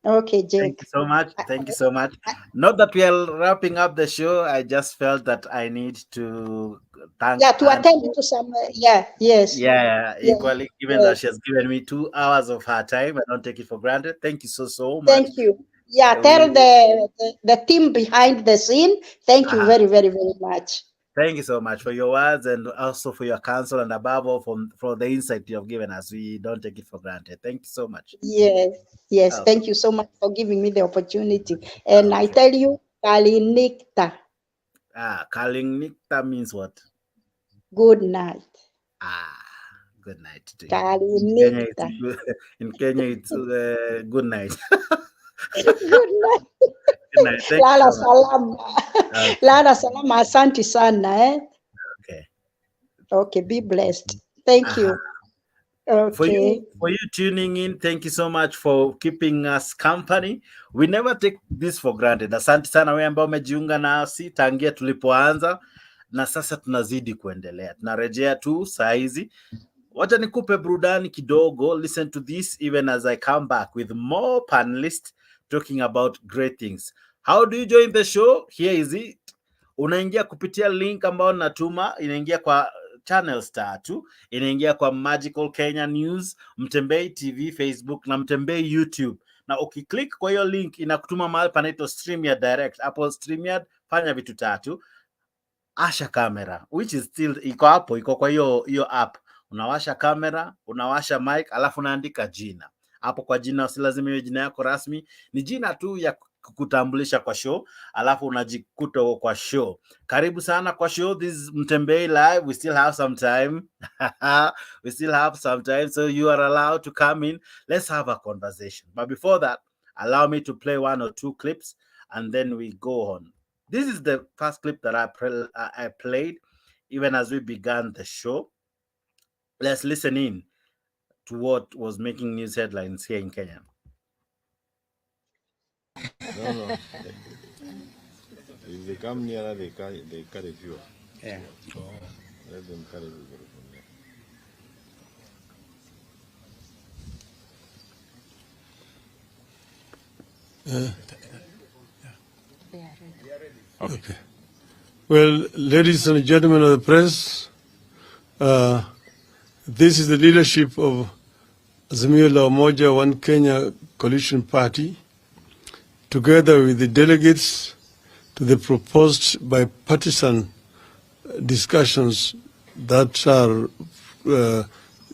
Okay, Jake. Thank you so much. Thank you so much. Not that we are wrapping up the show. I just felt that I need to thank. Yeah, to attend to some. Yes. Equally, given that she has given me 2 hours of her time, I don't take it for granted. Thank you so much. Thank you. Yeah, tell the team behind the scene. Thank you very, very, very much. Thank you so much for your words, and also for your counsel, and above all for the insight you have given us. We don't take it for granted. Thank you so much. Yes. Thank you so much for giving me the opportunity. And I tell you, Kalinikta. Kalinikta means what? Good night. Good night to you. Kalinikta. In Kenya, it's good night. Good night. Good night. Thank Lala you so salama. Lala salama. Asante sana. Okay. Be blessed. Thank you. Okay. For you tuning in, thank you so much for keeping us company. We never take this for granted. Asante sana wewe ambao umejiunga nasi tangia tulipoanza, na sasa tunazidi kuendelea. Tunarejea tu saa hizi. Wacha nikupe burudani kidogo. Listen to this even as I come back with more panelists talking about great things. How do you join the show? Here is it. Unaingia kupitia link ambayo natuma, inaingia kwa channel star tu, inaingia kwa Magical Kenya News, Montem Bay TV Facebook na Montem Bay YouTube. Na ukiklik kwa hiyo link inakutuma mahali panaitwa StreamYard direct. Hapo StreamYard fanya vitu tatu. Asha kamera, which is still iko hapo, iko kwa hiyo app. Unawasha kamera, unawasha mic, alafu unaandika jina. Hapo kwa jina si lazima iwe jina yako rasmi, ni jina tu ya kukutambulisha kwa show, alafu unajikuta kwa show. Karibu sana kwa show. This is Montem Bay Live. We still have some time. We still have some time, so you are allowed to come in. Let's have a conversation. But before that, allow me to play 1 or 2 clips, and then we go on. This is the first clip that I played even as we began the show. Let's listen in to what was making news headlines here in Kenya. No. If they come nearer, they carry fewer. Yeah. Let them carry fewer from there. Okay. Well, ladies and gentlemen of the press, this is the leadership of Azimio la Umoja One Kenya Coalition Party, together with the delegates to the proposed bipartisan discussions that are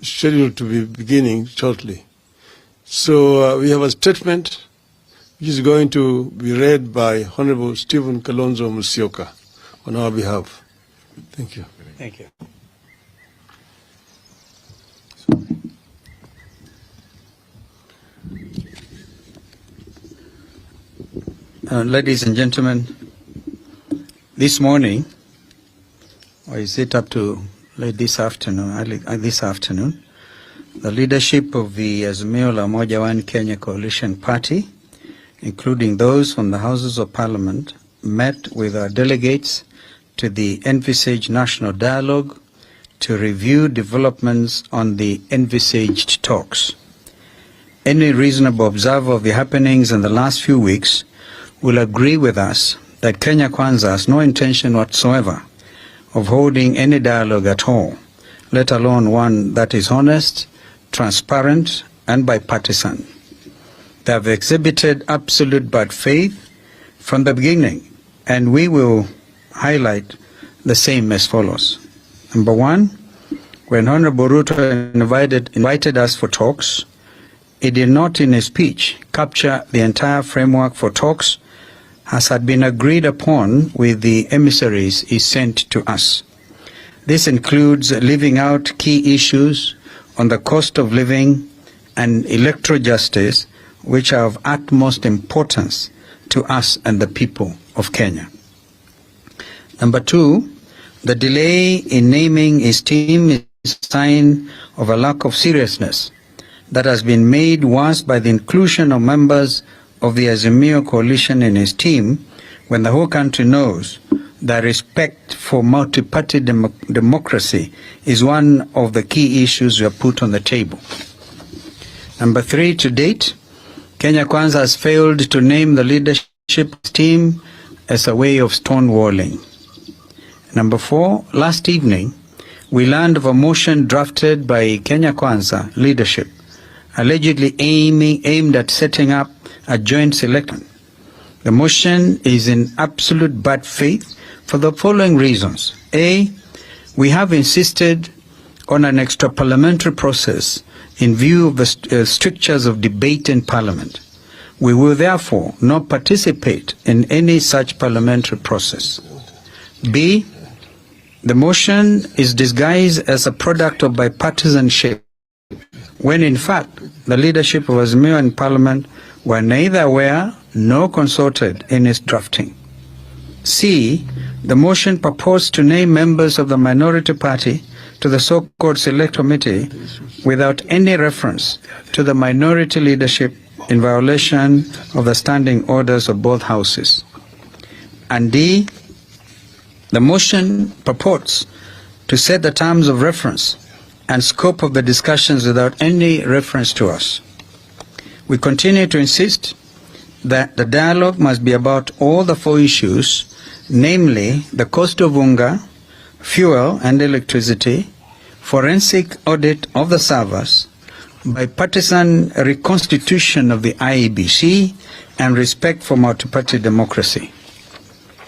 scheduled to be beginning shortly. So we have a statement which is going to be read by Honorable Stephen Kalonzo Musyoka on our behalf. Thank you. Thank you. Ladies and gentlemen, this morning, or is it up to late this afternoon? This afternoon, the leadership of the Azimio la Umoja One Kenya Coalition Party, including those from the Houses of Parliament, met with our delegates to the envisaged national dialogue to review developments on the envisaged talks. Any reasonable observer of the happenings in the last few weeks will agree with us that Kenya Kwanza has no intention whatsoever of holding any dialogue at all, let alone one that is honest, transparent, and bipartisan. They have exhibited absolute bad faith from the beginning, and we will highlight the same as follows. Number one, when Honorable Ruto invited us for talks, he did not in his speech capture the entire framework for talks as had been agreed upon with the emissaries he sent to us. This includes leaving out key issues on the cost of living and electoral justice, which are of utmost importance to us and the people of Kenya. Number two, the delay in naming his team is a sign of a lack of seriousness that has been made worse by the inclusion of members of the Azimio coalition in his team, when the whole country knows that respect for multi-party democracy is one of the key issues we have put on the table. Number three, to date, Kenya Kwanza has failed to name the leadership team as a way of stonewalling. Number four, last evening, we learned of a motion drafted by Kenya Kwanza leadership, allegedly aimed at setting up a joint selection. The motion is in absolute bad faith for the following reasons. A, we have insisted on an extra-parliamentary process in view of the strictures of debate in Parliament. We will therefore not participate in any such parliamentary process. B, the motion is disguised as a product of bipartisanship, when in fact the leadership of Azimio in Parliament were neither aware nor consulted in its drafting. C, the motion proposed to name members of the minority party to the so-called select committee without any reference to the minority leadership, in violation of the standing orders of both houses. And D, the motion purports to set the terms of reference and scope of the discussions without any reference to us. We continue to insist that the dialogue must be about all the four issues, namely the cost of unga, fuel and electricity, forensic audit of the servers, bipartisan reconstitution of the IEBC, and respect for multi-party democracy.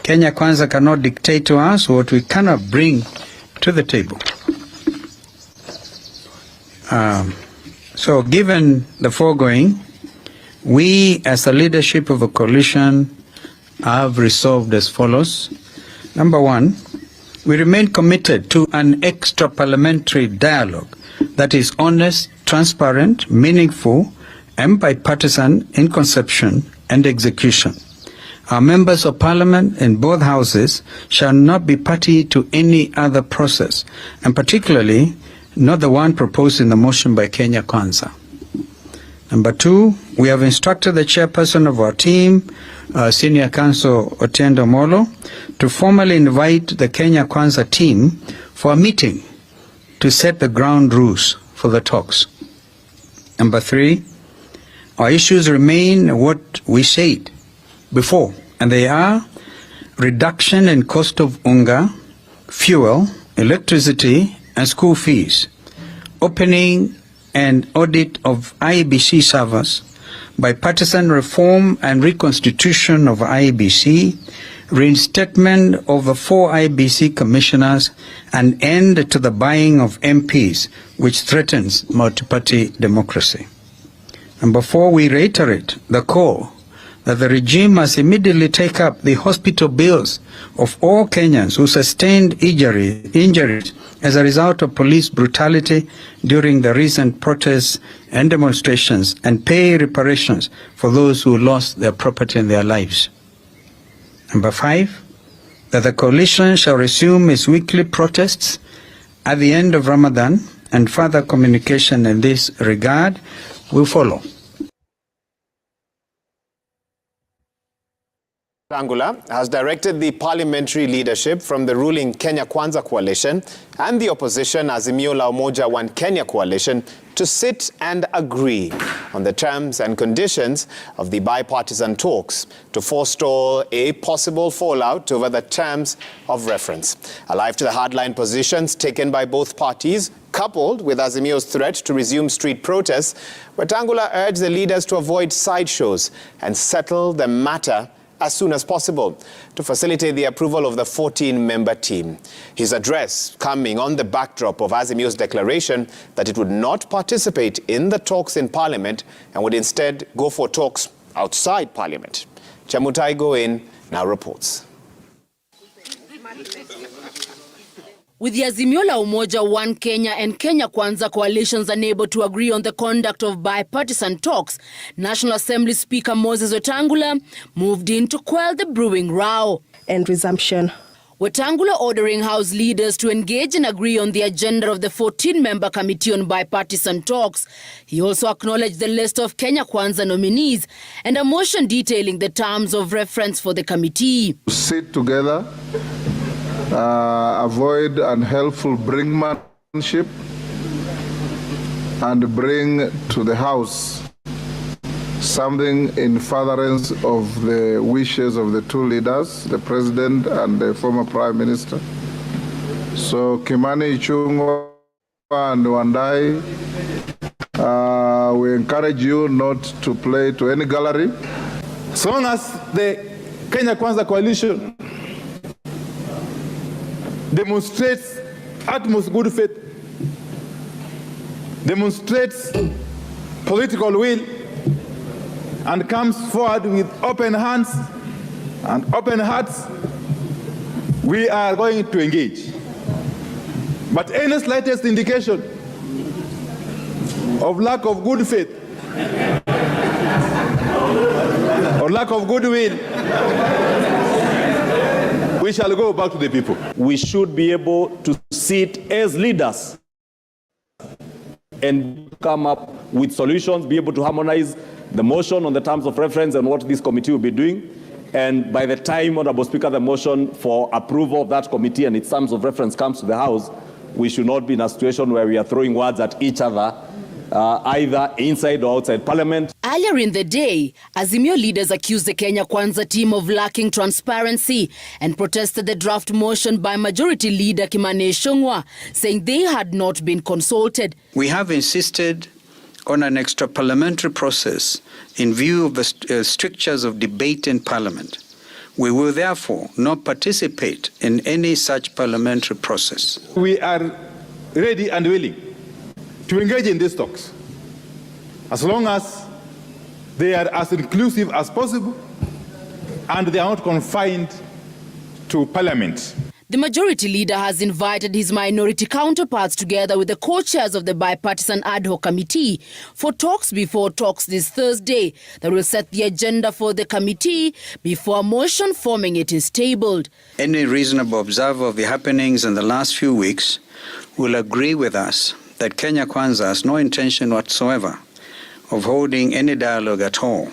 Kenya Kwanza cannot dictate to us what we cannot bring to the table. So given the foregoing, we as the leadership of a coalition have resolved as follows. Number one, we remain committed to an extra-parliamentary dialogue that is honest, transparent, meaningful, and bipartisan in conception and execution. Our members of Parliament in both houses shall not be party to any other process, and particularly not the one proposed in the motion by Kenya Kwanza. Number two, we have instructed the chairperson of our team, Senior Counsel Otiendo Molo, to formally invite the Kenya Kwanza team for a meeting to set the ground rules for the talks. Number three, our issues remain what we said before, and they are reduction in cost of unga, fuel, electricity, and school fees, opening and audit of IEBC servers, bipartisan reform and reconstitution of IEBC, reinstatement of the 4 IEBC commissioners, and end to the buying of MPs, which threatens multi-party democracy. Number 4, we reiterate the call that the regime must immediately take up the hospital bills of all Kenyans who sustained injuries as a result of police brutality during the recent protests and demonstrations, and pay reparations for those who lost their property and their lives. Number 5, that the coalition shall resume its weekly protests at the end of Ramadan, and further communication in this regard will follow. Otangula has directed the parliamentary leadership from the ruling Kenya Kwanza coalition and the opposition Azimio la Umoja One Kenya coalition to sit and agree on the terms and conditions of the bipartisan talks to forestall a possible fallout over the terms of reference. Alive to the hardline positions taken by both parties, coupled with Azimio's threat to resume street protests, Otangula urged the leaders to avoid sideshows and settle the matter as soon as possible to facilitate the approval of the 14-member team. His address coming on the backdrop of Azimio's declaration that it would not participate in the talks in Parliament and would instead go for talks outside Parliament. Chemutai Goin now reports. With the Azimio la Umoja, One Kenya and Kenya Kwanza coalitions unable to agree on the conduct of bipartisan talks, National Assembly Speaker Moses Otangula moved in to quell the brewing row. And resumption. Otangula ordering House leaders to engage and agree on the agenda of the 14-member Committee on Bipartisan Talks. He also acknowledged the list of Kenya Kwanza nominees and a motion detailing the terms of reference for the committee. Sit together, avoid unhelpful brinkmanship, and bring to the House something in furtherance of the wishes of the two leaders, the President and the former Prime Minister. So Kimani Ichung'wah and Wandai, we encourage you not to play to any gallery. As long as the Kenya Kwanza coalition demonstrates utmost good faith, demonstrates political will, and comes forward with open hands and open hearts, we are going to engage. But any slightest indication of lack of good faith or lack of goodwill, we shall go back to the people. We should be able to sit as leaders and come up with solutions, be able to harmonize the motion on the terms of reference and what this committee will be doing. And by the time, Honorable Speaker, the motion for approval of that committee and its terms of reference comes to the House, we should not be in a situation where we are throwing words at each other, either inside or outside Parliament. Earlier in the day, Azimio leaders accused the Kenya Kwanza team of lacking transparency and protested the draft motion by Majority Leader Kimani Ichung'wah, saying they had not been consulted. We have insisted on an extra parliamentary process in view of the strictures of debate in Parliament. We will therefore not participate in any such parliamentary process. We are ready and willing to engage in these talks, as long as they are as inclusive as possible and they are not confined to Parliament. The Majority Leader has invited his minority counterparts together with the co-chairs of the Bipartisan Ad Hoc Committee for talks before talks this Thursday that will set the agenda for the committee before a motion forming it is tabled. Any reasonable observer of the happenings in the last few weeks will agree with us that Kenya Kwanza has no intention whatsoever of holding any dialogue at all,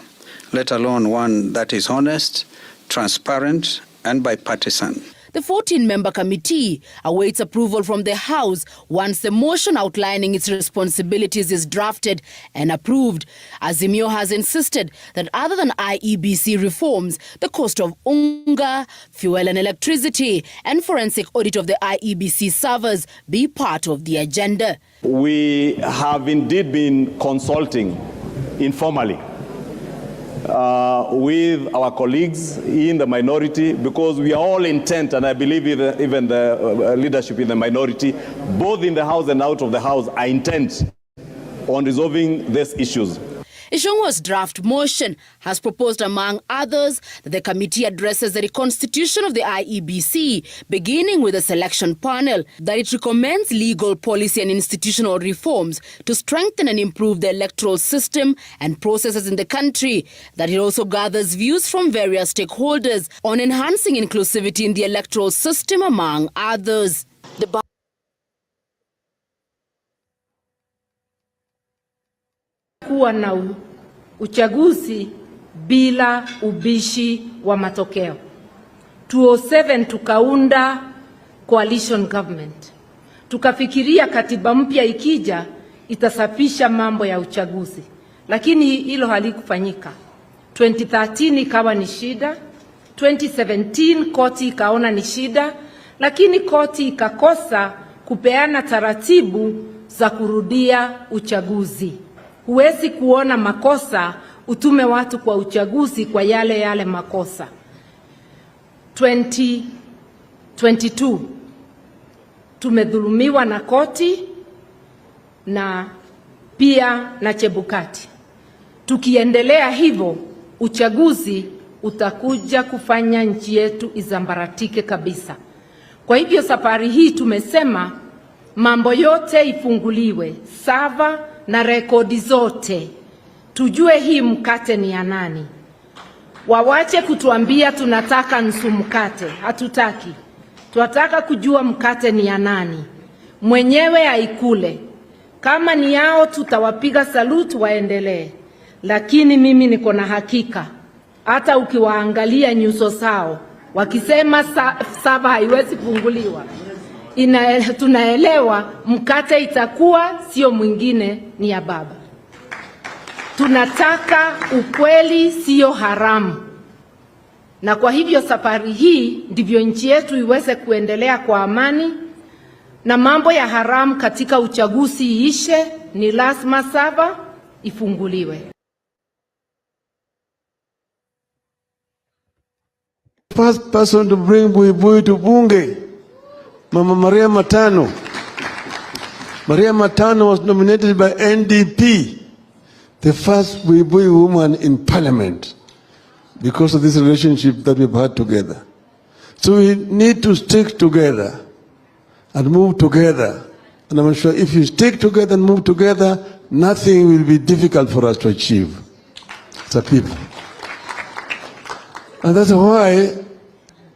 let alone one that is honest, transparent, and bipartisan. The 14-member committee awaits approval from the House once the motion outlining its responsibilities is drafted and approved. Azimio has insisted that other than IEBC reforms, the cost of unga, fuel and electricity, and forensic audit of the IEBC servers be part of the agenda. We have indeed been consulting informally with our colleagues in the minority, because we are all intent, and I believe even the leadership in the minority, both in the House and out of the House, are intent on resolving these issues. Ichung'wah's draft motion has proposed, among others, that the committee addresses the reconstitution of the IEBC, beginning with a selection panel, that it recommends legal, policy and institutional reforms to strengthen and improve the electoral system and processes in the country, that it also gathers views from various stakeholders on enhancing inclusivity in the electoral system, among others. Kuwa na uchaguzi bila ubishi wa matokeo. 2007 tukaunda coalition government. Tukafikiria katiba mpya ikija itasafisha mambo ya uchaguzi. Lakini hilo halikufanyika. 2013 ikawa ni shida. 2017 koti ikaona ni shida, lakini koti ikakosa kupeana taratibu za kurudia uchaguzi. Huwezi kuona makosa utume watu kwa uchaguzi kwa yale makosa. 2022 tumedhulumiwa na koti na pia na Chebukati. Tukiendelea hivyo, uchaguzi utakuja kufanya nchi yetu izambaratike kabisa. Kwa hivyo safari hii tumesema mambo yote ifunguliwe, sava na rekodi zote, tujue hii mkate ni ya nani. Wawache kutuambia tunataka nusu mkate, hatutaki. Tunataka kujua mkate ni ya nani, mwenyewe aikule. Kama ni yao tutawapiga salute waendelee, lakini mimi niko na hakika hata ukiwaangalia nyuso zao wakisema sava haiwezi funguliwa, tunaelewa mkate itakuwa sio mwingine, ni ya baba. Tunataka ukweli, sio haramu. Na kwa hivyo safari hii ndivyo nchi yetu iweze kuendelea kwa amani, na mambo ya haramu katika uchaguzi iishe. Ni lazima sava ifunguliwe. First person to bring buibui to bunge, Mama Maria Matano. Maria Matano was nominated by NDP, the first buibui woman in parliament, because of this relationship that we've had together. So we need to stick together and move together. And I'm sure if you stick together and move together, nothing will be difficult for us to achieve as a people. And that's why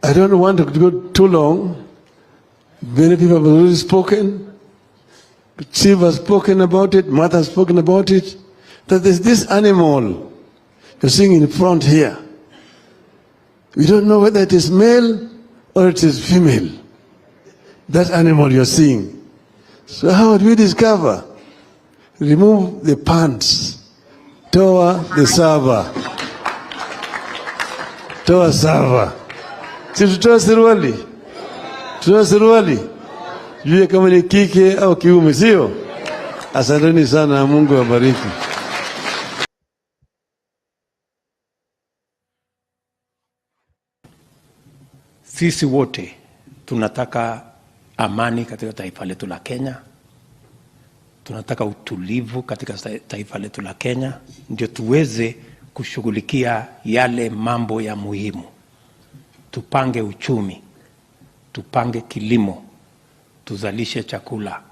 I don't want to go too long. Many people have already spoken. Chief has spoken about it. Martha has spoken about it. That there's this animal you're seeing in front here. We don't know whether it is male or it is female. That animal you're seeing. So how do we discover? Remove the pants. Toa the server. Toa server. Si tutoa suruali? Tutoa suruali? Jue kama ni kike au kiume, sio? Asanteni sana, Mungu awabariki. Sisi wote tunataka amani katika taifa letu la Kenya. Tunataka utulivu katika taifa letu la Kenya, ndio tuweze kushughulikia yale mambo ya muhimu. Tupange uchumi, tupange kilimo, tuzalishe chakula,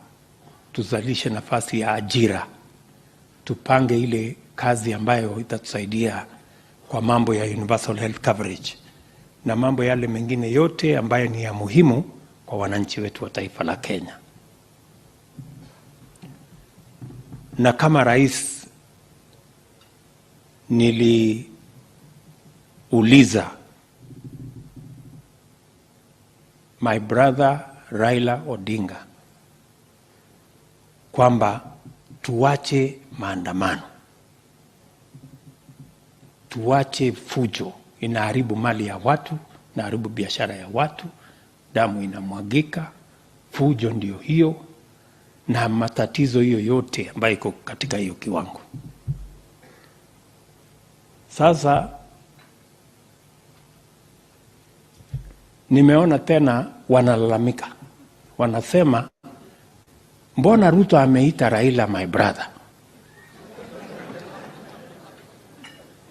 tuzalishe nafasi ya ajira, tupange ile kazi ambayo itatusaidia kwa mambo ya universal health coverage na mambo yale mengine yote ambayo ni ya muhimu kwa wananchi wetu wa taifa la Kenya. Na kama rais niliuliza my brother Raila Odinga kwamba tuache maandamano, tuache fujo, inaharibu mali ya watu, inaharibu biashara ya watu, damu inamwagika, fujo ndio hiyo, na matatizo hiyo yote ambayo iko katika hiyo kiwango. Sasa nimeona tena wanalalamika, wanasema mbona Ruto ameita Raila my brother?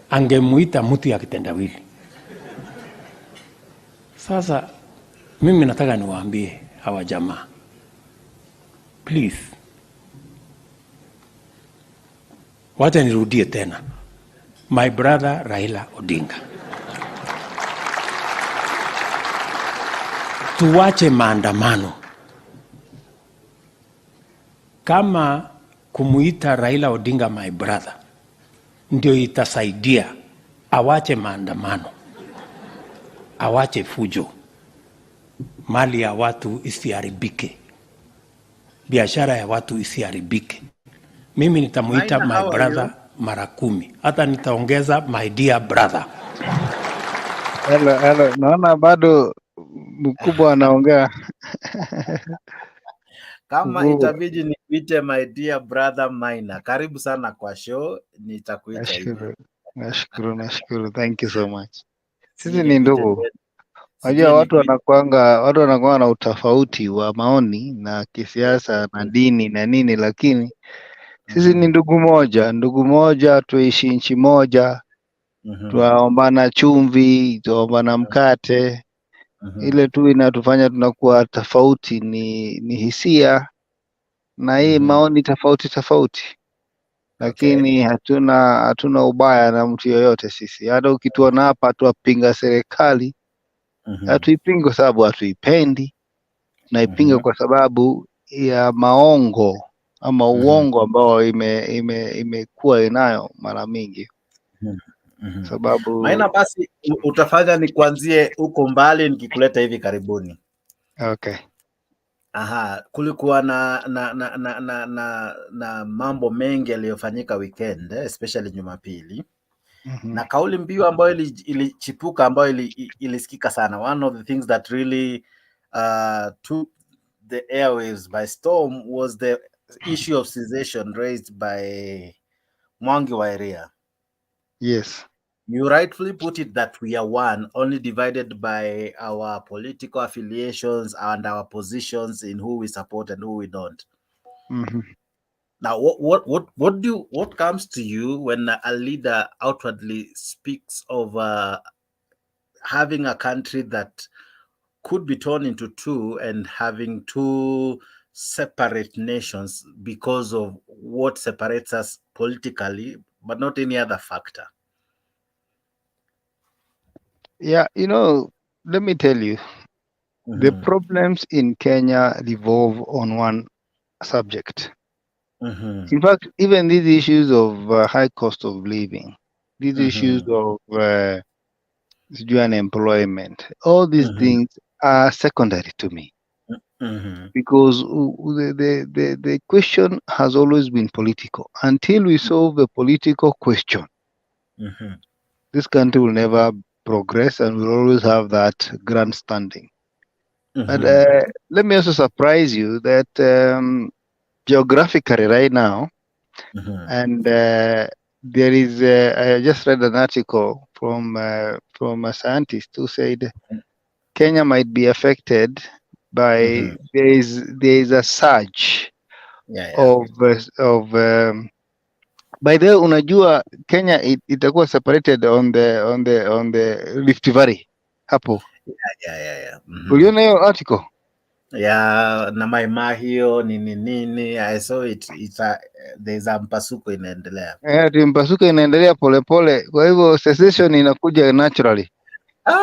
Angemuita mtu ya kitendawili. Sasa mimi nataka niwaambie hawa jamaa, please, wacha nirudie tena, my brother Raila Odinga, tuwache maandamano. Kama kumuita Raila Odinga my brother ndio itasaidia, awache maandamano, awache fujo, mali ya watu isiharibike, biashara ya watu isiharibike. Mimi nitamuita my brother mara 10, hata nitaongeza my dear brother. Hello, naona bado mkubwa anaongea. Kama itabidi nikuite my dear brother Maina, karibu sana kwa show, nitakuita hivyo. Nashukuru. Thank you so much. Sisi ni ndugu. Unajua watu wanakuanga na utofauti wa maoni na kisiasa na dini na nini, lakini sisi ni ndugu moja, tuishi nchi moja. Tuombana chumvi, tuombana mkate. Ile tu inatufanya tunakuwa tofauti ni hisia na hii maoni tofauti, lakini hatuna ubaya na mtu yoyote sisi. Hata ukituona hapa tuwapinga serikali, hatuipingi kwa sababu hatuipendi, naipinga kwa sababu ya maongo ama uongo ambao imekuwa inayo mara mingi. Sababu Maina, basi utafanya ni kuanzie huko mbali nikikuleta hivi karibuni. Okay. Aha, kulikuwa na mambo mengi yaliyofanyika weekend, especially Jumapili. Na kauli mbiu ambayo ilichipuka ambayo ilisikika sana. One of the things that really took the airwaves by storm was the issue of secession raised by Mwangi wa Iria. Yes. You rightfully put it that we are one, only divided by our political affiliations and our positions in who we support and who we don't. Now, what comes to you when a leader outwardly speaks of having a country that could be torn into two and having two separate nations because of what separates us politically, but not any other factor? Yeah, let me tell you, the problems in Kenya revolve on one subject. In fact, even these issues of high cost of living, these issues of unemployment, all these things are secondary to me. Because the question has always been political. Until we solve the political question, this country will never progress and will always have that grandstanding. But let me also surprise you that geographically right now, and there is, I just read an article from a scientist who said Kenya might be affected by, there is a surge of by the way, unajua Kenya itakuwa separated on the Rift Valley hapo. Uliona hiyo article? Yeah, na maimahio nini I saw it. There's a mpasuko inaendelea. Mpasuko inaendelea polepole, kwa hivyo secession inakuja naturally. I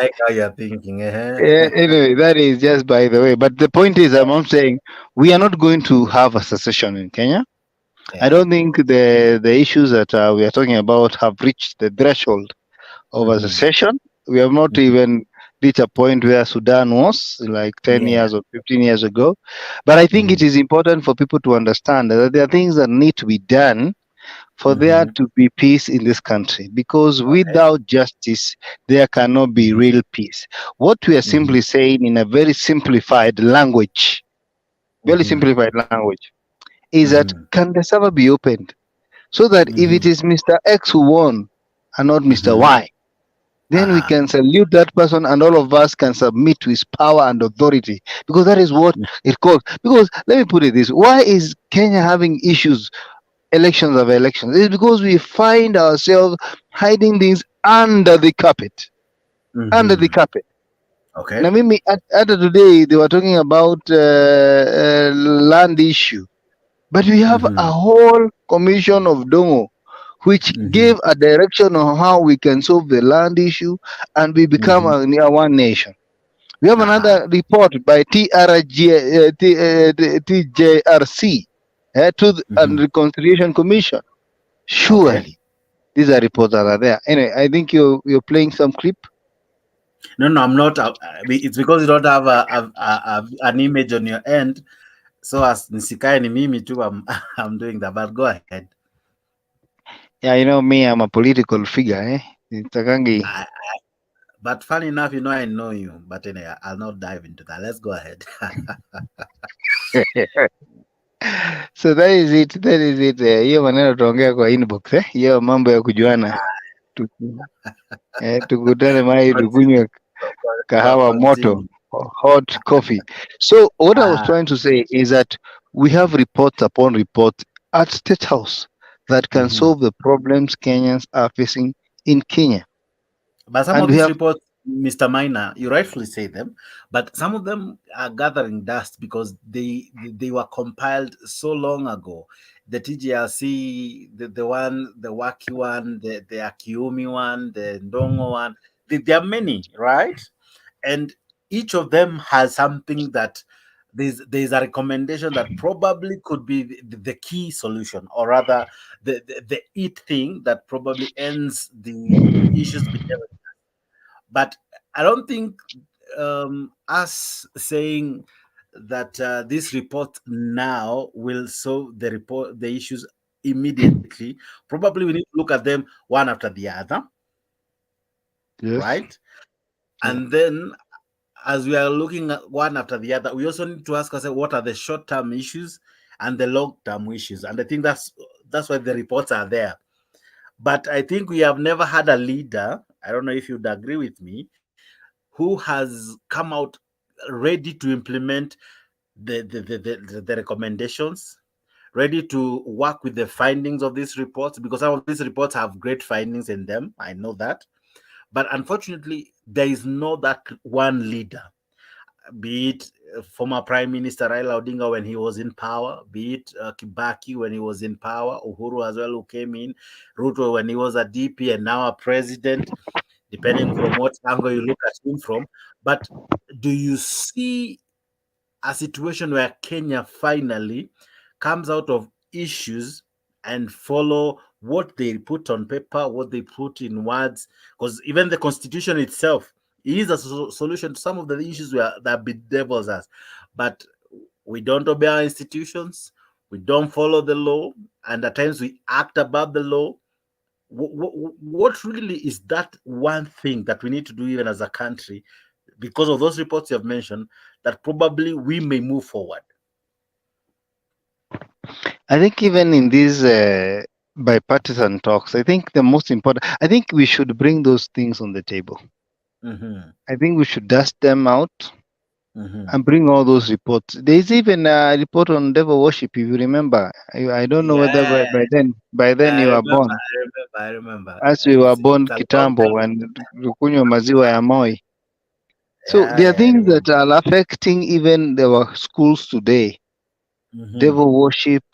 like how you're thinking. Anyway, that is just by the way. But the point is, I'm saying we are not going to have a secession in Kenya. I don't think the issues that we are talking about have reached the threshold of a secession. We have not even reached a point where Sudan was like 10 years or 15 years ago. But I think it is important for people to understand that there are things that need to be done for there to be peace in this country, because without justice, there cannot be real peace. What we are simply saying in a very simplified language, is that can the server be opened so that if it is Mr. X who won and not Mr. Y, then we can salute that person and all of us can submit to his power and authority, because that is what it calls. Because let me put it this, why is Kenya having issues, elections of elections? It's because we find ourselves hiding things under the carpet. Under the carpet. Okay. Now, Mimi, at today, they were talking about land issue. But we have a whole commission of Dongo, which gave a direction on how we can solve the land issue and we become a one nation. We have another report by TJRC, Truth and Reconciliation Commission. Surely, these are reports that are there. Anyway, I think you're playing some clip. No, I'm not. It's because you don't have an image on your end. So as nisikae ni mimi too, I'm doing that. But go ahead. Yeah, you know me, I'm a political figure, But funny enough, I know you. But anyway, I'll not dive into that. Let's go ahead. So that is it. Hiyo maneno tuongea kwa inbox, hiyo mambo ya kujuana. Tukutane mai tukunywe kahawa moto, hot coffee. So what I was trying to say is that we have reports upon reports at State House that can solve the problems Kenyans are facing in Kenya. But some And of we these have, reports, Mr. Minor, you rightfully say them, but some of them are gathering dust because they were compiled so long ago. The TGRC, the one, the Waki one, the Akiumi one, the Ndongo one, there are many, right? And each of them has something that there's a recommendation that probably could be the key solution, or rather the it thing that probably ends the issues beneath. But I don't think us saying that this report now will solve the issues immediately. Probably we need to look at them one after the other, yes, right? And then as we are looking at one after the other, we also need to ask ourselves what are the short-term issues and the long-term issues. And I think that's why the reports are there. But I think we have never had a leader, I don't know if you'd agree with me, who has come out ready to implement the recommendations, ready to work with the findings of these reports, because some of these reports have great findings in them. I know that. But unfortunately, there is no that one leader, be it former Prime Minister Raila Odinga when he was in power, be it Kibaki when he was in power, Uhuru as well who came in, Ruto when he was a DP and now a president, depending from what angle you look at him from. But do you see a situation where Kenya finally comes out of issues and follow what they put on paper, what they put in words? Because even the constitution itself is a solution to some of the issues that bedevils us. But we don't obey our institutions, we don't follow the law, and at times we act above the law. What really is that one thing that we need to do even as a country, because of those reports you have mentioned, that probably we may move forward? I think even in these bipartisan talks, I think the most important, I think we should bring those things on the table. I think we should dust them out and bring all those reports. There's even a report on devil worship, if you remember. I don't know whether by then Yeah, you were born. I remember. As we were born It's a long kitambo time. when tukunywa maziwa ya Moi. So Yeah, there are I things remember. that are affecting even our schools today. Devil worship,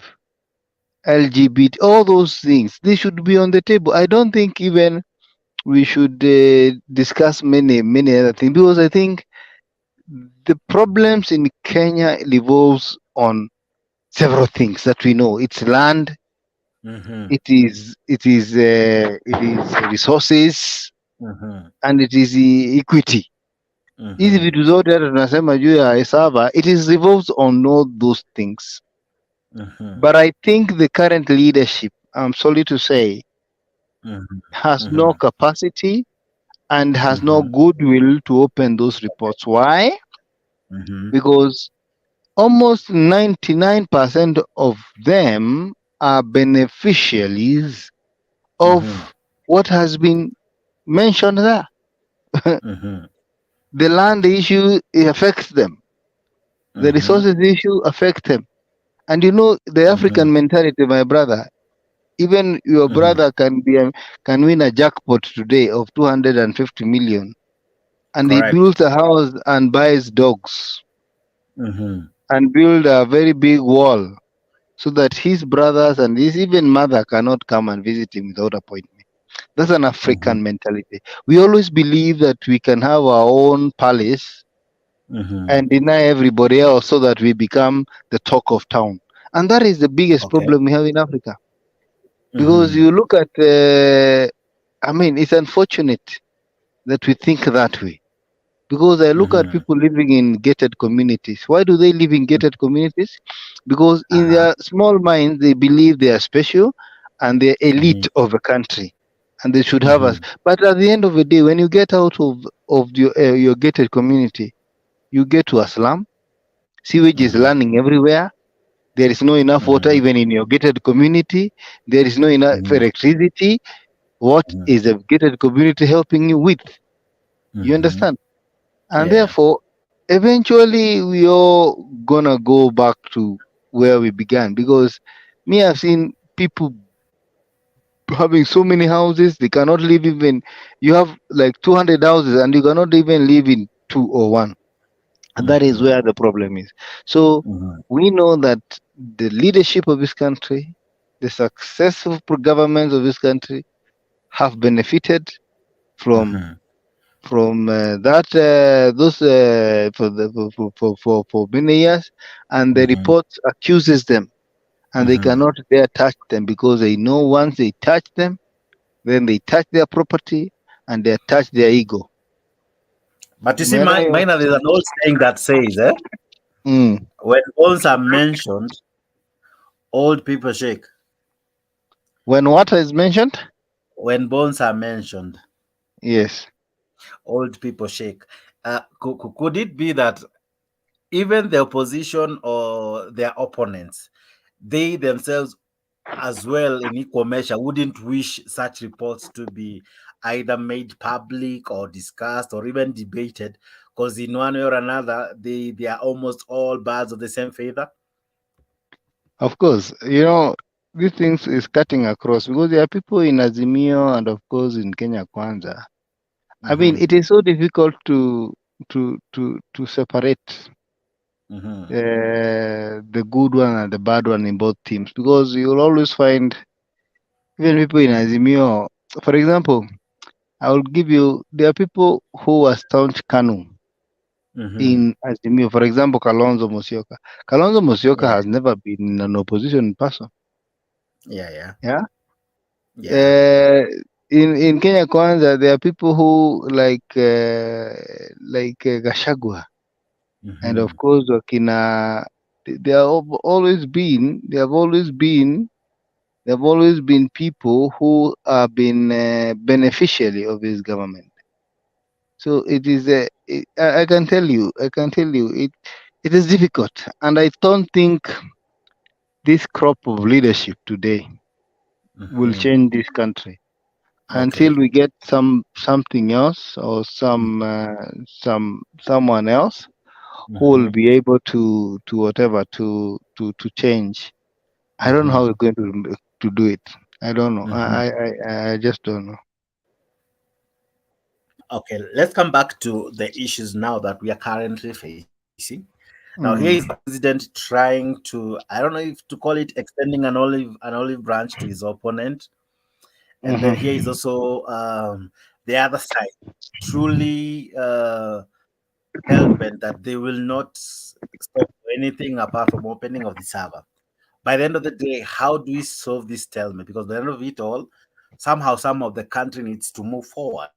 LGBT, all those things, they should be on the table. I don't think even we should discuss many other things, because I think the problems in Kenya revolves on several things that we know. It's land, it is resources, and it is equity. Hizi vitu zote hata tunasema juu ya Esava, it is revolves on all those things. But I think the current leadership, I'm sorry to say, has no capacity and has no goodwill to open those reports. Why? Because almost 99% of them are beneficiaries of what has been mentioned there. The land issue, it affects them. The resources issue affects them. And you know, the African mentality, my brother, even your brother can win a jackpot today of 250 million, and he builds a house and buys dogs and build a very big wall so that his brothers and his even mother cannot come and visit him without appointment. That's an African mentality. We always believe that we can have our own palace and deny everybody else so that we become the talk of town. And that is the biggest problem we have in Africa. Because you look at, I mean, it's unfortunate that we think that way. Because I look at people living in gated communities. Why do they live in gated communities? Because in their small minds, they believe they are special and they're elite of a country. And they should have us. But at the end of the day, when you get out of your gated community, you get to a slum. Sewage is running everywhere. There is no enough water even in your gated community. There is no enough electricity. What is a gated community helping you with? You understand? And therefore, eventually we all gonna go back to where we began, because me, I've seen people having so many houses, they cannot live even. You have like 200 houses, and you cannot even live in 2 or 1. And that is where the problem is. So we know that the leadership of this country, the successful governments of this country, have benefited from that those for many years, and the report accuses them, and they cannot dare touch them because they know once they touch them, then they touch their property and they touch their ego. But you see, mine there's an old saying that says, when bones are mentioned, old people shake. When what is mentioned? When bones are mentioned, yes, old people shake. Could it be that even the opposition or their opponents, they themselves as well in equal measure wouldn't wish such reports to be either made public or discussed or even debated, because in one way or another they are almost all birds of the same feather? Of course, these things is cutting across because there are people in Azimio and of course in Kenya Kwanza. I mean, it is so difficult to separate the good one and the bad one in both teams, because you'll always find even people in Azimio. For example, I will give you, there are people who are staunch Kanu in Azimio. For example, Kalonzo Musyoka. Kalonzo Musyoka has never been an opposition person. Yeah. In Kenya Kwanza, there are people who like Gashagwa, and of course Wakina. They have always been people who have been beneficiary of his government. So it is I can tell you it is difficult, and I don't think this crop of leadership today will change this country until we get something else or someone else who will be able to change. I don't know how we're going to do it. I don't know. I just don't know. Okay, let's come back to the issues now that we are currently facing. Now, here is the president trying to, I don't know if to call it extending an olive branch to his opponent. And then here is also the other side, truly hell-bent that they will not stop anything apart from opening of the server. By the end of the day, how do we solve this stalemate? Because by the end of it all, somehow some of the country needs to move forward.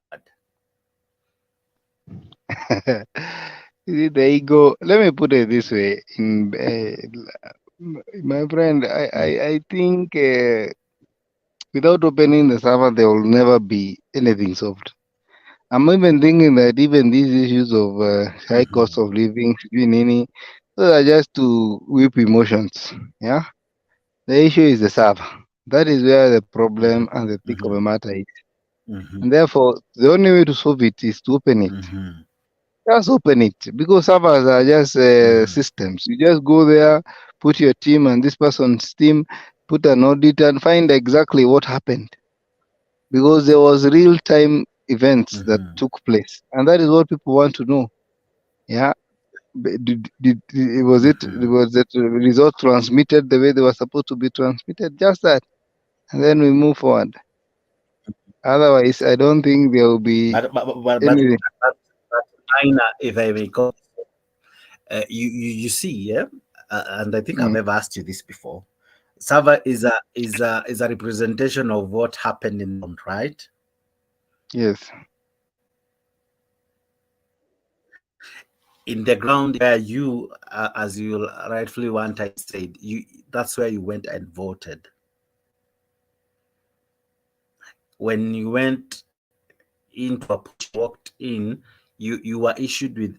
The ego. Let me put it this way, my friend. I think without opening the server, there will never be anything solved. I'm even thinking that even these issues of high cost of living, those are just to whip emotions. Yeah, the issue is the server. That is where the problem and the thick of the matter is. And therefore, the only way to solve it is to open it. Just open it, because servers are just systems. You just go there, put your team and this person's team, put an audit and find exactly what happened. Because there was real-time events that took place, and that is what people want to know. Yeah, was that result transmitted the way they were supposed to be transmitted? Just that, and then we move forward. Otherwise, I don't think there will be anything. If I may call, you see, yeah, and I think I've ever asked you this before. Sava is a representation of what happened in the right? Yes. In the ground where you, as you rightfully one time said, that's where you went and voted. When you went into a walked in, you were issued with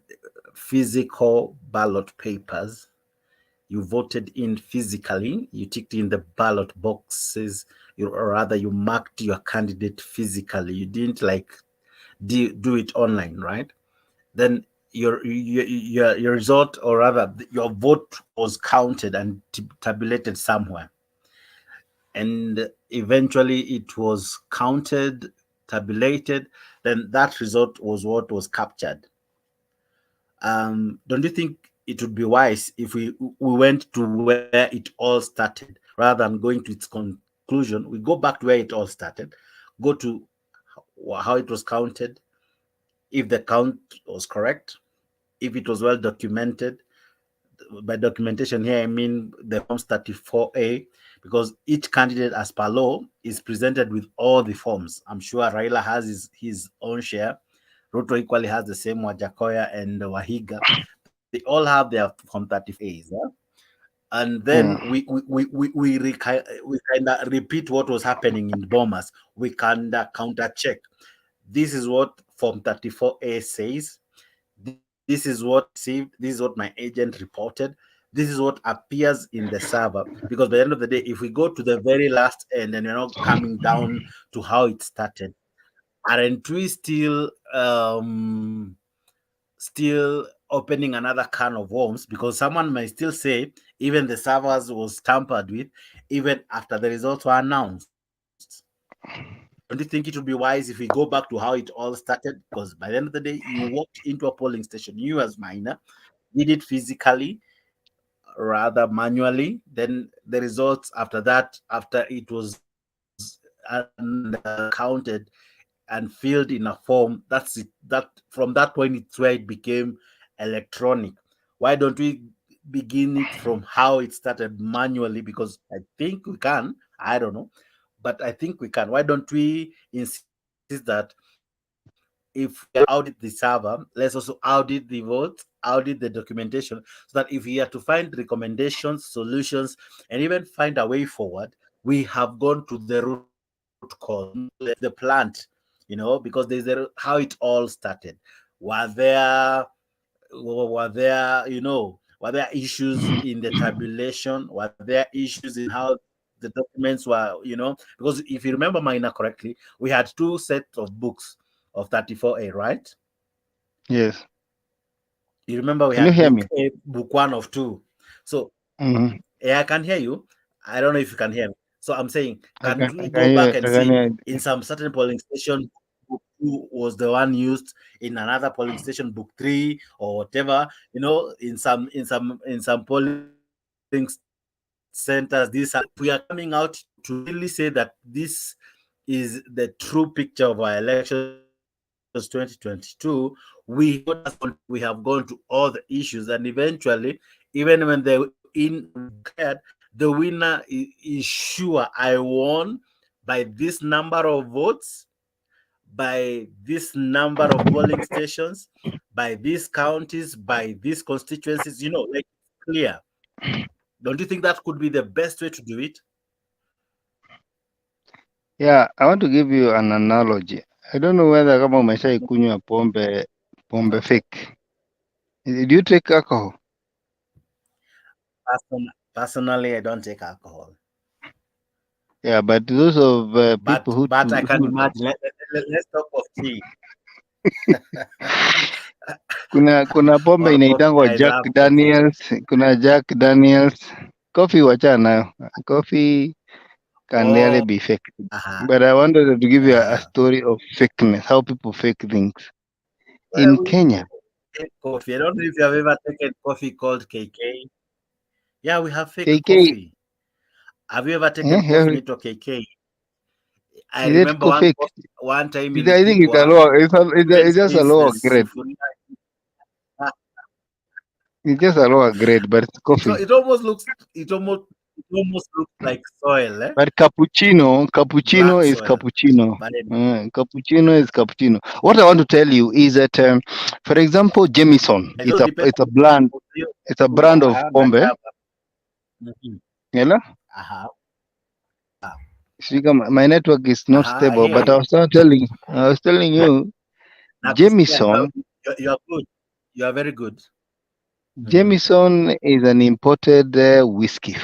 physical ballot papers. You voted in physically. You ticked in the ballot boxes, or rather, you marked your candidate physically. You didn't do it online, right? Then your result, or rather, your vote was counted and tabulated somewhere. and eventually it was counted, tabulated, then that result was what was captured. Don't you think it would be wise if we went to where it all started rather than going to its conclusion? We go back to where it all started, go to how it was counted, if the count was correct, if it was well documented. By documentation here, I mean the Forms 34A, because each candidate, as per law, is presented with all the forms. I'm sure Raila has his own share. Ruto equally has the same, Wajakoya and Wahiga. They all have their Form 34As. Yeah? And then we kind of repeat what was happening in Bomas. We kind of counter check. This is what Form 34A says. This is what saved. This is what my agent reported. This is what appears in the server. Because by the end of the day, if we go to the very last end and we're not coming down to how it started, aren't we still opening another can of worms? Because someone may still say even the servers was tampered with even after the results were announced. Don't you think it would be wise if we go back to how it all started? Because by the end of the day, you walked into a polling station, you as Minor, did it physically, rather manually. Then the results after that, after it was counted and filled in a form, that's it. That from that point, it's where it became electronic. Why don't we begin it from how it started manually? Because I think we can. I don't know, but I think we can. Why don't we insist that if we audit the server, let's also audit the votes, audit the documentation, so that if we are to find recommendations, solutions, and even find a way forward, we have gone to the root cause, the plant, because there's how it all started. Were there issues in the tabulation? Were there issues in how the documents were, because if you remember Minor correctly, we had two sets of books of 34A, right? Yes. You remember we Can you had hear book me? A, book 1 of 2. So yeah, I can hear you. I don't know if you can hear me. So I'm saying, can we go back and see in some certain polling station, book 2 was the one used, in another polling station, book 3 or whatever, in some polling centers, we are coming out to really say that this is the true picture of our elections 2022. We have gone to all the issues, and eventually, even when they the winner is sure, I won by this number of votes, by this number of polling stations, by these counties, by these constituencies, like clear. Don't you think that could be the best way to do it? Yeah, I want to give you an analogy. I don't know whether kama umeshaikunywa pombe fake. Do you take alcohol? Personally, I don't take alcohol. Yeah, but those of people who but I can imagine. Let's talk of tea. kuna pombe inaitangwa Jack Daniels, kuna Jack Daniels. Coffee wachana nayo. Coffee can really be fake. But I wanted to give you a story of fakeness, how people fake things. In Kenya. Coffee. I don't know if you have ever taken coffee called KK. Yeah, we have fake KK. coffee. Have you ever taken coffee to KK? I remember one time in I think it's a lower, it's just a lower grade. It's just a lower grade, but it's coffee. It almost looks like soil, eh? But cappuccino is cappuccino. Cappuccino is cappuccino. What I want to tell you is that, for example, Jameson, it's a brand, of pombe. Hello? My network is not stable, but I was telling you, Jameson. You are good. You are very good. Jameson is an imported whiskey.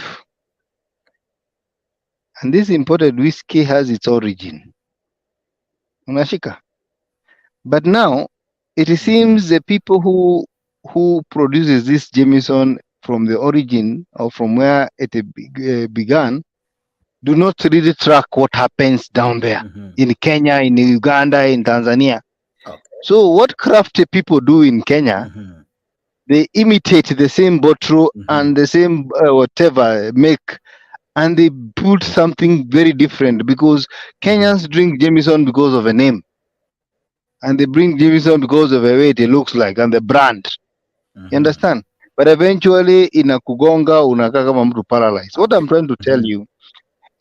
And this imported whiskey has its origin. Unashika. But now, it seems the people who produces this Jameson from the origin, or from where it began, do not really track what happens down there in Kenya, in Uganda, in Tanzania. Okay. So what crafty people do in Kenya, they imitate the same bottle and the same whatever make, and they put something very different, because Kenyans drink Jameson because of a name, and they bring Jameson because of the way it looks like and the brand. You understand? But eventually inakugonga, unakaa kama mtu paralyzed. What I'm trying to tell you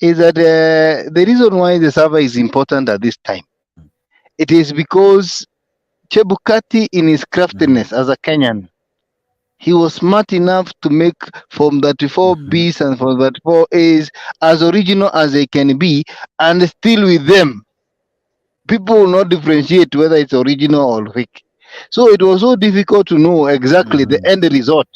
is that the reason why the server is important at this time, it is because Chebukati, in his craftiness as a Kenyan, he was smart enough to make from 34Bs and from 34As as original as they can be, and still with them, people will not differentiate whether it's original or fake. So it was so difficult to know exactly the end result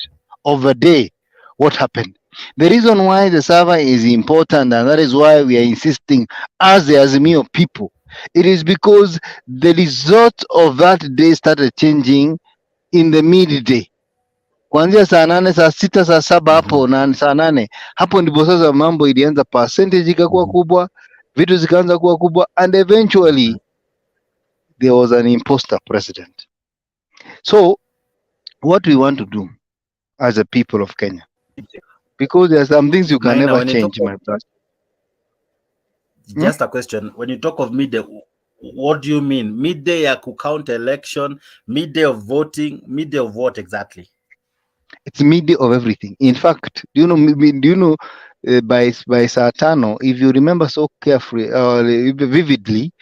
of the day, what happened. The reason why the server is important, and that is why we are insisting as the Azimio people, it is because the result of that day started changing in the midday. Kuanzia saa 8, saa 6, saa 7 hapo na saa 8, hapo ndipo sasa mambo ilianza, percentage ikakuwa kubwa, vitu zikaanza kuwa kubwa, and eventually there was an imposter president. So what we want to do as a people of Kenya, because there are some things you can never change, my brother. Just a question. When you talk of midday, what do you mean? Midday ya count election, midday of voting, midday of what exactly? It's midday of everything. In fact, do you know by Satano, if you remember so carefully or vividly,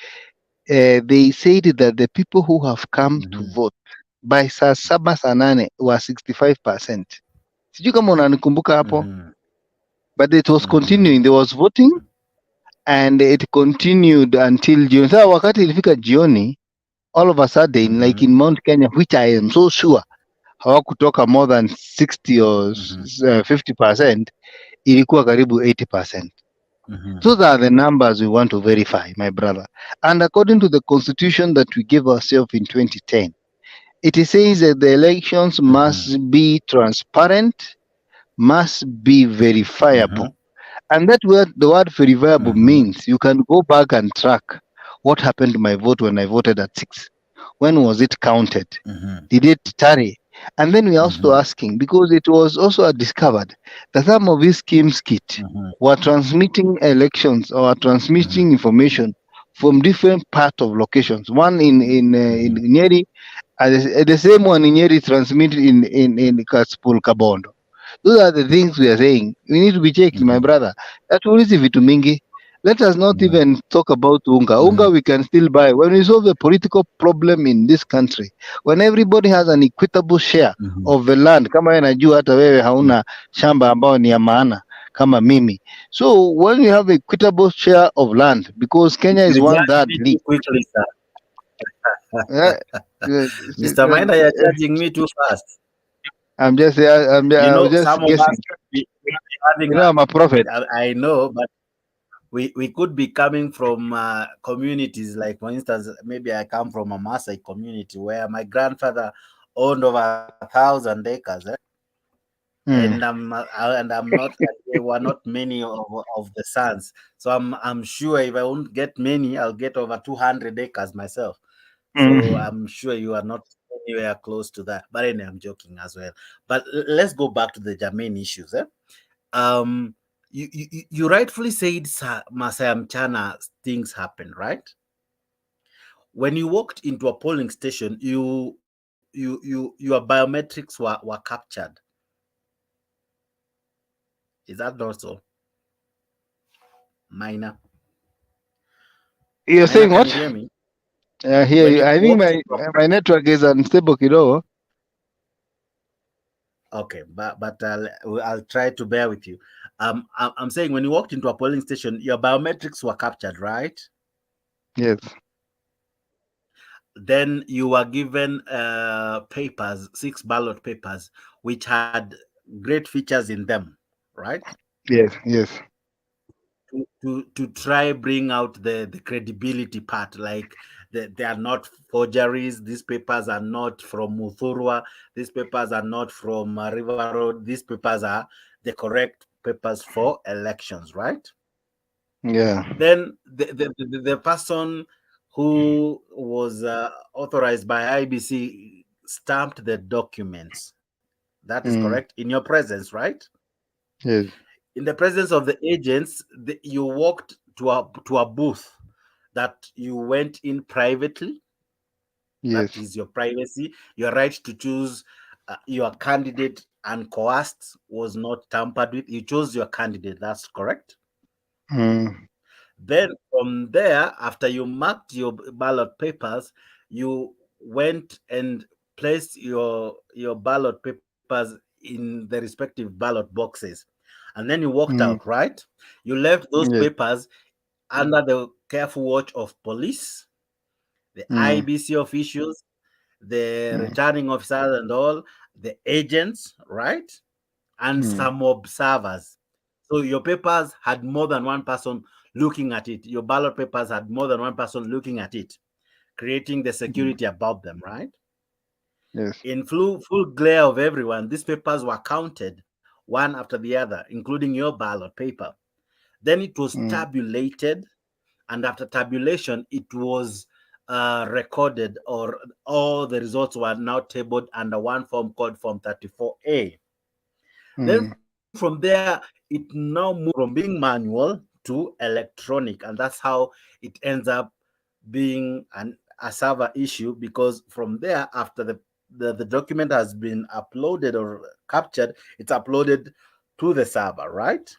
they said that the people who have come to vote by saa 7 saa 8 were 65%. Sijui kama unanikumbuka hapo. But it was continuing. There was voting and it continued until June. Sasa wakati ilifika jioni, all of a sudden, like in Mount Kenya, which I am so sure hawakutoka more than 60 or 50%, ilikuwa karibu 80%. Those are the numbers we want to verify, my brother. And according to the constitution that we gave ourselves in 2010, it says that the elections must be transparent, must be verifiable. And that word, the word verifiable means you can go back and track what happened to my vote when I voted at 6. When was it counted? Did it tally? And then we're also asking, because it was also discovered that some of these schemes kit were transmitting elections or transmitting information from different parts of locations. One in Nyeri, the same one in Nyeri transmitted in Katspul Kabondo. Those are the things we are saying. We need to be checked, my brother. That is vitu mingi. Let us not even talk about unga. Unga we can still buy. When we solve the political problem in this country, when everybody has an equitable share of the land, kama wewe najua hata wewe hauna shamba ambao ni ya maana kama mimi. So when we have equitable share of land, because Kenya is one that lead. Quickly, sir. Mr. Maina, you're charging me too fast. I'm just some guessing. Of us, I'm a prophet. I know, but we could be coming from communities like, for instance, maybe I come from a Maasai community where my grandfather owned over 1,000 acres, and I'm not. There were not many of the sons, so I'm sure if I won't get many, I'll get over 200 acres myself. So I'm sure you are not anywhere close to that. But anyway, I'm joking as well. But let's go back to the germane issues. You rightfully said, Masai Mchana, things happen, right? When you walked into a polling station, your biometrics were captured. Is that not so? Minor. You're saying what? Can you hear me? Here, I think my network is unstable, kiddo. Okay, but I'll try to bear with you. I'm saying when you walked into a polling station, your biometrics were captured, right? Yes. Then you were given papers, 6 ballot papers, which had great features in them, right? Yes. To try bring out the credibility part, like they are not forgeries. These papers are not from Muthurwa. These papers are not from River Road. These papers are the correct papers for elections, right? Yeah. Then the person who was authorized by IBC stamped the documents. That is correct, in your presence, right? Yes. In the presence of the agents, you walked to a booth that you went in privately. Yes. That is your privacy. Your right to choose your candidate uncoerced was not tampered with. You chose your candidate. That's correct. Then from there, after you marked your ballot papers, you went and placed your ballot papers in the respective ballot boxes. And then you walked out, right? You left those Yes. papers under the careful watch of police, the IBC officials, the returning officers and all, the agents, right? And some observers. So your papers had more than one person looking at it. Your ballot papers had more than one person looking at it, creating the security about them, right? Yes. In full glare of everyone, these papers were counted one after the other, including your ballot paper. Then it was tabulated, and after tabulation, it was recorded, or all the results were now tabled under one form called Form 34A. Then from there, it now moved from being manual to electronic, and that's how it ends up being a server issue, because from there, after the document has been uploaded or captured, it's uploaded to the server, right?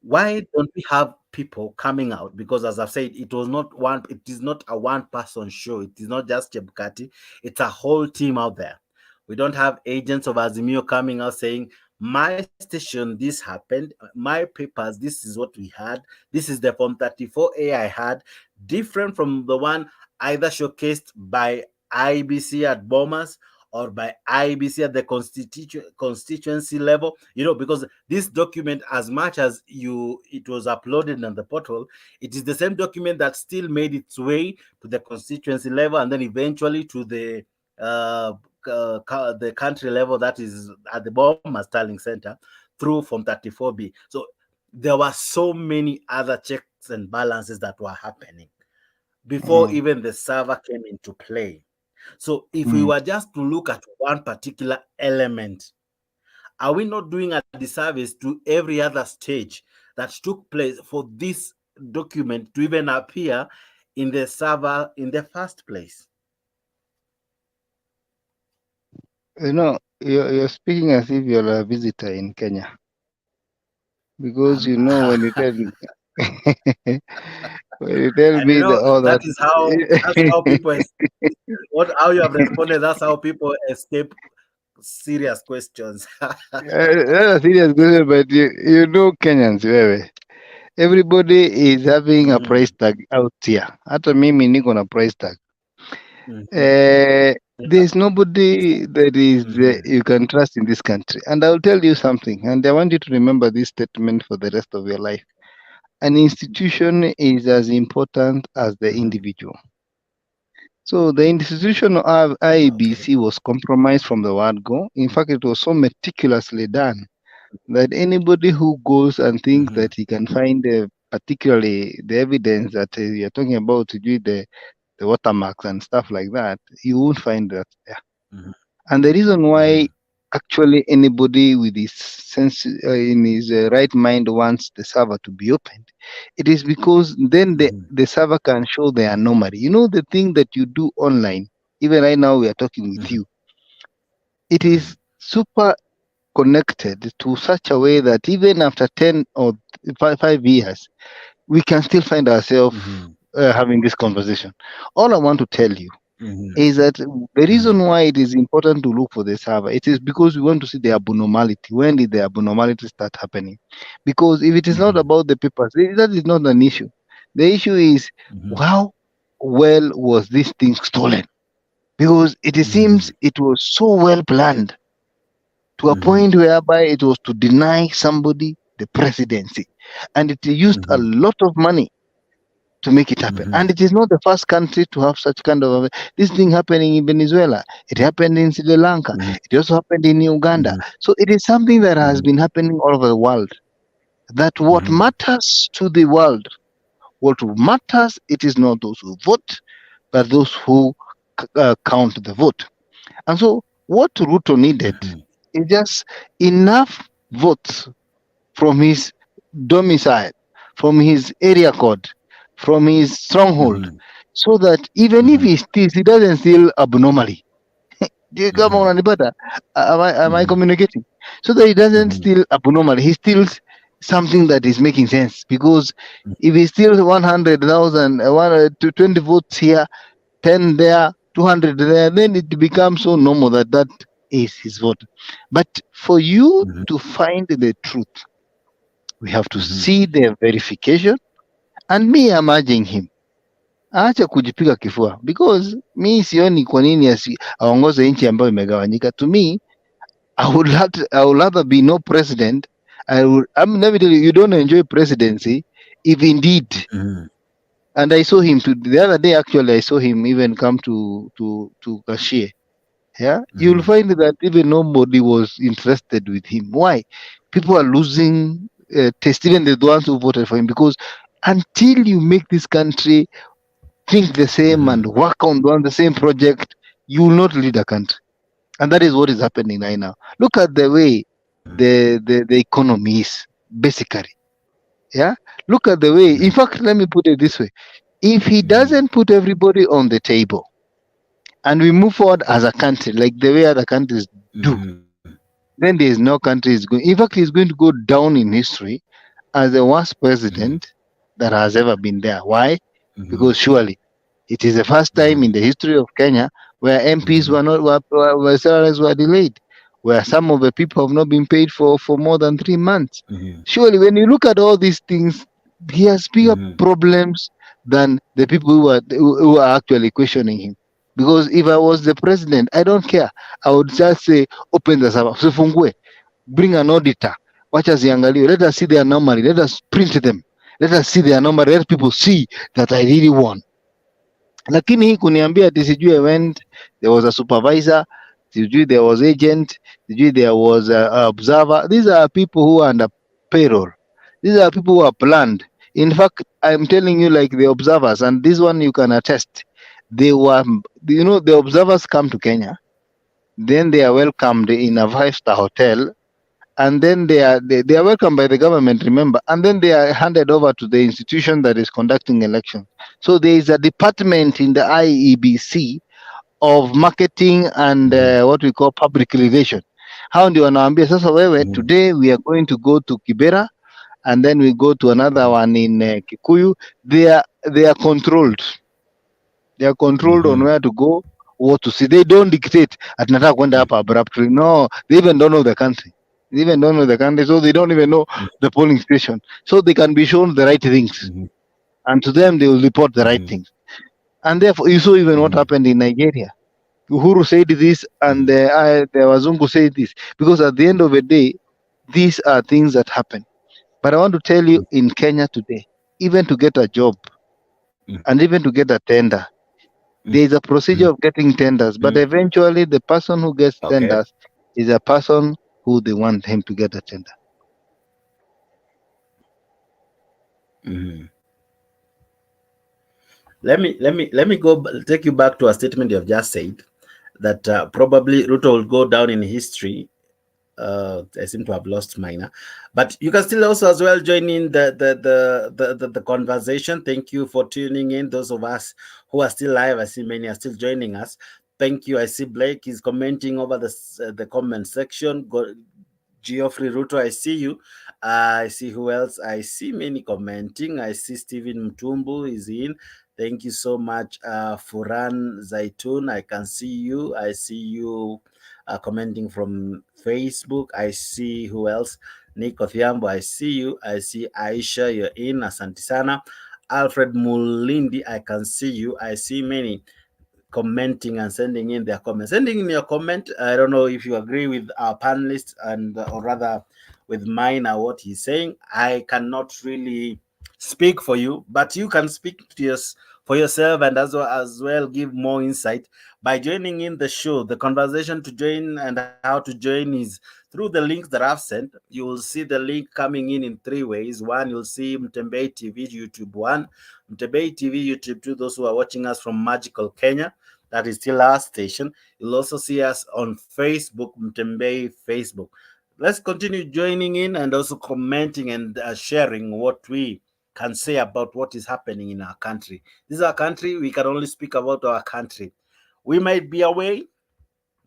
Why don't we have people coming out? Because as I've said, it is not a one-person show. It is not just Chebukati. It's a whole team out there. We don't have agents of Azimio coming out saying, my station, this happened. My papers, this is what we had. This is the Form 34A I had, different from the one either showcased by IBC at Bomas or by IBC at the constituency level, because this document, as much as it was uploaded on the portal, it is the same document that still made its way to the constituency level and then eventually to the country level, that is at the Bomas Tallying Center, through Form 34B. So there were so many other checks and balances that were happening before even the server came into play. So if we were just to look at one particular element, are we not doing a disservice to every other stage that took place for this document to even appear in the server in the first place? You're speaking as if you're a visitor in Kenya. Because when you tell me when you tell me that is how people how you have responded, that's how people escape serious questions. That's a serious question, but Kenyans, everybody is having a price tag out here. Hata mimi niko na price tag. There's nobody that is you can trust in this country. And I'll tell you something, and I want you to remember this statement for the rest of your life. An institution is as important as the individual. So the institution of IBC was compromised from the word go. In fact, it was so meticulously done that anybody who goes and thinks that he can find particularly the evidence that you're talking about, the watermarks and stuff like that, you won't find that there. And the reason why actually anybody with his sense in his right mind wants the server to be opened, it is because then the server can show the anomaly. The thing that you do online, even right now we are talking with you, it is super connected to such a way that even after 10 or 5 years, we can still find ourselves having this conversation. All I want to tell you is that the reason why it is important to look for the server, it is because we want to see the abnormality. When did the abnormality start happening? Because if it is not about the papers, that is not an issue. The issue is how well was this thing stolen? Because it seems it was so well planned to a point whereby it was to deny somebody the presidency. And it used a lot of money to make it happen. And it is not the first country to have such kind of this thing happening in Venezuela. It happened in Sri Lanka. It also happened in Uganda. So it is something that has been happening all over the world. that what matters to the world, what matters, it is not those who vote, but those who count the vote. And so what Ruto needed is just enough votes from his domicile, from his area code, from his stronghold, so that even if he steals, he doesn't steal abnormally. Come on, Anibada. Am I communicating? So that he doesn't steal abnormally. He steals something that is making sense. Because if he steals 100,000, 20 votes here, 10 there, 200 there, then it becomes so normal that that is his vote. But for you to find the truth, we have to see the verification. And me, I'm urging him, acha kujipiga kifua, because mi sioni kwa nini aongoze nchi ambayo imegawanyika. To me, I would rather be no president. Let me tell you, you don't enjoy presidency if indeed. And I saw him the other day. Actually, I saw him even come to Kashie. Yeah, you'll find that even nobody was interested with him. Why? People are losing taste, even the ones who voted for him, because until you make this country think the same and work on the same project, you will not lead a country. And that is what is happening right now. Look at the way the economy is, basically. Yeah. Look at the way. In fact, let me put it this way: if he doesn't put everybody on the table, and we move forward as a country like the way other countries do, then there is no country is going. In fact, he's going to go down in history as the worst president that has ever been there. Why? Because surely it is the first time in the history of Kenya where MPs were salaries were delayed, where some of the people have not been paid for more than 3 months. Surely, when you look at all these things, he has bigger problems than the people who are actually questioning him. Because if I was the president, I don't care. I would just say, open the server, sifungue, bring an auditor, watch us ziangaliwe, let us see the anomaly, let us print them, let us see the anomaly, let people see that I really won. Lakini hii kuniambia ati sijui I went, there was a supervisor, sijui there was agent, sijui there was a observer. These are people who are under payroll. These are people who are planned. In fact, I'm telling you, like the observers, and this one you can attest, they were, the observers come to Kenya, then they are welcomed in a 5-star hotel, and then they are welcomed by the government, remember, and then they are handed over to the institution that is conducting elections. So there is a department in the IEBC of marketing and what we call public relation. How ndio wanaambia sasa wewe, today we are going to go to Kibera, and then we go to another one in Kikuyu. They are controlled. They are controlled on where to go, what to see. They don't dictate at nataka kwenda hapa abruptly. No, they even don't know the country. They even don't know the country, so they don't even know the polling station. So they can be shown the right things. And to them, they will report the right things. And therefore, you saw even what happened in Nigeria. Uhuru said this, and the Wazungu said this. Because at the end of the day, these are things that happen. But I want to tell you, in Kenya today, even to get a job, and even to get a tender, there is a procedure of getting tenders. But eventually, the person who gets tenders is a person who they want him to get a tender. Let me go take you back to a statement you have just said, that probably Ruto will go down in history. I seem to have lost mine, but you can still also as well join in the conversation. Thank you for tuning in. Those of us who are still live, I see many are still joining us. Thank you. I see Blake is commenting over the comment section. Geoffrey Ruto, I see you. I see who else. I see many commenting. I see Stephen Mtumbu is in. Thank you so much, Furan Zaitun. I can see you. I see you commenting from Facebook. I see who else. Nick Othiambo, I see you. I see Aisha, you're in. Asante sana. Alfred Mulindi, I can see you. I see many commenting and sending in their comments. Sending in your comment. I don't know if you agree with our panelists and or rather with mine or what he's saying. I cannot really speak for you, but you can speak for for yourself and as well give more insight by joining in the show. The conversation to join and how to join is through the links that I've sent. You will see the link coming in 3 ways. One, you'll see Montem Bay TV YouTube 1, Montem Bay TV YouTube 2, those who are watching us from magical Kenya. That is still our station. You'll also see us on Facebook, Montem Bay Facebook. Let's continue joining in and also commenting and sharing what we can say about what is happening in our country. This is our country. We can only speak about our country. We might be away.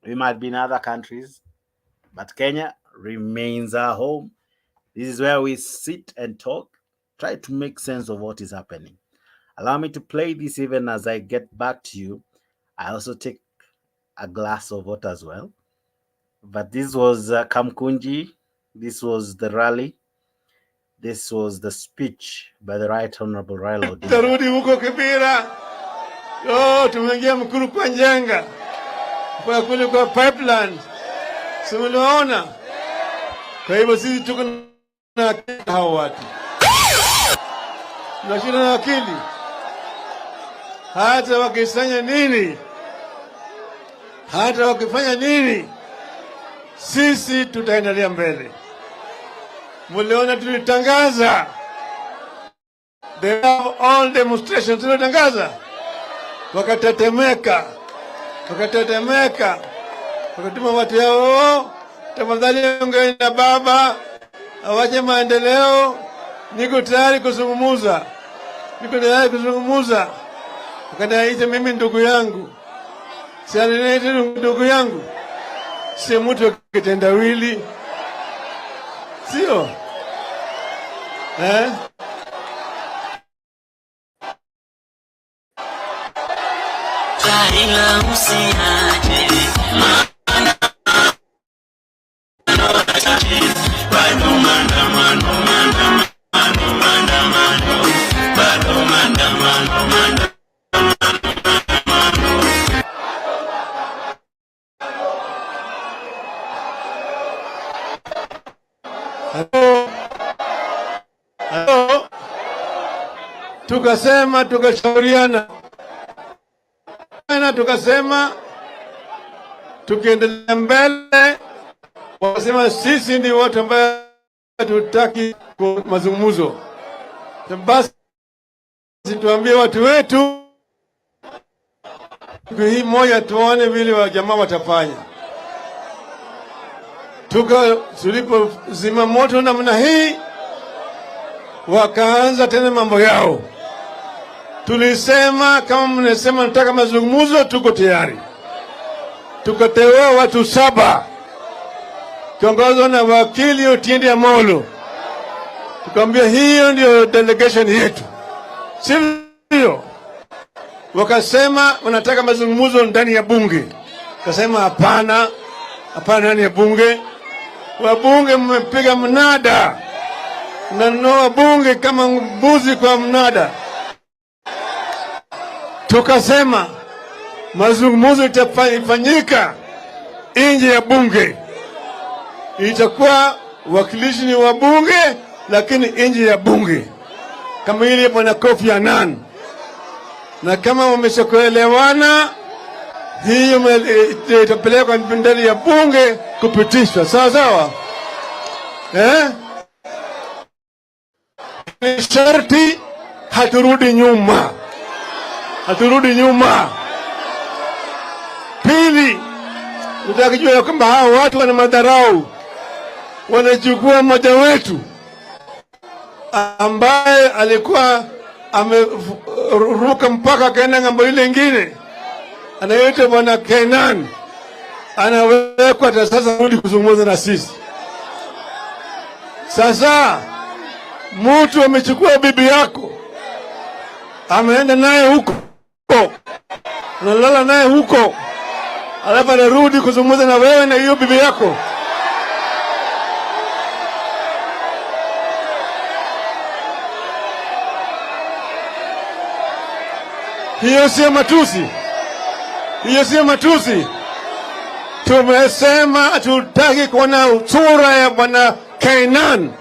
We might be in other countries. But Kenya remains our home. This is where we sit and talk, try to make sense of what is happening. Allow me to play this even as I get back to you. I also take a glass of water as well. But this was Kamkunji. This was the rally. This was the speech by the Right Honorable Raila. Tarudi huko Kibira. Tumeingia Mkuru kwa Njenga. Kwa kule kwa pipeline. Simuliona. Kwa hivyo sisi tuko na hao watu. Tunashinda na akili. Hata wakifanya nini? Hata wakifanya nini? Sisi tutaendelea mbele. Muliona tulitangaza. They have all demonstrations tulitangaza. Wakatetemeka. Wakatuma watu yao, tafadhali ongea na baba, awache maendeleo, niko tayari kuzungumza. Wakaniita mimi ndugu yangu. Si aliniita ndugu yangu. Si mtu kitendawili. Sio? Raila usiache Tukasema, tukashauriana. Tukasema tukiendelea mbele, wakasema sisi ni watu ambao tutaki mazungumzo. Basi tuambie watu wetu hii moja, tuone vile wa jamaa watafanya. Tulipozima moto namna hii, wakaanza tena mambo yao. Tulisema kama mnasema nataka mazungumzo, tuko tayari. Tukateua watu 7 kiongozwa na wakili Otiende Amolo. Tukamwambia hiyo ndio delegation yetu, sio? Wakasema wanataka mazungumzo ndani ya bunge. Kasema hapana, ndani ya bunge. Wabunge mmepiga mnada, mnanoa bunge kama mbuzi kwa mnada. Tukasema mazungumzo itafanyika nje ya bunge. Itakuwa wakilishi ni wa bunge, lakini nje ya bunge, kama ile bwana Kofi Annan. Na kama wameshakuelewana, hiyo itapelekwa ndani ya bunge kupitishwa. Sawa? Sharti haturudi nyuma. Pili, utakijua ya kwamba hao watu wana madharau. Wanachukua mmoja wetu ambaye alikuwa ameruka mpaka kaenda ngambo ile nyingine, anaitwa bwana Kenan, anawekwa sasa rudi kuzungumza na sisi. Sasa mtu amechukua bibi yako, ameenda naye huko, unalala naye huko, alafu anarudi kuzungumza na wewe na hiyo bibi yako. Hiyo sio matusi. Tumesema tutaki kuona sura ya bwana Kenan.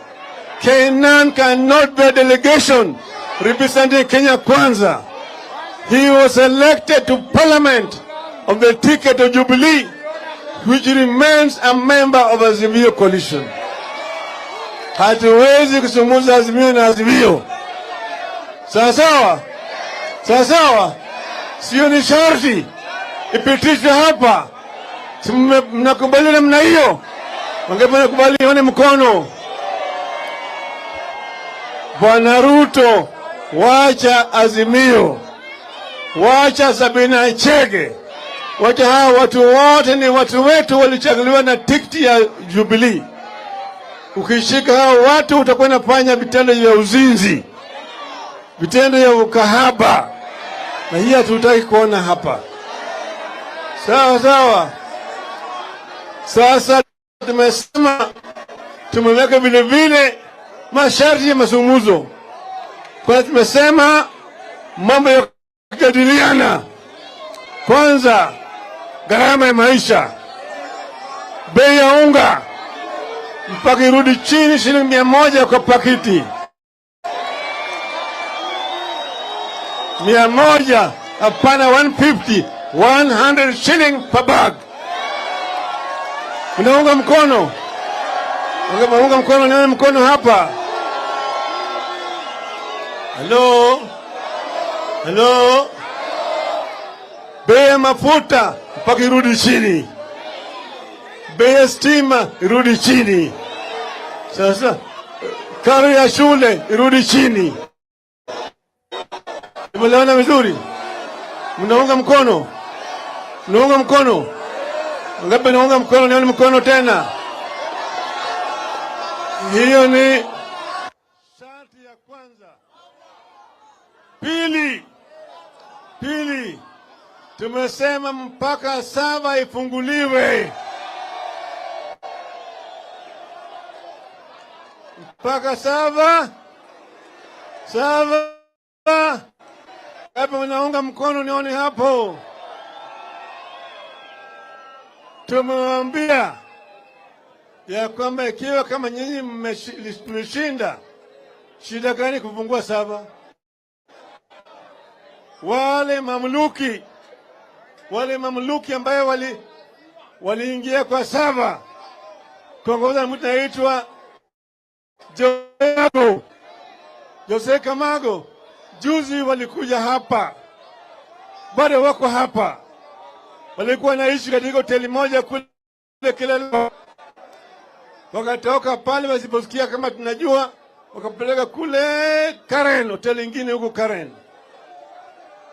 Kenan cannot be a delegation representing Kenya Kwanza. He was elected to Parliament on the ticket of Jubilee, which remains a member of Azimio coalition. Hatuwezi kusumuza Azimio na Azimio. Sawa sawa? Sawa sawa? Sio ni sharti ipitishwe hapa. Mnakubali namna hiyo? Wangapi wanakubali? Nione mkono. Bwana Ruto, wacha Azimio, wacha Sabina Chege, wacha hawa watu wote ni watu wetu, walichaguliwa na tikiti ya Jubilee. Ukishika hao watu utakuwa unafanya vitendo vya uzinzi, vitendo vya ukahaba, na hii hatutaki kuona hapa. Sawa sawa. Sasa tumesema tumeweka vile vile masharti ya mazungumzo. Kwa tumesema mambo ya kujadiliana. Kwanza, gharama ya maisha, bei ya unga mpaka irudi chini shilingi 100 kwa pakiti. 100, hapana 150, 100 shilling per bag. Unaunga mkono? Unga mkono, nione mkono hapa. Hello? Hello? Bei ya mafuta mpaka irudi chini. Bei ya stima irudi chini. Sasa karo ya shule irudi chini. Umeelewana vizuri? Mnaunga mkono? Mnaunga mkono? Ngapi naunga mkono? Nione mkono tena. Hiyo ni sharti ya kwanza. Pili, tumesema mpaka Sava ifunguliwe. Mpaka Sava. Hapo unaunga mkono, nione hapo. Tumewambia ya kwamba ikiwa kama nyinyi mmeshinda, shida gani kufungua Sava? Wale mamluki ambayo waliingia kwa Sava kuongoza mtu anaitwa Jose Kamago, juzi walikuja hapa, bado wako hapa. Walikuwa naishi katika hoteli moja kule Kilele, wakatoka pale wasiposikia kama tunajua, wakapeleka kule Karen, hoteli nyingine huko Karen.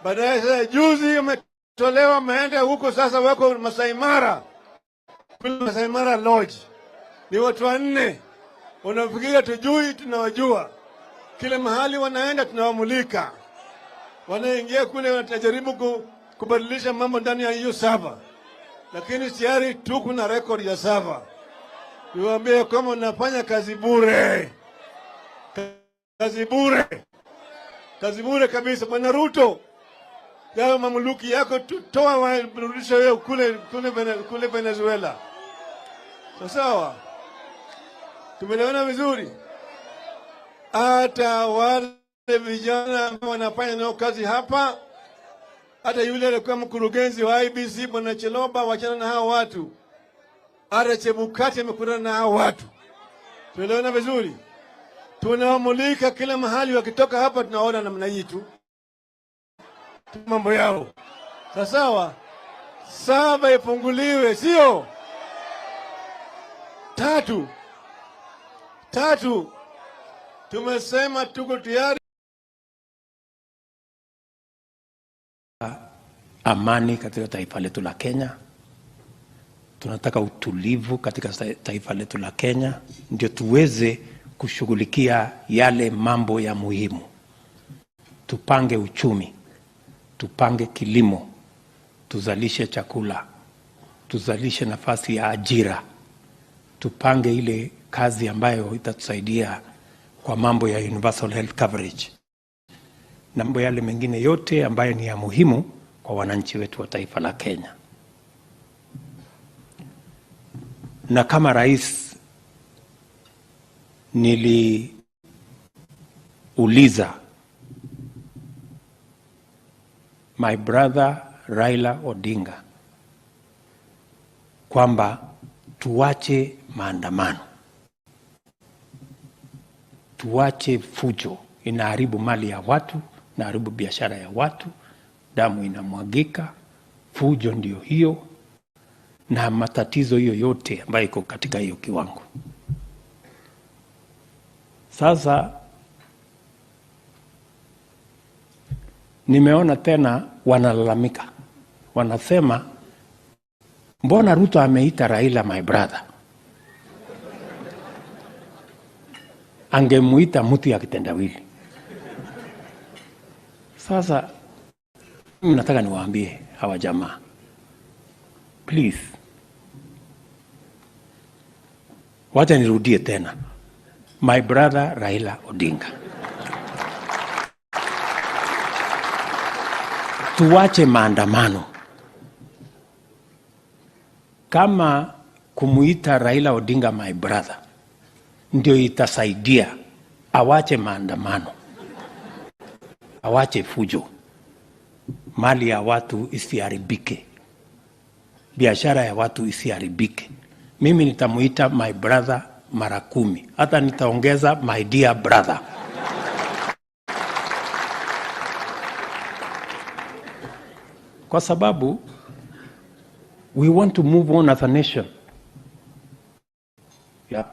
Baadaye sasa juzi wametolewa, wameenda huko, sasa wako Masai Mara, kule Masai Mara Lodge. Ni watu 4. Unafikiria tujui? Tunawajua. Kila mahali wanaenda tunawamulika. Wanaingia kule, wanajaribu kubadilisha mambo ndani ya hiyo Sava. Lakini tayari tuko na record ya Sava. Niwaambie kama unafanya kazi bure. Kazi bure kabisa. Bwana Ruto, yao mamluki yako toa warudisha wewe kule Venezuela. Sawa? Tumeelewana vizuri? Hata wale vijana ambao wanafanya nao kazi hapa, hata yule alikuwa mkurugenzi wa IBC Bwana Cheloba, wachana na hao watu. Hata Chebukati amekutana na hao watu. Tumeelewana vizuri? Tunawamulika kila mahali, wakitoka hapa tunaona namna hii tu mambo yao. Sawa? Sava ifunguliwe, sio? Tatu, tumesema tuko tayari amani katika taifa letu la Kenya. Tunataka utulivu katika taifa letu la Kenya, ndio tuweze kushughulikia yale mambo ya muhimu. Tupange uchumi, tupange kilimo, tuzalishe chakula, tuzalishe nafasi ya ajira, tupange ile kazi ambayo itatusaidia kwa mambo ya universal health coverage na mambo yale mengine yote ambayo ni ya muhimu kwa wananchi wetu wa taifa la Kenya. Na kama rais niliuliza my brother Raila Odinga kwamba tuache maandamano, tuache fujo, inaharibu mali ya watu, inaharibu biashara ya watu, damu inamwagika, fujo ndio hiyo, na matatizo hiyo yote ambayo iko katika hiyo kiwango. Sasa nimeona tena wanalalamika, wanasema mbona Ruto ameita Raila my brother? Angemuita mtu ya kitendawili. Sasa mimi nataka niwaambie hawa jamaa, please, wacha nirudie tena, my brother Raila Odinga, tuwache maandamano. Kama kumuita Raila Odinga my brother ndio itasaidia, awache maandamano, awache fujo, mali ya watu isiharibike, biashara ya watu isiharibike. Mimi nitamuita my brother mara 10, hata nitaongeza my dear brother. Kwa sababu we want to move on as a nation. Yeah.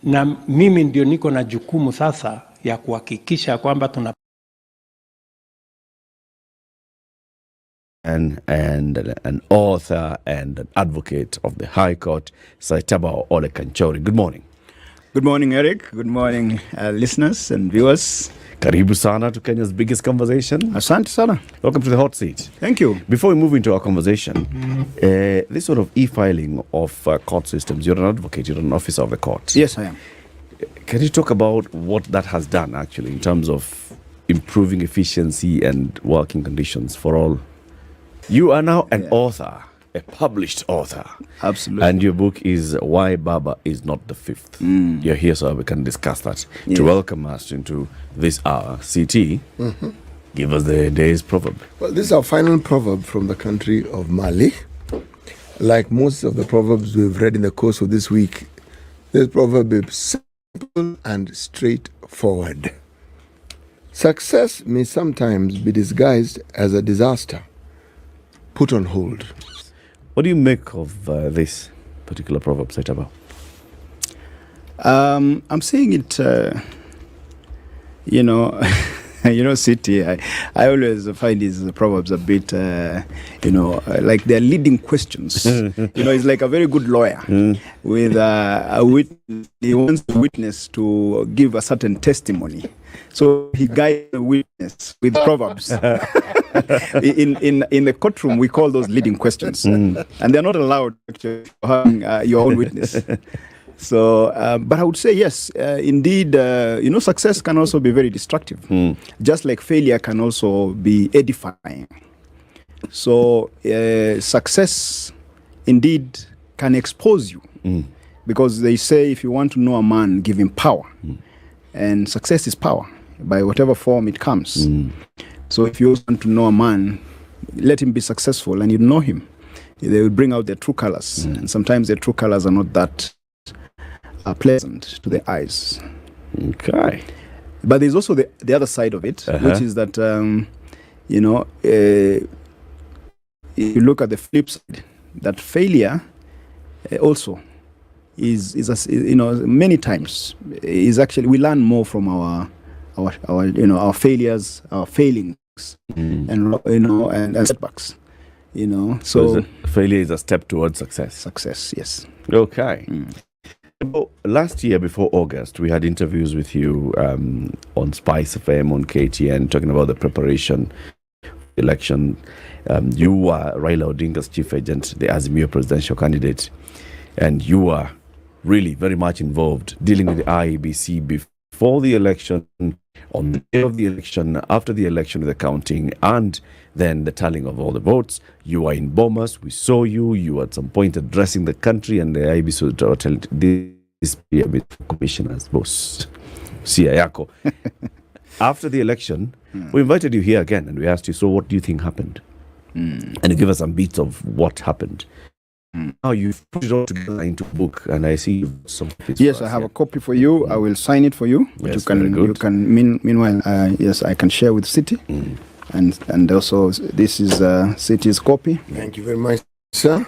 Na mimi ndio niko na jukumu sasa ya kuhakikisha kwamba tuna and an author and an advocate of the High Court, Saitaba Ole Kanchori. Good morning. Good morning, Eric. Good morning, listeners and viewers. Karibu sana to Kenya's biggest conversation. Asante sana. Welcome to the hot seat. Thank you. Before we move into our conversation, this sort of e-filing of court systems, you're an advocate, you're an officer of the court. Yes, I am. Can you talk about what that has done actually in terms of improving efficiency and working conditions for all? You are now an author, a published author. Absolutely. And your book is Why Baba is Not the Fifth. You're here so we can discuss that. Yes. To welcome us into this hour, CT, give us the day's proverb. Well, this is our final proverb from the country of Mali. Like most of the proverbs we've read in the course of this week, this proverb is simple and straightforward. Success may sometimes be disguised as a disaster. Put on hold. What do you make of this particular proverb, Saitaba? I'm saying it, City, I always find these proverbs a bit, like they're leading questions. It's like a very good lawyer with a witness. He wants the witness to give a certain testimony. So he guides the witness with proverbs. In the courtroom, we call those leading questions. And they're not allowed to have your own witness. So, but I would say, yes, indeed, success can also be very destructive. Just like failure can also be edifying. So, success indeed can expose you. Because they say if you want to know a man, give him power. And success is power, by whatever form it comes. So if you want to know a man, let him be successful and you know him. They will bring out their true colors. And sometimes their true colors are not that pleasant to the eyes. Okay. But there's also the other side of it, which is that, if you look at the flip side, that failure also is many times is actually, we learn more from our failures, our failings, and setbacks. So failure is a step towards success. Success, yes. Okay. Well, last year, before August, we had interviews with you on Spice FM, on KTN, talking about the preparation election. You were Raila Odinga's chief agent, the Azimio presidential candidate, and you were really very much involved dealing with the IEBC before the election, on the day of the election, after the election, the counting, and then the tallying of all the votes. You were in Bomas. We saw you. You were at some point addressing the country, and the IEBC was telling this be a bit commissioner's boss. Sia yako. After the election, we invited you here again and we asked you, so what do you think happened? And you give us some bits of what happened. Now you've put it all together into a book, and I see some. Yes, I have a copy for you. I will sign it for you. Yes, you can. very good. You can. Meanwhile, yes, I can share with City, and also this is City's copy. Thank you very much, sir.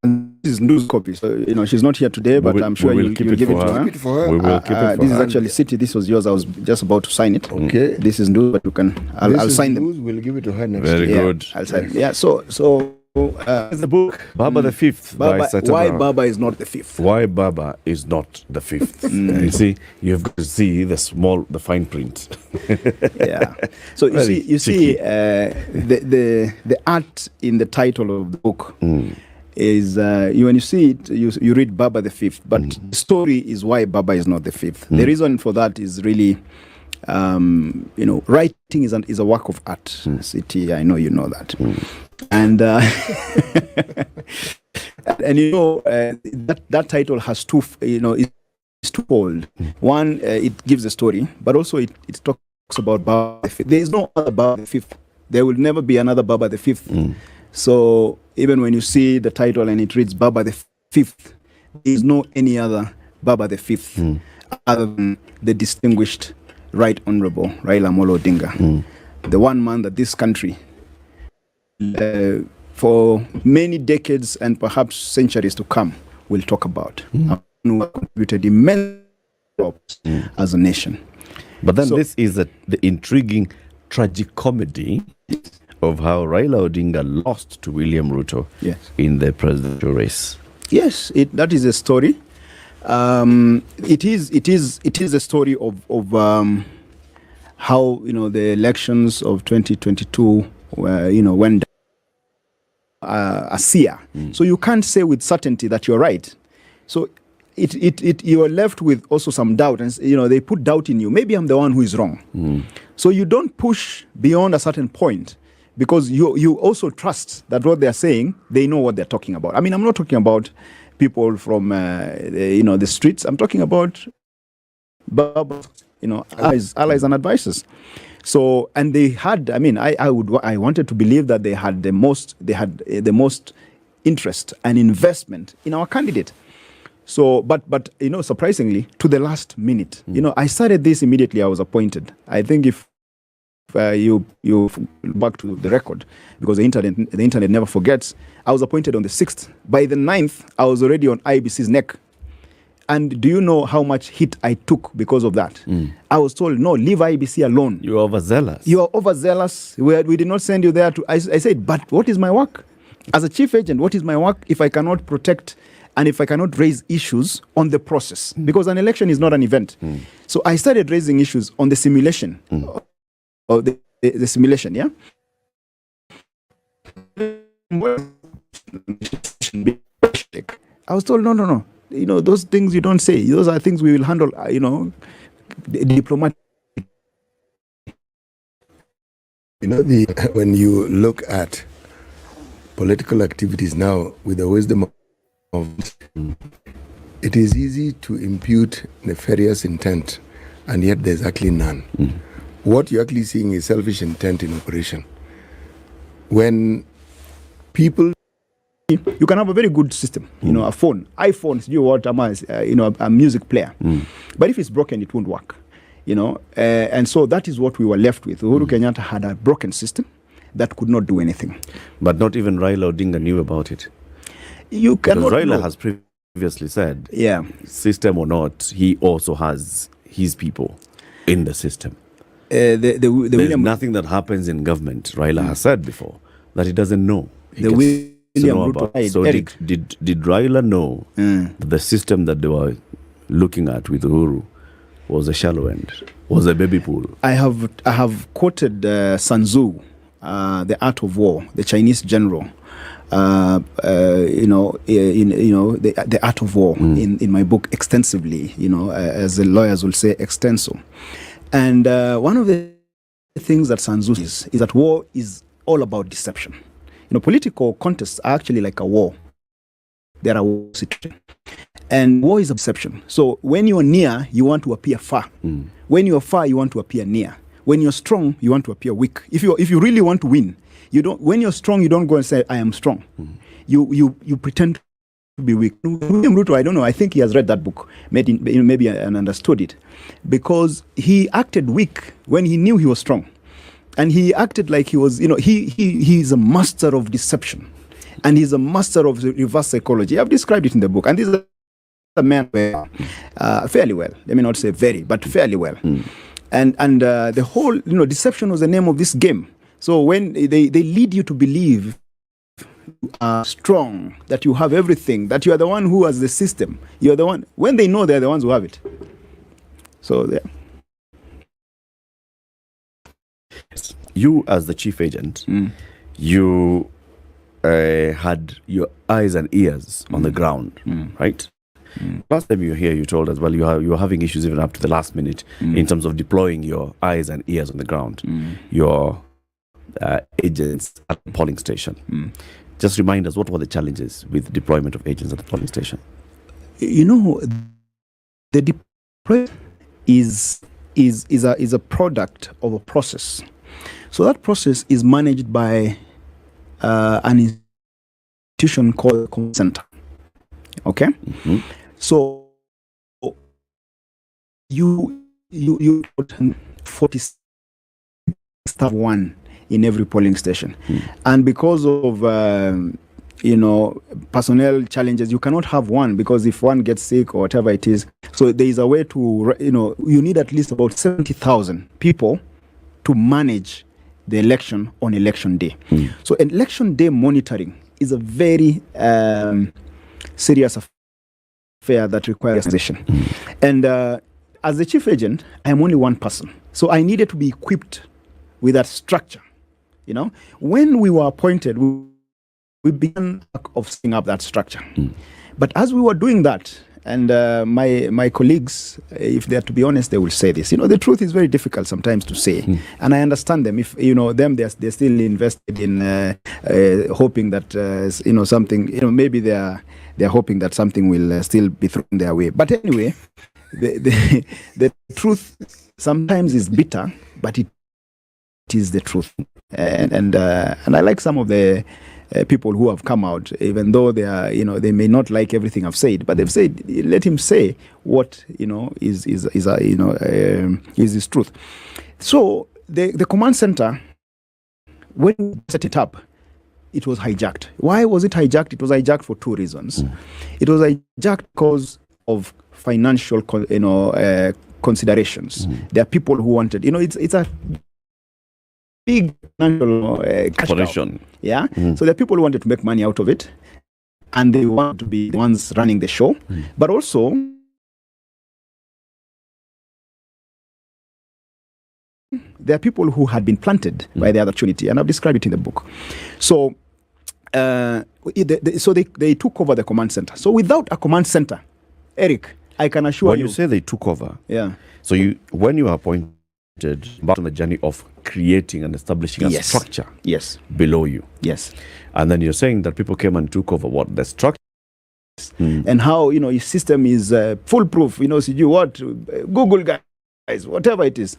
And this is news copy. So she's not here today, but I'm sure you'll give it to her. Keep it for her. We will keep it for This her. is actually City. This was yours. I was just about to sign it. Okay. This is news, but you can. I'll sign them. We'll give it to her next. Very year. good. I'll sign. Yeah. So. It's the book Baba the Fifth by Satana. Why Baba is not the fifth? Why Baba is not the fifth? You see, you've got to see the fine print. Yeah. So you see, the art in the title of the book is when you see it, you read Baba the Fifth, but the story is why Baba is not the fifth. The reason for that is really, writing is a work of art. City, I know you know that. And that title has two, is twofold. One, it gives a story, but also it talks about Baba the Fifth. There is no other Baba the Fifth. There will never be another Baba the Fifth. So even when you see the title and it reads Baba the Fifth, there is no any other Baba the Fifth other than the distinguished Right Honorable Raila Amolo Odinga, the one man that this country for many decades and perhaps centuries to come will talk about, who have contributed immense as a nation. But then this is the intriguing tragicomedy of how Raila Odinga lost to William Ruto in the presidential race. Yes, that is a story. It is a story of how the elections of 2022 went down. A seer. So you can't say with certainty that you're right. So you are left with also some doubt, and they put doubt in you. Maybe I'm the one who is wrong. So you don't push beyond a certain point, because you also trust that what they're saying, they know what they're talking about. I mean, I'm not talking about people from the streets. I'm talking about allies and advisors. So, and they had, I wanted to believe that they had the most interest and investment in our candidate. So, but surprisingly, to the last minute, I started this immediately I was appointed. I think if you back to the record, because the internet never forgets, I was appointed on the 6th. By the 9th, I was already on IBC's neck. And do you know how much hit I took because of that? I was told, no, leave IBC alone. You are overzealous. You are overzealous. We did not send you there to... I said, but what is my work? As a chief agent, what is my work if I cannot protect and if I cannot raise issues on the process? Because an election is not an event. So I started raising issues on the simulation. Or the simulation, yeah? I was told, no. Those things you don't say. Those are things we will handle, diplomatic. When you look at political activities now with the wisdom of it is easy to impute nefarious intent, and yet there's actually none. What you're actually seeing is selfish intent in operation. When people... You can have a very good system, a phone. iPhones, a music player. But if it's broken, it won't work. And so that is what we were left with. Uhuru Kenyatta had a broken system that could not do anything. But not even Raila Odinga knew about it. You cannot Raila know. has previously said, system or not, he also has his people in the system. There's nothing that happens in government, Raila has said before, that he doesn't know. He know about. So did Raila know that the system that they were looking at with Uhuru was a shallow end, was a baby pool? I have quoted Sun Tzu, The Art of War, the Chinese general, the Art of War in my book extensively, as the lawyers will say, extenso. And one of the things that Sun Tzu is that war is all about deception. Political contests are actually like a war. There are war situations. And war is a perception. So when you're near, you want to appear far. When you're far, you want to appear near. When you're strong, you want to appear weak. If you really want to win, you don't. When you're strong, you don't go and say, "I am strong." You pretend to be weak. William Ruto, I don't know. I think he has read that book, maybe and understood it, because he acted weak when he knew he was strong, and he acted like he was. He is a master of deception, and he's a master of reverse psychology. I've described it in the book, and this is a man fairly well. Let me not say very, but fairly well. And the whole, deception was the name of this game. So when they lead you to believe you are strong, that you have everything, that you are the one who has the system, you're the one, when they know they're the ones who have it. So there. You, as the chief agent, you had your eyes and ears on the ground, right? Last time you were here, you told us, well, you were having issues even up to the last minute in terms of deploying your eyes and ears on the ground, your agents at the polling station. Just remind us, what were the challenges with deployment of agents at the polling station? The deployment is a product of a process. So that process is managed by an institution called Command Center. Okay? So you 40 staff one in every polling station, and because of personnel challenges, you cannot have one, because if one gets sick or whatever it is, so there is a way to you need at least about 70,000 people to manage the election on election day. So election day monitoring is a very serious affair that requires organization. And as the chief agent, I am only one person. So I needed to be equipped with that structure. When we were appointed, we began of setting up that structure. But as we were doing that, and my colleagues, if they are to be honest, they will say this. The truth is very difficult sometimes to say, and I understand them. If them, they're still invested in hoping that something. Maybe they're hoping that something will still be thrown their way. But anyway, the truth sometimes is bitter, but it is the truth. And I like some of the people who have come out, even though they are, they may not like everything I've said, but they've said, let him say what is his truth. So the command center, when we set it up, it was hijacked. Why was it hijacked? It was hijacked for two reasons. It was hijacked because of financial, considerations. There are people who wanted, it's a big financial cash cow. Yeah. So there are people who wanted to make money out of it, and they want to be the ones running the show. But also, there are people who had been planted by the opportunity, and I've described it in the book. So, they took over the command center. So without a command center, Eric, I can assure you. When you say they took over, yeah. So when you were appointed, back on the journey of creating and establishing a structure, below you, and then you're saying that people came and took over what the structure, and how your system is foolproof. Google guys, whatever it is,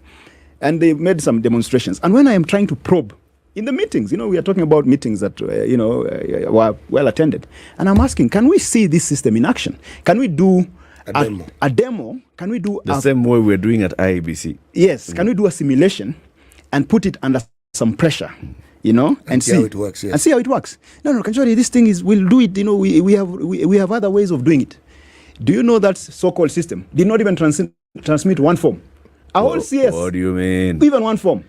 and they made some demonstrations. And when I am trying to probe in the meetings, we are talking about meetings that were well attended, and I'm asking, can we see this system in action? Can we do a demo? Can we do the same way we're doing at IEBC? Yes. Can we do a simulation and put it under some pressure, and see how it works? Yes. And see how it works. No, Kanchori, this thing we'll do it. We have other ways of doing it. Do you know that so-called system did not even transmit one form? A whole CS. What do you mean? Even one form.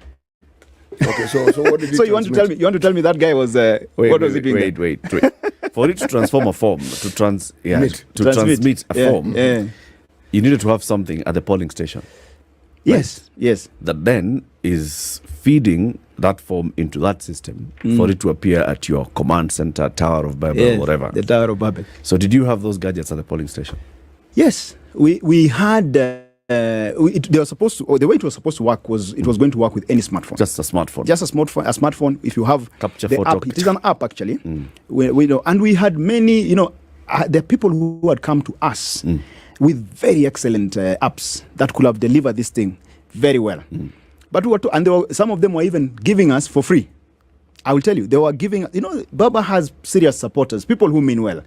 Okay, so what did you? So you want to tell me that guy was what was he doing? Wait. For it to transform a form, to transmit a form, you needed to have something at the polling station. Yes. That then is feeding that form into that system for it to appear at your command center, Tower of Babel, or whatever. The Tower of Babel. So did you have those gadgets at the polling station? Yes, we had. They were supposed to, or the way it was supposed to work was it was going to work with any smartphone. Just a smartphone. Just a smartphone. If you have capture the photo, app, it is an app actually. We know, and we had many. there are people who had come to us with very excellent apps that could have delivered this thing very well. But some of them were even giving us for free. I will tell you, they were giving, Baba has serious supporters, people who mean well.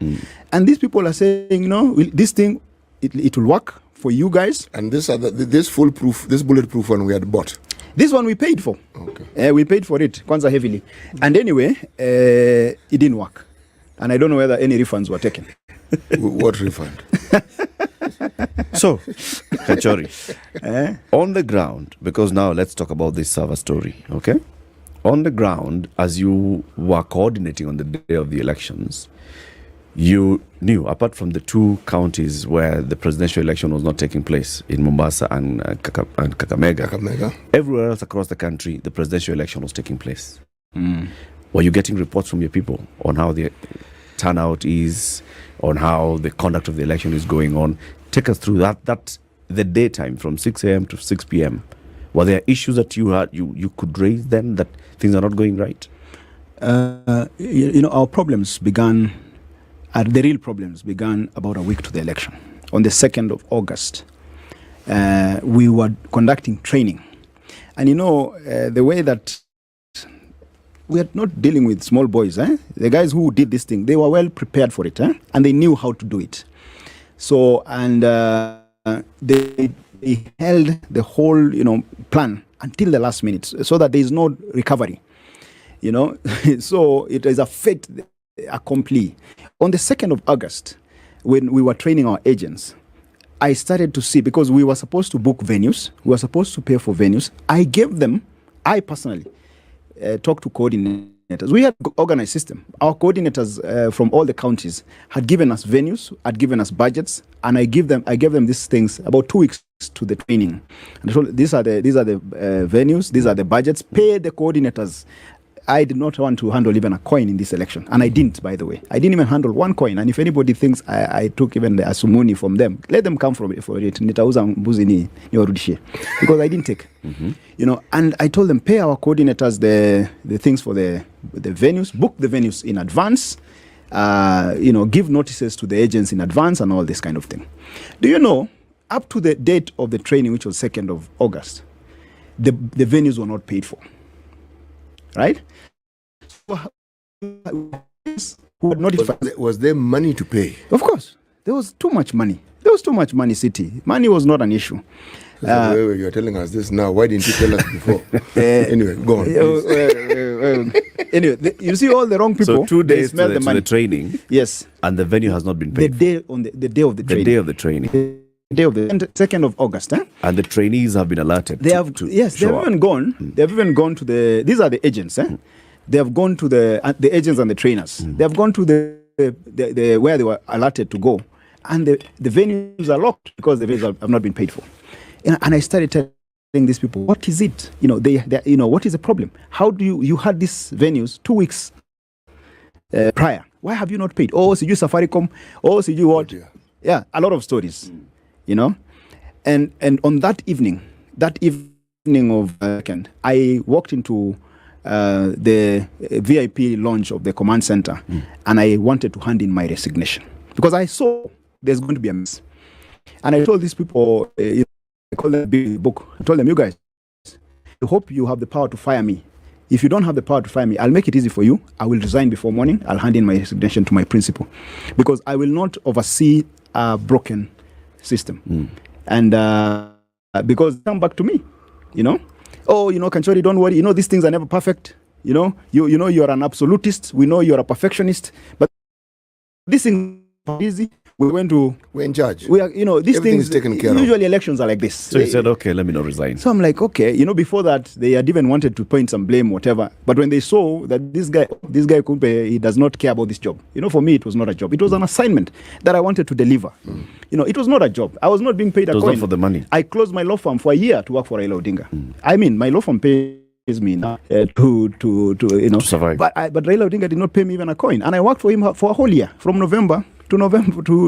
And these people are saying, this thing, it will work for you guys. And this bulletproof one we had bought. This one we paid for. Okay. We paid for it, Kwanza heavily. And anyway, it didn't work. And I don't know whether any refunds were taken. What refund? So, Kachori, on the ground, because now let's talk about this server story, okay? On the ground, as you were coordinating on the day of the elections, you knew, apart from the two counties where the presidential election was not taking place, in Mombasa and Kakamega, everywhere else across the country, the presidential election was taking place. Were you getting reports from your people on how the turnout is, on how the conduct of the election is going on? Take us through that the daytime from 6 a.m. to 6 p.m. Were there issues that you had you could raise then that things are not going right? Our problems began, the real problems began about a week to the election. On the 2nd of August, we were conducting training. And the way that we are not dealing with small boys. The guys who did this thing, they were well prepared for it, and they knew how to do it. So, and they held the whole, plan until the last minute, so that there is no recovery. So it is a fait accompli. On the 2nd of August, when we were training our agents, I started to see, because we were supposed to book venues, we were supposed to pay for venues. I personally talked to coordinators. We had organized system. Our coordinators from all the counties had given us venues, had given us budgets, and I gave them these things about 2 weeks to the training. And I told, these are the venues, these are the budgets. Pay the coordinators. I did not want to handle even a coin in this election, and I didn't. By the way, I didn't even handle one coin. And if anybody thinks I took even the asumuni from them, let them come for it. Nitauza mbuzi niwarudishie, because I didn't take. And I told them, pay our coordinators the things for the venues, book the venues in advance, give notices to the agents in advance, and all this kind of thing. Do you know, up to the date of the training, which was 2nd of August, the venues were not paid for. Right? Who had notified. Was there money to pay? Of course. There was too much money. There was too much money, City. Money was not an issue. You're telling us this now. Why didn't you tell us before? Anyway, go on. Anyway, you see all the wrong people. So 2 days to the training. Yes. And the venue has not been paid. The day of the training. The day of the training. The day of the 2nd of August. And the trainees have been alerted. They have even gone. They've even gone to the. These are the agents. They have gone to the agents and the trainers. They have gone to the where they were alerted to go, and the venues are locked because the venues have not been paid for. And I started telling these people, what is it? What is the problem? How do you had these venues 2 weeks prior? Why have you not paid? Oh, so you Safaricom? Oh, so you what? Yeah, a lot of stories, And on that evening of weekend, I walked into the VIP lounge of the command center, and I wanted to hand in my resignation because I saw there's going to be a mess. And I told these people, I called them a big book. I told them, you guys, I hope you have the power to fire me. If you don't have the power to fire me, I'll make it easy for you. I will resign before morning. I'll hand in my resignation to my principal, because I will not oversee a broken system. And because come back to me, Oh, Kanchori, don't worry. These things are never perfect. You're an absolutist. We know you're a perfectionist. But this thing is easy. We're in charge. We are, these things, taken care usually of. Elections are like this. So you said, okay, let me not resign. So I'm like, okay, before that, they had even wanted to point some blame, whatever. But when they saw that this guy Kumpe, he does not care about this job. For me, it was not a job. It was an assignment that I wanted to deliver. It was not a job. I was not being paid a coin. It was not for the money. I closed my law firm for a year to work for Raila Odinga. I mean, my law firm pays me now to survive. But Raila Odinga did not pay me even a coin. And I worked for him for a whole year, from November to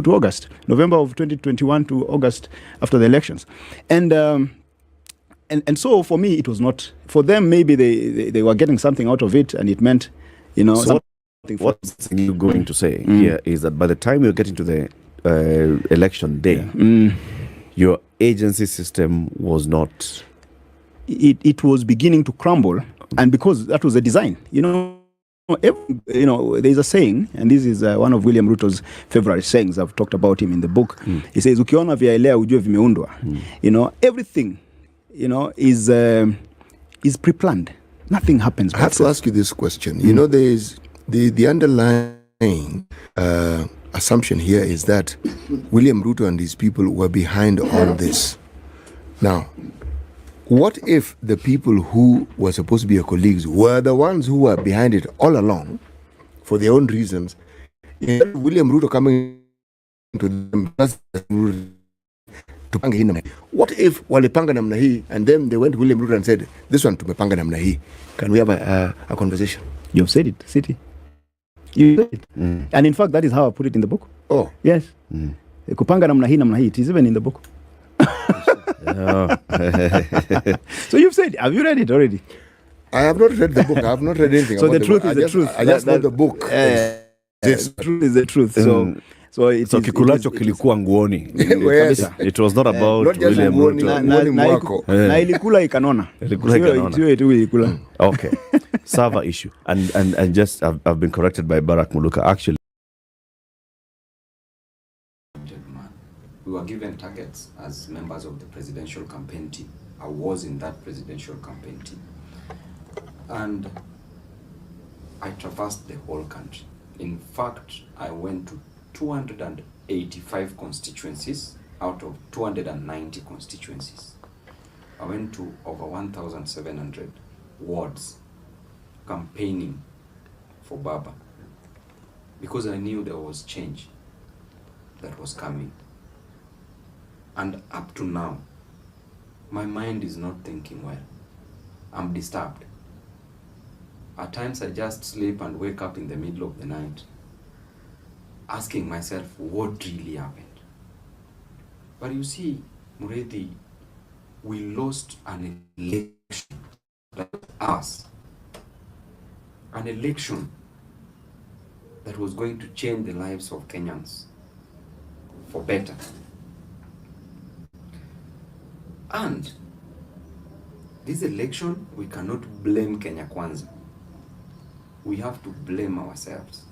August, November of 2021 to August after the elections, and so for me it was not. For them, maybe they were getting something out of it, and it meant, So what you're going to say here is that by the time you're getting to the election day, your agency system was not... It was beginning to crumble, and because that was a design, there's a saying, and this is one of William Ruto's favorite sayings. I've talked about him in the book. He says, "Ukiona vyaelea ujue vimeundwa." Everything, is pre-planned. Nothing happens. I have to ask you this question. There is the underlying assumption here is that William Ruto and his people were behind all this. Now, what if the people who were supposed to be your colleagues were the ones who were behind it all along for their own reasons? William Ruto coming to them, what if walipanga namna hii, and then they went to William Ruto and said, this one tumepanga namna hii. Can we have a conversation? You've said it, City. You said it. And in fact, that is how I put it in the book. Oh. Yes. Kupanga namna hii, it is even in the book. So you've said, have you read it already? I have not read the book. I have not read anything. So about the truth is the truth. I just know the book. The truth is the truth. So kikulacho kilikuwa nguoni. It was not about William Ruto. Na ilikula ikanona. Sio tu ilikula. Okay. Server issue. And just I've been corrected by Barack Muluka. Actually, we were given targets as members of the presidential campaign team. I was in that presidential campaign team. And I traversed the whole country. In fact, I went to 285 constituencies out of 290 constituencies. I went to over 1,700 wards campaigning for Baba because I knew there was change that was coming. And up to now, my mind is not thinking well. I'm disturbed. At times I just sleep and wake up in the middle of the night asking myself what really happened. But you see, Muredi, we lost an election. That was us. An election that was going to change the lives of Kenyans for better. And this election, we cannot blame Kenya Kwanza. We have to blame ourselves.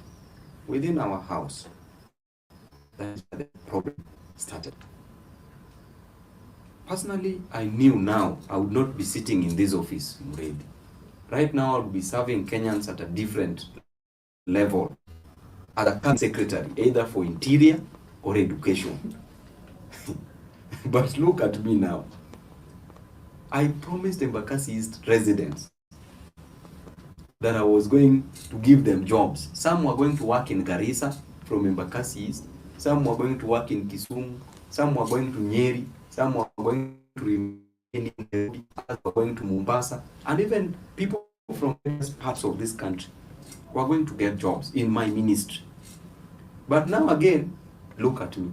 Within our house, that's where the problem started. Personally, I knew now I would not be sitting in this office, Muredi. Right now, I would be serving Kenyans at a different level as a cabinet secretary, either for interior or education. But look at me now. I promised Embakasi East residents that I was going to give them jobs. Some were going to work in Garissa from Embakasi East. Some were going to work in Kisumu. Some were going to Nyeri. Some were going to remain in Nairobi. Others were going to Mombasa. And even people from various parts of this country were going to get jobs in my ministry. But now again, look at me.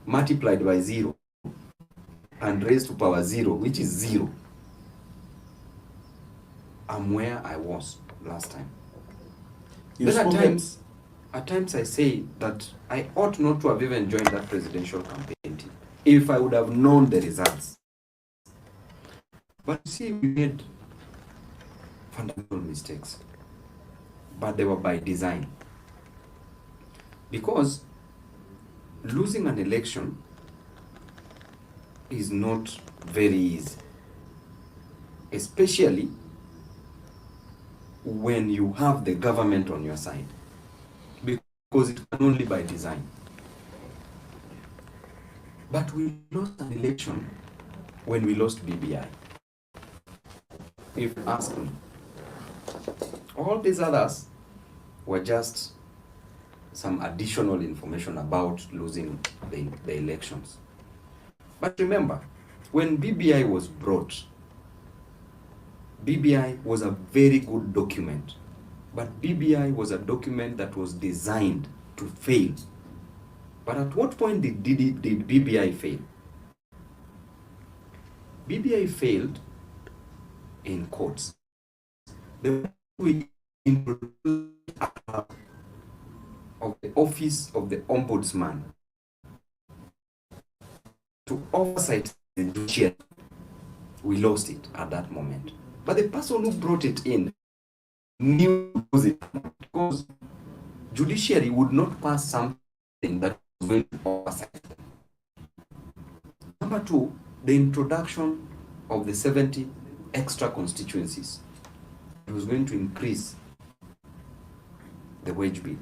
Multiplied by 0 and raised to power 0, which is 0. I'm where I was last time. Then at times I say that I ought not to have even joined that presidential campaign team if I would have known the results. But see, we made fundamental mistakes, but they were by design. Because losing an election is not very easy, especially when you have the government on your side, because it can only by design. But we lost an election when we lost BBI. If you ask me, all these others were just some additional information about losing the elections. But remember, when BBI was brought, BBI was a very good document, but BBI was a document that was designed to fail. But at what point did BBI fail? BBI failed in courts. The way we introduced office of the ombudsman to oversight the judiciary, we lost it at that moment. But the person who brought it in knew it, because judiciary would not pass something that was going to oversight. Number two, the introduction of the 70 extra constituencies. It was going to increase the wage bill.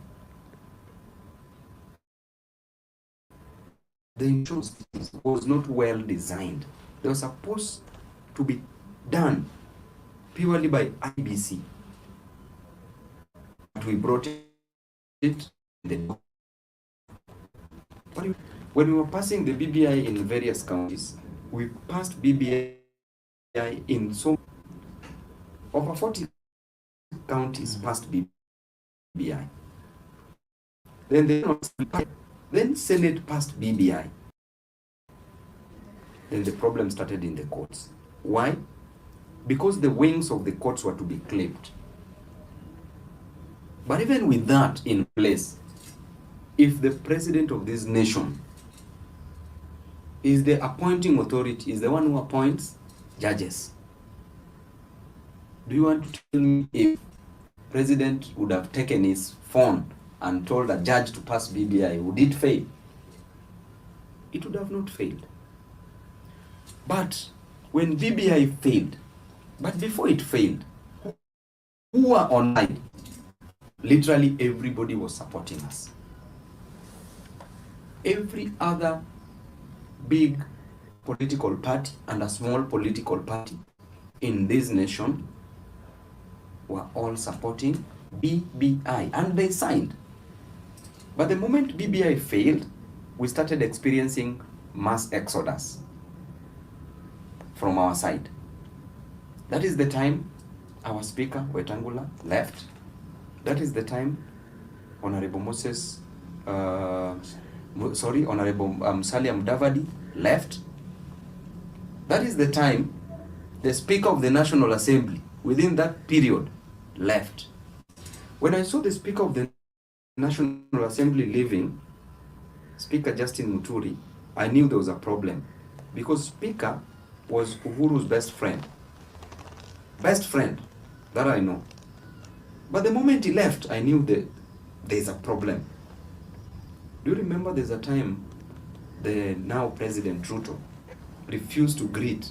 The insurance was not well designed. They were supposed to be done purely by IBC. But we brought it in the when we were passing the BBI in various counties, we passed BBI in so over 40 counties passed BBI. Then Senate passed BBI. Then the problem started in the courts. Why? Because the wings of the courts were to be clipped. But even with that in place, if the president of this nation is the appointing authority, is the one who appoints judges, do you want to tell me if president would have taken his phone and told a judge to pass BBI, would it fail? It would have not failed. But when BBI failed, but before it failed, who were online? Literally everybody was supporting us. Every other big political party and a small political party in this nation were all supporting BBI, and they signed. But the moment BBI failed, we started experiencing mass exodus from our side. That is the time our speaker, Otangula, left. That is the time Honorable Honorable Musalia Mudavadi left. That is the time the Speaker of the National Assembly, within that period, left. When I saw the Speaker of the National Assembly leaving, Speaker Justin Muturi, I knew there was a problem, because Speaker was Uhuru's best friend. Best friend, that I know. But the moment he left, I knew that there's a problem. Do you remember there's a time the now President Ruto refused to greet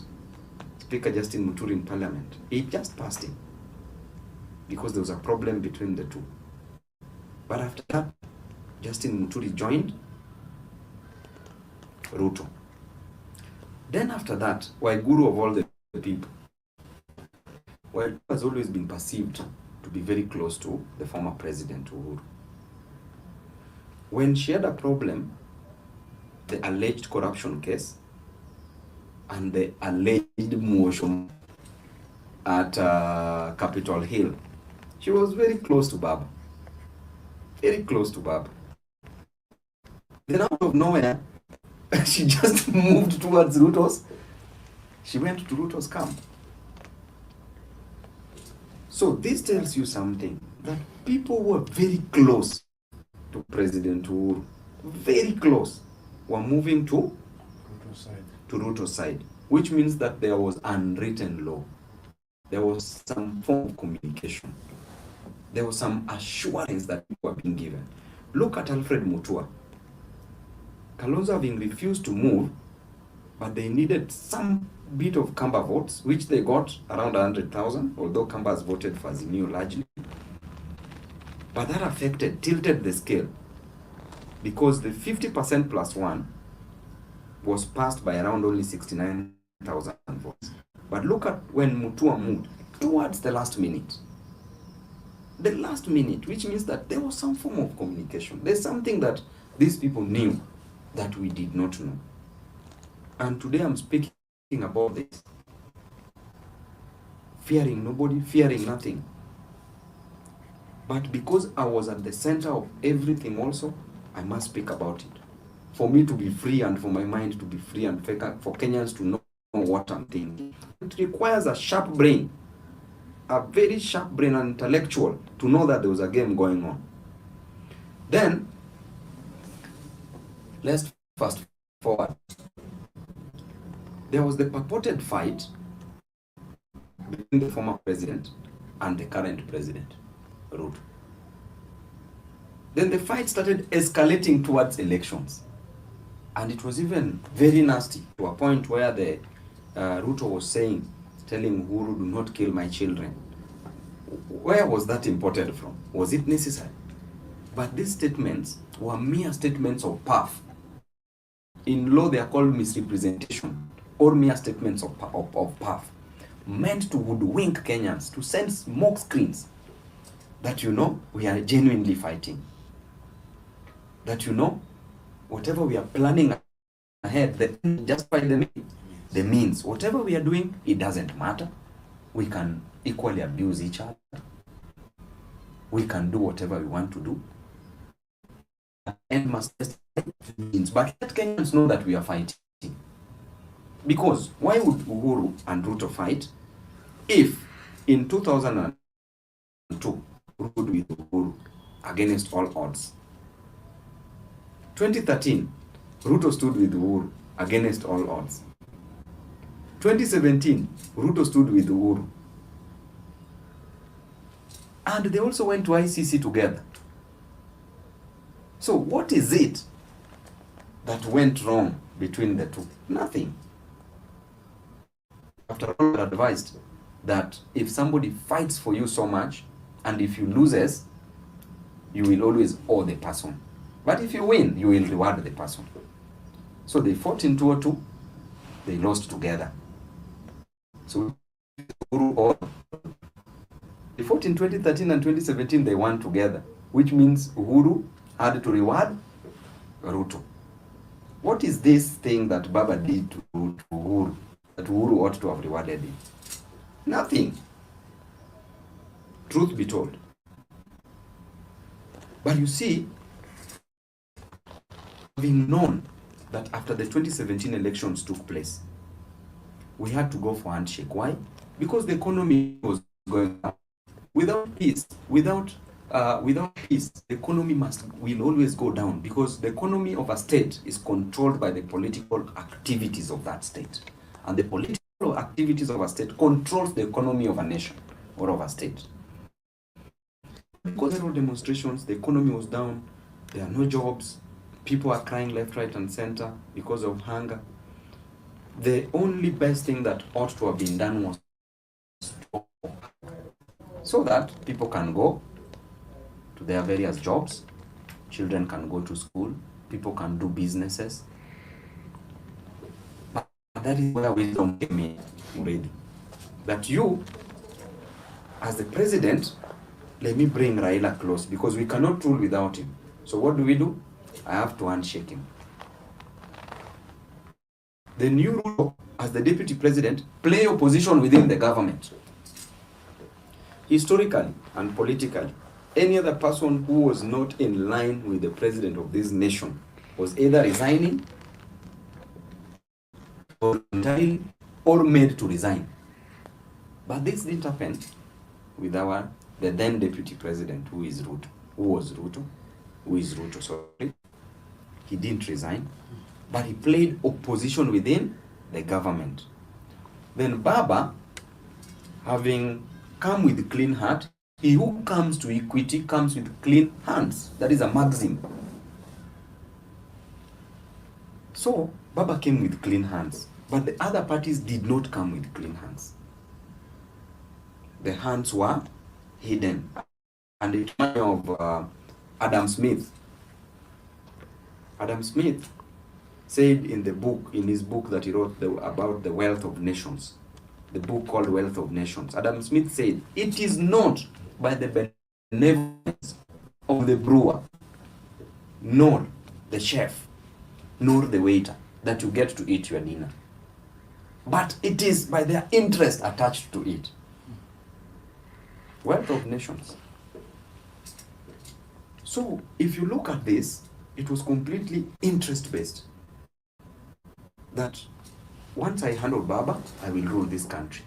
Speaker Justin Muturi in Parliament? He just passed him because there was a problem between the two. But after that, Justin Muturi joined Ruto. Then after that, Waiguru of all the people, Waiguru has always been perceived to be very close to the former President Uhuru. When she had a problem, the alleged corruption case and the alleged motion at Capitol Hill, she was very close to Baba. Very close to Baba. Then out of nowhere, she just moved towards Ruto's. She went to Ruto's camp. So this tells you something, that people were very close to President Uhuru, very close, were moving to Ruto's side, which means that there was unwritten law. There was some form of communication. There was some assurance that people were being given. Look at Alfred Mutua. Kalonzo having refused to move, but they needed some bit of Kamba votes, which they got around 100,000, although Kamba has voted for Azimio largely. But that tilted the scale, because the 50% plus one was passed by around only 69,000 votes. But look at when Mutua moved towards the last minute. The last minute, which means that there was some form of communication. There's something that these people knew that we did not know. And today I'm speaking about this. Fearing nobody, fearing nothing. But because I was at the center of everything also, I must speak about it. For me to be free and for my mind to be free and for Kenyans to know what I'm thinking. It requires a sharp brain, a very sharp brain and intellectual to know that there was a game going on. Then, Let's fast forward. There was the purported fight between the former president and the current president, Ruto. Then the fight started escalating towards elections. And it was even very nasty, to a point where the Ruto was telling Uhuru, do not kill my children. Where was that imported from? Was it necessary? But these statements were mere statements of puff. In law, they are called misrepresentation, or mere statements of puff, meant to hoodwink Kenyans, to send smoke screens that, you know, we are genuinely fighting. That, you know, whatever we are planning ahead, just by the means, whatever we are doing, it doesn't matter. We can equally abuse each other. We can do whatever we want to do. And must means, but let Kenyans know that we are fighting. Because why would Uhuru and Ruto fight if in 2002 Ruto with Uhuru against all odds? 2013, Ruto stood with Uhuru against all odds. 2017, Ruto stood with Uhuru. And they also went to ICC together. So what is it that went wrong between the two? Nothing. After all, I advised that if somebody fights for you so much, and if you loses, you will always owe the person. But if you win, you will reward the person. So they fought in 2002, they lost together. So they fought in 2013 and 2017, they won together, which means Uhuru had to reward Ruto. What is this thing that Baba did to Uhuru that Uhuru ought to have rewarded him? Nothing. Truth be told. But you see, having known that after the 2017 elections took place, we had to go for handshake. Why? Because the economy was going up. Without peace, without peace, the economy will always go down, because the economy of a state is controlled by the political activities of that state. And the political activities of a state controls the economy of a nation or of a state. Because there were demonstrations, the economy was down, there are no jobs, people are crying left, right, and center because of hunger. The only best thing that ought to have been done was so that people can go to their various jobs, children can go to school, people can do businesses. But that is where wisdom came in already. That you, as the president, let me bring Raila close, because we cannot rule without him. So what do? I have to handshake him. The new Ruto, as the deputy president, play opposition within the government. Historically and politically, any other person who was not in line with the president of this nation was either resigning or retiring or made to resign. But this didn't happen with the then deputy president, who is Ruto. He didn't resign, but he played opposition within the government. Then Baba, having come with a clean heart, he who comes to equity comes with clean hands. That is a maxim. So Baba came with clean hands, but the other parties did not come with clean hands. The hands were hidden. And it reminds me of Adam Smith. Adam Smith said in his book that he wrote about the wealth of nations, the book called Wealth of Nations, Adam Smith said, it is not by the benevolence of the brewer, nor the chef, nor the waiter that you get to eat your dinner, but it is by their interest attached to it. Wealth of nations. So if you look at this, it was completely interest-based. That once I handle Baba, I will rule this country.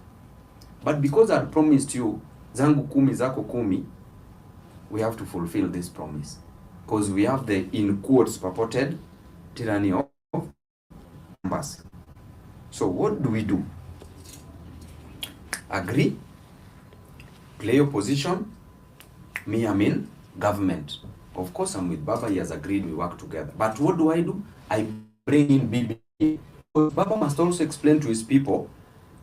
But because I had promised you, zangu kumi zako kumi, we have to fulfill this promise. Because we have the, in quotes, purported tyranny of numbers. So what do? Agree, play opposition, me, I'm in government. Of course, I'm with Baba, he has agreed, we work together. But what do? I bring in BBI. Baba must also explain to his people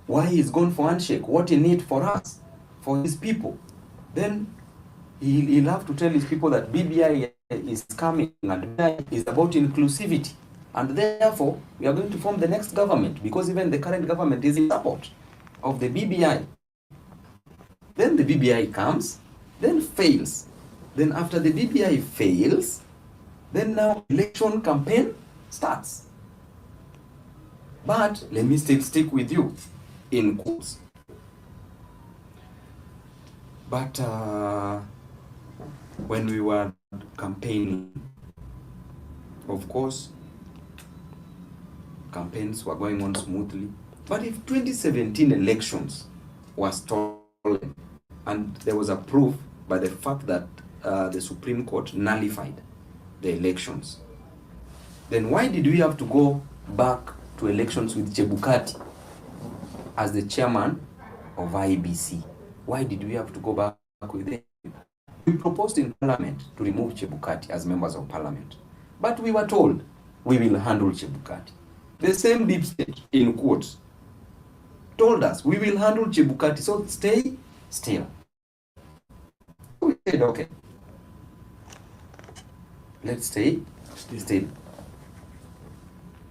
why he's gone for handshake, what he needs for us, for his people. Then he'll have to tell his people that BBI is coming and BBI is about inclusivity. And therefore, we are going to form the next government because even the current government is in support of the BBI. Then the BBI comes, then fails. Then after the BBI fails, then now election campaign starts. But let me still stick with you in quotes. But when we were campaigning, of course, campaigns were going on smoothly. But if 2017 elections were stolen, and there was a proof by the fact that the Supreme Court nullified the elections, then why did we have to go back to elections with Chebukati as the chairman of IEBC? Why did we have to go back with him? We proposed in Parliament to remove Chebukati as members of Parliament. But we were told we will handle Chebukati. The same deep state, in quotes, told us we will handle Chebukati, so stay still. We said, okay, let's stay still.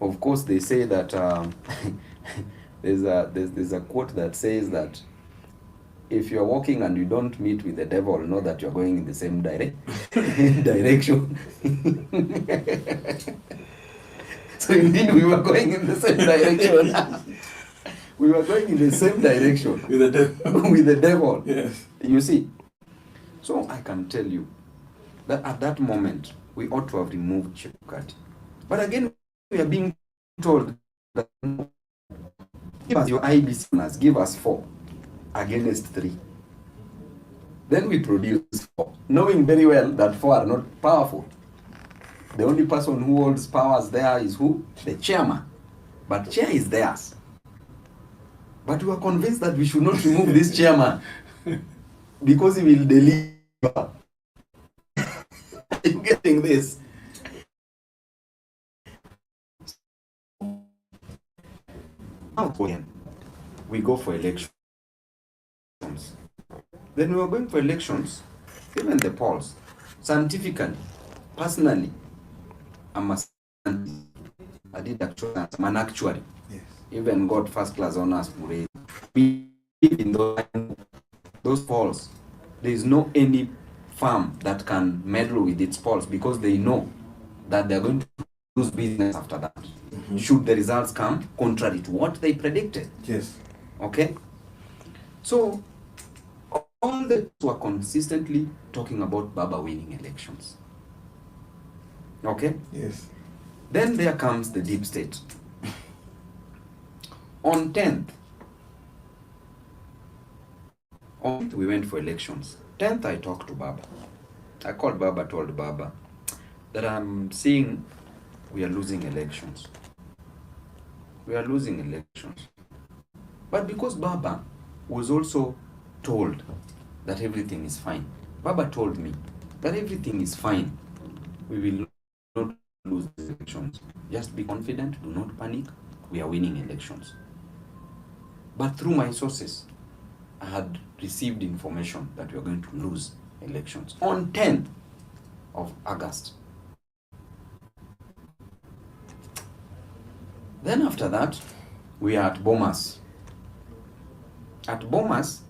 Of course, they say that there's a quote that says that if you're walking and you don't meet with the devil, know that you're going in the same direction. So indeed, we were going in the same direction. We were going in the same direction With the devil. with the devil. Yes. You see. So I can tell you that at that moment, we ought to have removed Chebukati. But again, we are being told that give us your IBC owners, give us 4 against 3. Then we produce 4, knowing very well that 4 are not powerful. The only person who holds powers there is who? The chairman. But chair is theirs. But we are convinced that we should not remove this chairman because he will deliver. Are you getting this? Now we go for elections. Then we are going for elections, even the polls, scientifically, personally, I'm a scientist. I did actually, I'm an actuary. Yes. Even got first class honors. We live in those polls. There is no any firm that can meddle with its polls because they know that they're going to lose business after that. Should the results come contrary to what they predicted. Yes. Okay? So, all the were consistently talking about Baba winning elections. Okay? Yes. Then there comes the deep state. On 10th, we went for elections. 10th, I talked to Baba. I called Baba, told Baba that I'm seeing we are losing elections. We are losing elections. But because Baba was also told that everything is fine, Baba told me that everything is fine. We will not lose the elections. Just be confident, do not panic. We are winning elections. But through my sources, I had received information that we are going to lose elections on 10th of August. Then after that, we are at Bomas. At Bomas,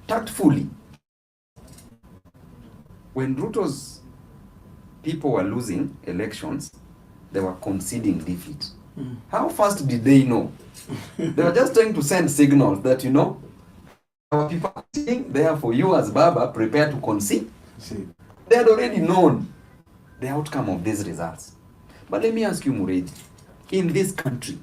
tactfully, when Ruto's people were losing elections, they were conceding defeat. How fast did they know? They were just trying to send signals that, you know, our people are sitting there for you as Baba, prepare to concede. They had already known the outcome of these results. But let me ask you, Muredi, in this country,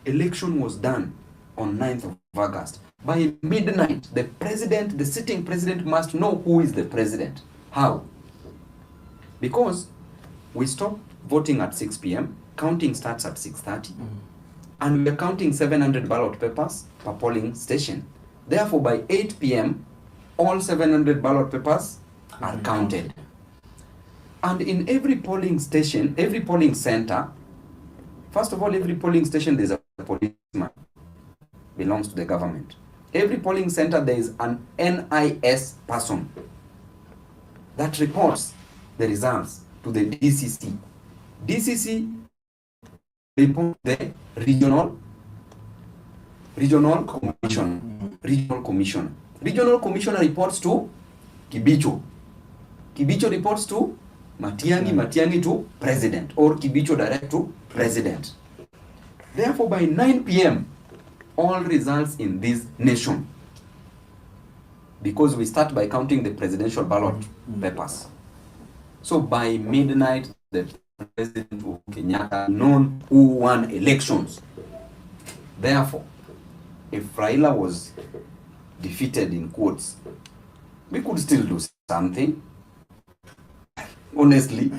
election was done on 9th of August. By midnight, the president, the sitting president must know who is the president. How? Because we stopped voting at 6 p.m., counting starts at 6:30. And we are counting 700 ballot papers per polling station. Therefore, by 8 p.m., all 700 ballot papers are counted. And in every polling station, every polling center, first of all, every polling station, there's a policeman, belongs to the government. Every polling center, there is an NIS person that reports the results to the DCC. DCC reports the regional commissioner. Regional commissioner reports to Kibicho. Kibicho reports to Matiang'i, Matiang'i to president, or Kibicho direct to president. Therefore, by 9 p.m., all results in this nation, because we start by counting the presidential ballot papers. So by midnight, the President Uhuru Kenyatta known who won elections. Therefore, if Raila was defeated in quotes, we could still do something. Honestly,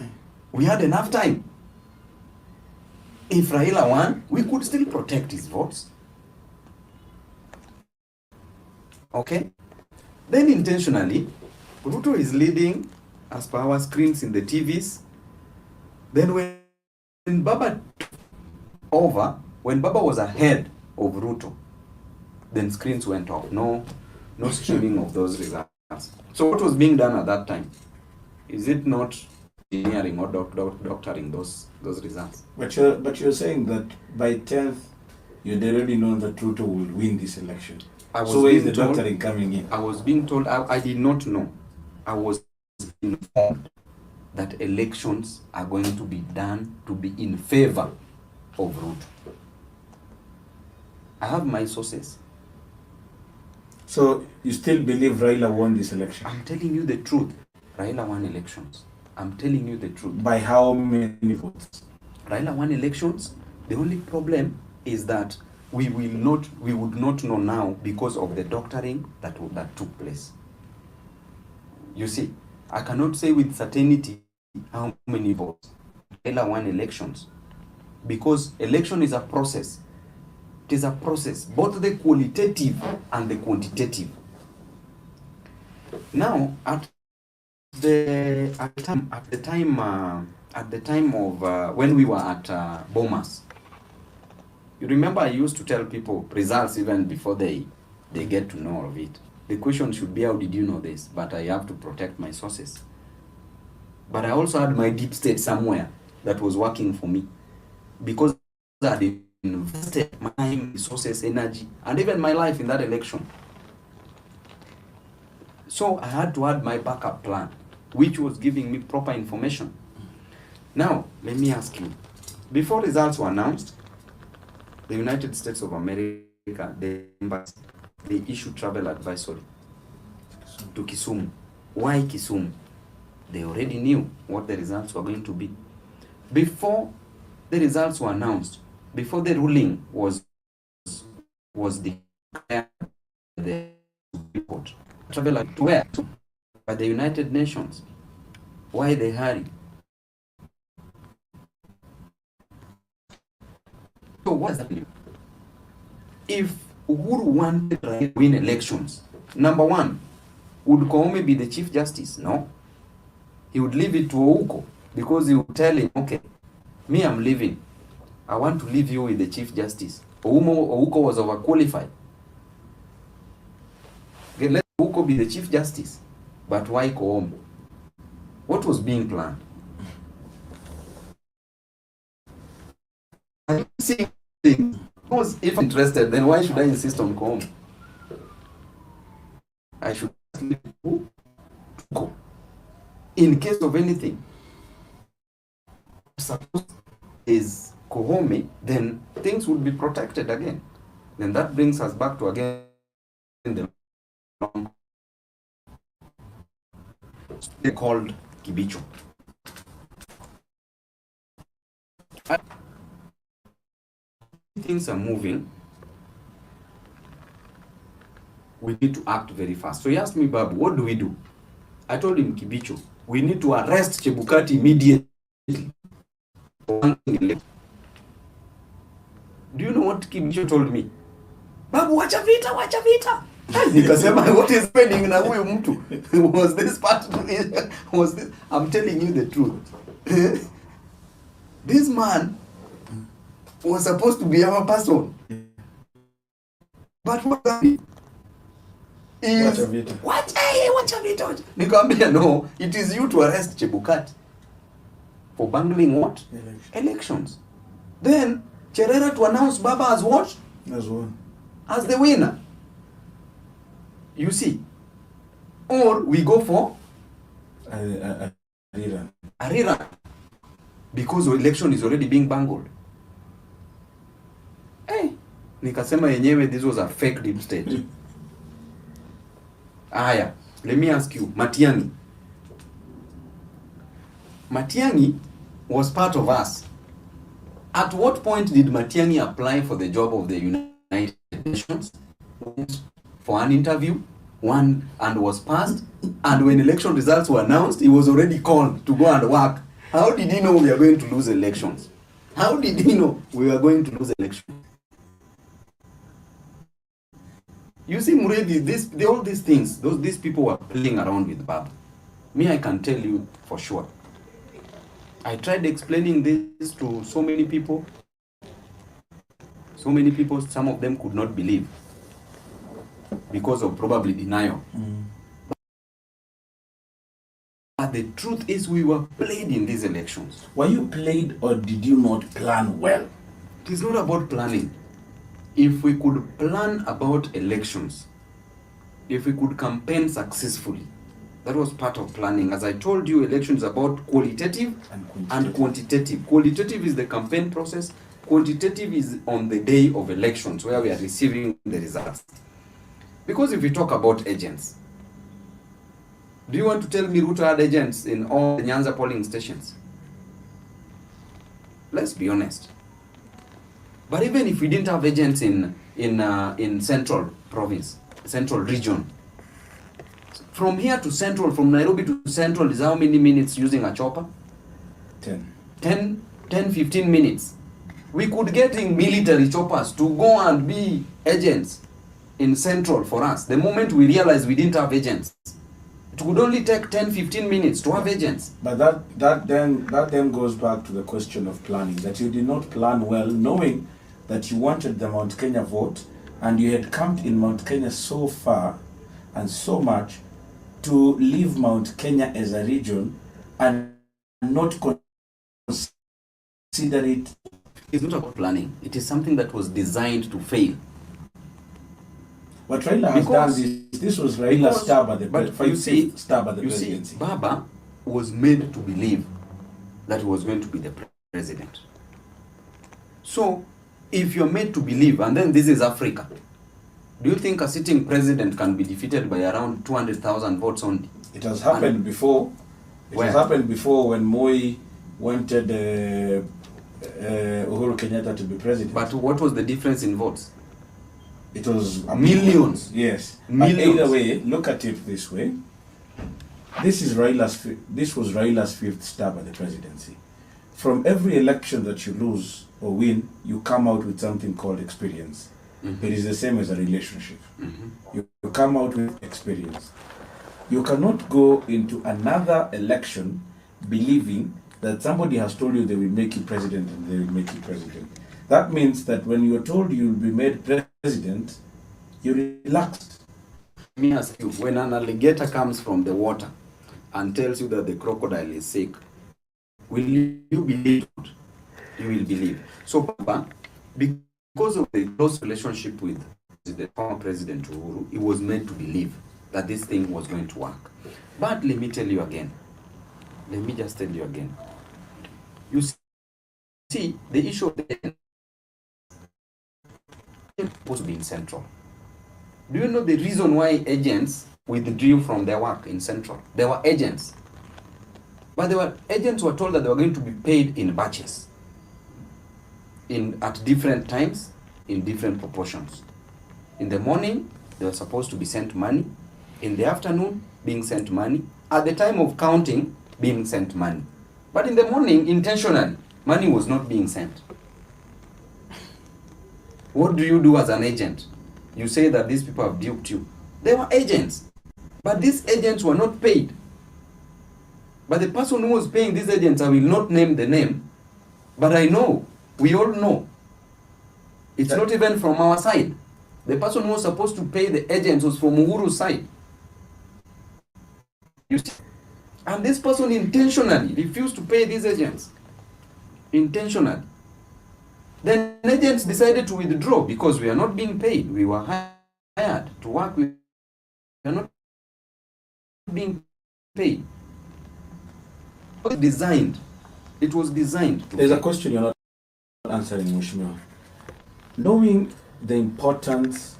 we had enough time. If Raila won, we could still protect his votes. Okay? Then intentionally, Ruto is leading as per our screens in the TVs. Then when Baba took over, when Baba was ahead of Ruto, then screens went off. No streaming of those results. So what was being done at that time? Is it not engineering or doctoring those results? But you're saying that by 10th, you'd already known that Ruto will win this election. So where is the doctoring coming in? I was being told, I did not know. I was informed that elections are going to be done to be in favor of Ruto. I have my sources. So you still believe Raila won this election? I'm telling you the truth. Raila won elections. I'm telling you the truth. By how many votes? Raila won elections. The only problem is that we would not know now because of the doctoring that took place. You see, I cannot say with certainty how many votes Raila won elections, because election is a process. It is a process, both the qualitative and the quantitative. Now, at the time of when we were at Bomas, you remember I used to tell people results even before they get to know of it. The question should be, how did you know this? But I have to protect my sources. But I also had my deep state somewhere that was working for me, because I had invested my time, resources, energy, and even my life in that election. So I had to add my backup plan, which was giving me proper information. Now, let me ask you, before results were announced, the United States of America, the embassy, they issued travel advisory to Kisumu. Why Kisumu? They already knew what the results were going to be. Before the results were announced, before the ruling was declared, the report travel to where? By the United Nations. Why they hurry? So what's happening? If Uhuru wanted to win elections, number one, would Koome be the Chief Justice? No. He would leave it to Ouko, because he would tell him, okay, me, I'm leaving. I want to leave you with the Chief Justice. Ouko was overqualified. Okay, let Ouko be the Chief Justice. But why Koome? What was being planned? I see things. If I'm interested, then why should I insist on Koome? I should leave who? Go. In case of anything, suppose is Koome, then things would be protected again. Then that brings us back to again the long. They called Kibicho. Things are moving. We need to act very fast. So he asked me, Babu, what do we do? I told him, Kibicho, we need to arrest Chebukati immediately. Do you know what Kimisho told me? Babu, wacha vita, wacha vita. Nikasema, what is happening na huyu mtu? Was this part of it? Was this? I'm telling you the truth. This man was supposed to be our person. But what happened? Wacha vita. Nikamwambia, no, it is you to arrest Chebukati for bungling what? Elections. Then Cherera to announce Baba as what? As one. As the winner. You see. Or we go for a rerun. Because the election is already being bungled. Hey, nikasema yenyewe this was a fake deep state. Aya, let me ask you, Matiang'i. Matiang'i was part of us. At what point did Matiang'i apply for the job of the United Nations? For an interview, and was passed, and when election results were announced, he was already called to go and work. How did he know we are going to lose elections? How did he know we were going to lose elections? You see, Murevi, all these things, these people were playing around with Baba. Me, I can tell you for sure. I tried explaining this to so many people. Some of them could not believe because of probably denial. But the truth is we were played in these elections. Were you played or did you not plan well? It is not about planning. If we could plan about elections, if we could campaign successfully, that was part of planning. As I told you, elections are about qualitative and quantitative. Qualitative is the campaign process. Quantitative is on the day of elections where we are receiving the results. Because if we talk about agents, do you want to tell me Ruto had agents in all the Nyanza polling stations? Let's be honest. But even if we didn't have agents in Central Province, Central Region, from here to Central, from Nairobi to Central is how many minutes using a chopper? 10, 15 minutes. We could get in military choppers to go and be agents in Central for us. The moment we realized we didn't have agents, it would only take 10, 15 minutes to have agents. But that then goes back to the question of planning, that you did not plan well, knowing that you wanted the Mount Kenya vote, and you had come in Mount Kenya so far and so much to leave Mount Kenya as a region and not consider it. It's not about planning. It is something that was designed to fail. What Raila has done, this was Raila's stab at the presidency. Baba was made to believe that he was going to be the president. So, if you're made to believe, and then this is Africa, do you think a sitting president can be defeated by around 200,000 votes only? It has happened before. It has happened before when Moi wanted Uhuru Kenyatta to be president. But what was the difference in votes? It was millions. Yes. Millions. But either way, look at it this way. This was Raila's fifth stab at the presidency. From every election that you lose or win, you come out with something called experience. It is the same as a relationship. You come out with experience. You cannot go into another election believing that somebody has told you they will make you president and they will make you president. That means that when you are told you will be made president, you relaxed. Let me ask you, when an alligator comes from the water and tells you that the crocodile is sick, will you believe it? You will believe. So, Papa, because of the close relationship with the former President Uhuru, he was meant to believe that this thing was going to work. But let me tell you again. Let me just tell you again. You see, the issue of the supposed to be in Central. Do you know the reason why agents withdrew from their work in Central? They were agents. But agents were told that they were going to be paid in batches. At different times, in different proportions. In the morning, they were supposed to be sent money. In the afternoon, being sent money. At the time of counting, being sent money. But in the morning, intentionally, money was not being sent. What do you do as an agent? You say that these people have duped you. They were agents, but these agents were not paid. But the person who was paying these agents, I will not name the name, but I know, we all know. It's not even from our side. The person who was supposed to pay the agents was from Uhuru's side. You see? And this person intentionally refused to pay these agents. Intentionally. Then agents decided to withdraw because we are not being paid. We were hired to work with. We are not being paid. It was designed. It was designed. There's a question you're not answering, Mheshimiwa. Knowing the importance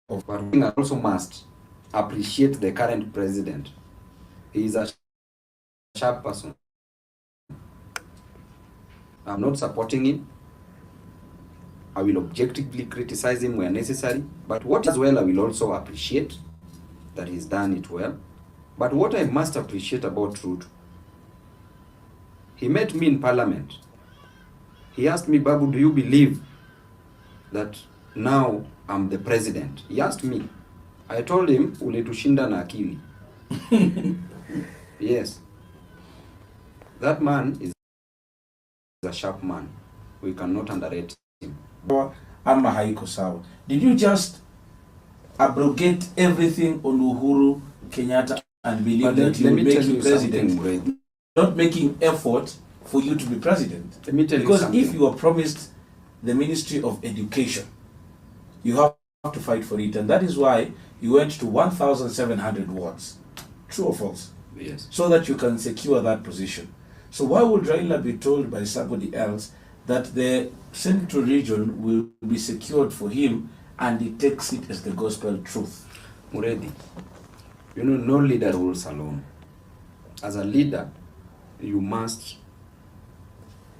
of... But we also must appreciate the current president. He is a sharp person. I'm not supporting him. I will objectively criticize him where necessary. But what as well, I will also appreciate that he's done it well. But what I must appreciate about Ruto, he met me in parliament. He asked me, Babu, do you believe that now I'm the president? He asked me. I told him, uletushinda na akili. Yes. That man is a sharp man. We cannot underrate him. Ama haiko sawa. Did you just abrogate everything on Uhuru Kenyatta and believe that he will make you president? Not making effort for you to be president. Let me tell you because something. if you were promised the Ministry of Education, you have to fight for it, and that is why you went to 1,700 wards. True or false? Yes. So that you can secure that position. So why would Raila be told by somebody else that the central region will be secured for him and he takes it as the gospel truth? Muredi, you know, no leader rules alone. As a leader, you must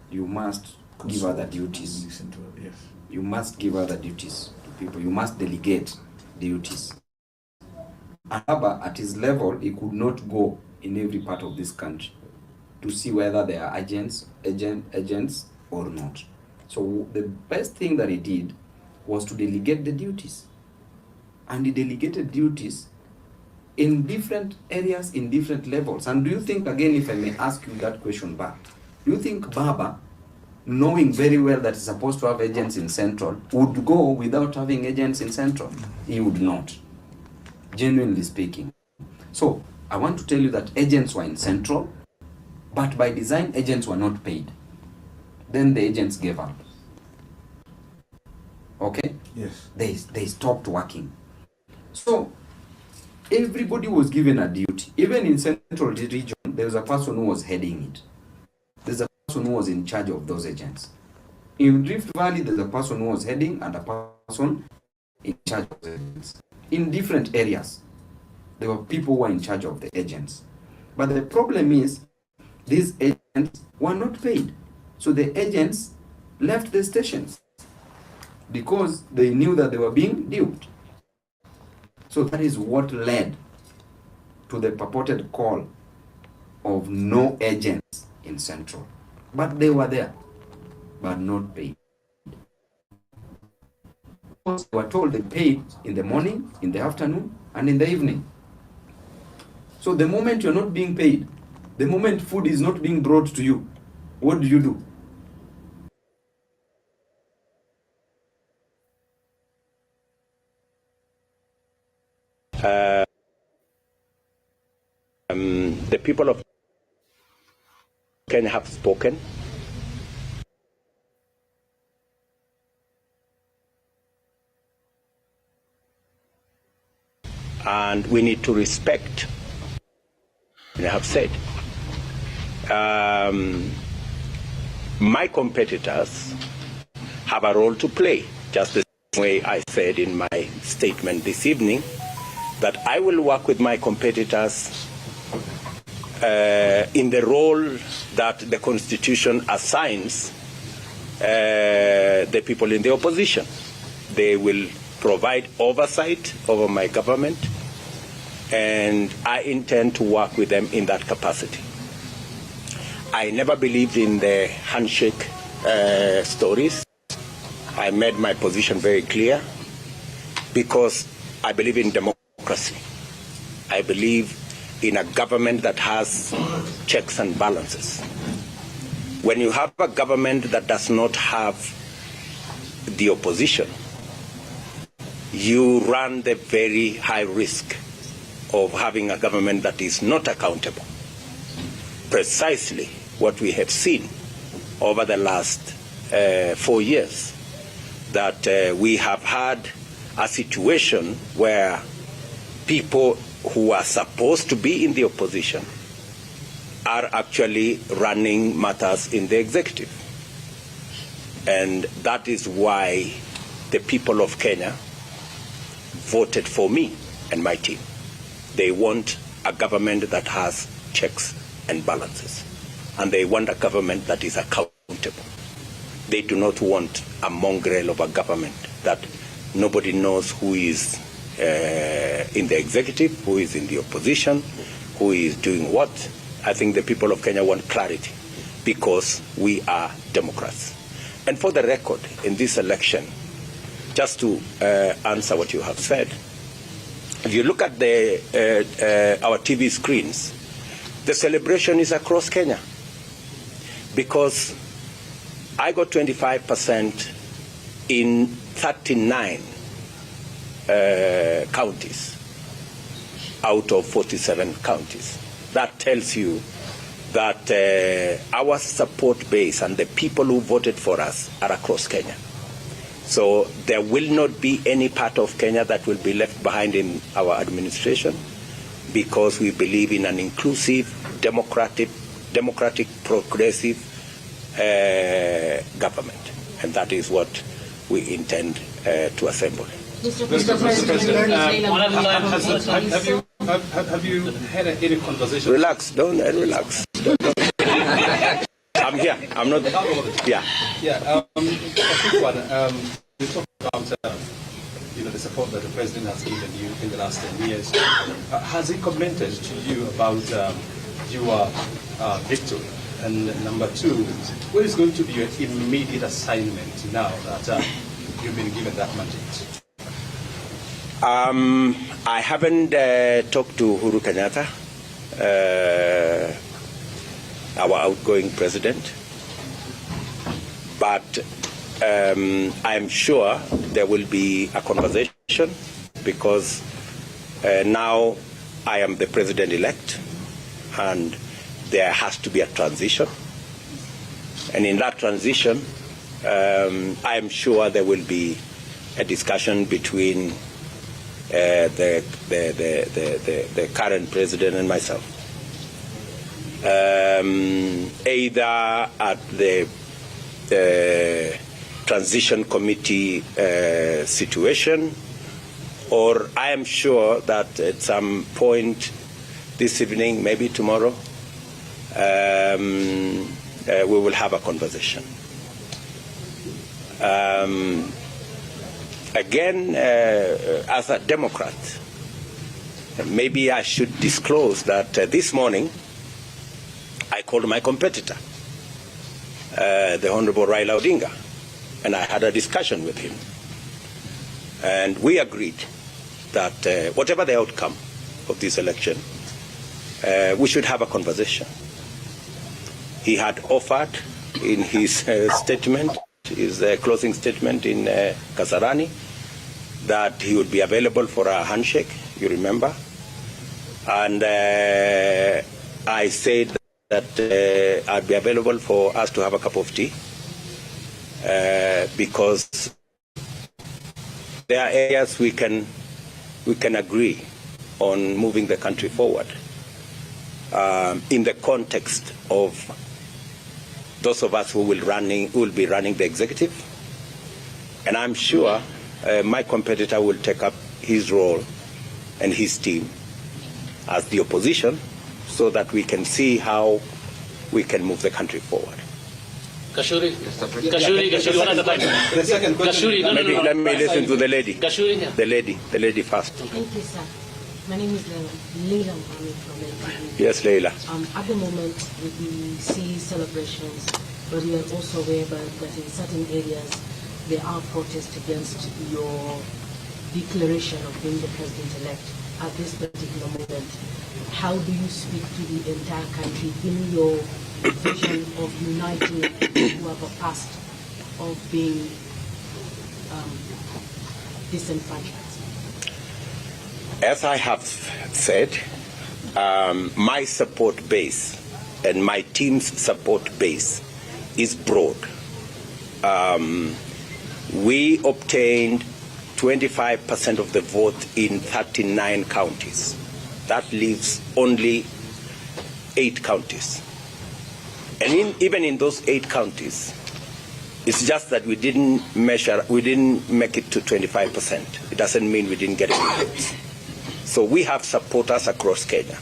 give other duties. Listen to it, yes. You must give other duties to people. You must delegate duties. However, at his level, he could not go in every part of this country to see whether there are agents or not. So the best thing that he did was to delegate the duties. And he delegated duties in different areas, in different levels. And do you think, again, if I may ask you that question back, do you think Baba, knowing very well that he's supposed to have agents in Central, would go without having agents in Central? He would not, genuinely speaking. So I want to tell you that agents were in Central, but by design, agents were not paid. Then the agents gave up. Okay? Yes. They stopped working. So everybody was given a duty. Even in Central region, there was a person who was heading it. There's a person who was in charge of those agents. In Rift Valley, there's a person who was heading and a person in charge of the agents. In different areas, there were people who were in charge of the agents. But the problem is, these agents were not paid. So the agents left the stations because they knew that they were being duped. So that is what led to the purported call of no agents in Central. But they were there, but not paid. They were told they paid in the morning, in the afternoon, and in the evening. So the moment you're not being paid, the moment food is not being brought to you, what do you do? The people of Kenya have spoken. And we need to respect what they have said. My competitors have a role to play, just the same way I said in my statement this evening, that I will work with my competitors in the role that the Constitution assigns the people in the opposition. They will provide oversight over my government, and I intend to work with them in that capacity. I never believed in the handshake stories. I made my position very clear because I believe in democracy. I believe in a government that has checks and balances. When you have a government that does not have the opposition, you run the very high risk of having a government that is not accountable. Precisely what we have seen over the last 4 years, that we have had a situation where people who are supposed to be in the opposition are actually running matters in the executive. And that is why the people of Kenya voted for me and my team. They want a government that has checks and balances. And they want a government that is accountable. They do not want a mongrel of a government that nobody knows who is in the executive, who is in the opposition, who is doing what. I think the people of Kenya want clarity because we are Democrats. And for the record, in this election, just to answer what you have said, if you look at our TV screens, the celebration is across Kenya because I got 25% in 39 counties out of 47 counties. That tells you that our support base and the people who voted for us are across Kenya. So there will not be any part of Kenya that will be left behind in our administration because we believe in an inclusive, democratic, progressive government. And that is what we intend to assemble. Mr. President, have you had any conversation? Relax, don't relax. I'm here. I'm not. Yeah. Yeah. A quick one. You talked about the support that the president has given you in the last 10 years. Has he commented to you about your victory? And number two, what is going to be your immediate assignment now that you've been given that mandate? I haven't talked to Uhuru Kenyatta, our outgoing president, but I am sure there will be a conversation because now I am the president-elect and there has to be a transition. And in that transition, I am sure there will be a discussion between the current president and myself, either at the transition committee situation, or I am sure that at some point this evening, maybe tomorrow, we will have a conversation. Again, as a Democrat, maybe I should disclose that this morning I called my competitor, the Honorable Raila Odinga, and I had a discussion with him. And we agreed that whatever the outcome of this election, we should have a conversation. He had offered in his statement, his closing statement in Kasarani, that he would be available for a handshake, you remember. And I said that I'd be available for us to have a cup of tea because there are areas we can agree on moving the country forward in the context of those of us who will be running the executive. And I'm sure my competitor will take up his role and his team as the opposition so that we can see how we can move the country forward. Kashuri, one at a time. The second question. Kashuri, let me listen to the lady. Kashuri, the lady first. Thank you, sir. My name is Leila from LTV. Yes, Leila. At the moment, we see celebrations, but we are also aware that in certain areas, there are protests against your declaration of being the president-elect at this particular moment. How do you speak to the entire country in your vision of uniting people who have a past of being disenfranchised? As I have said, my support base and my team's support base is broad. We obtained 25% of the vote in 39 counties. That leaves only 8 counties. And even in those 8 counties, it's just that we didn't make it to 25%. It doesn't mean we didn't get any votes. So we have supporters across Kenya.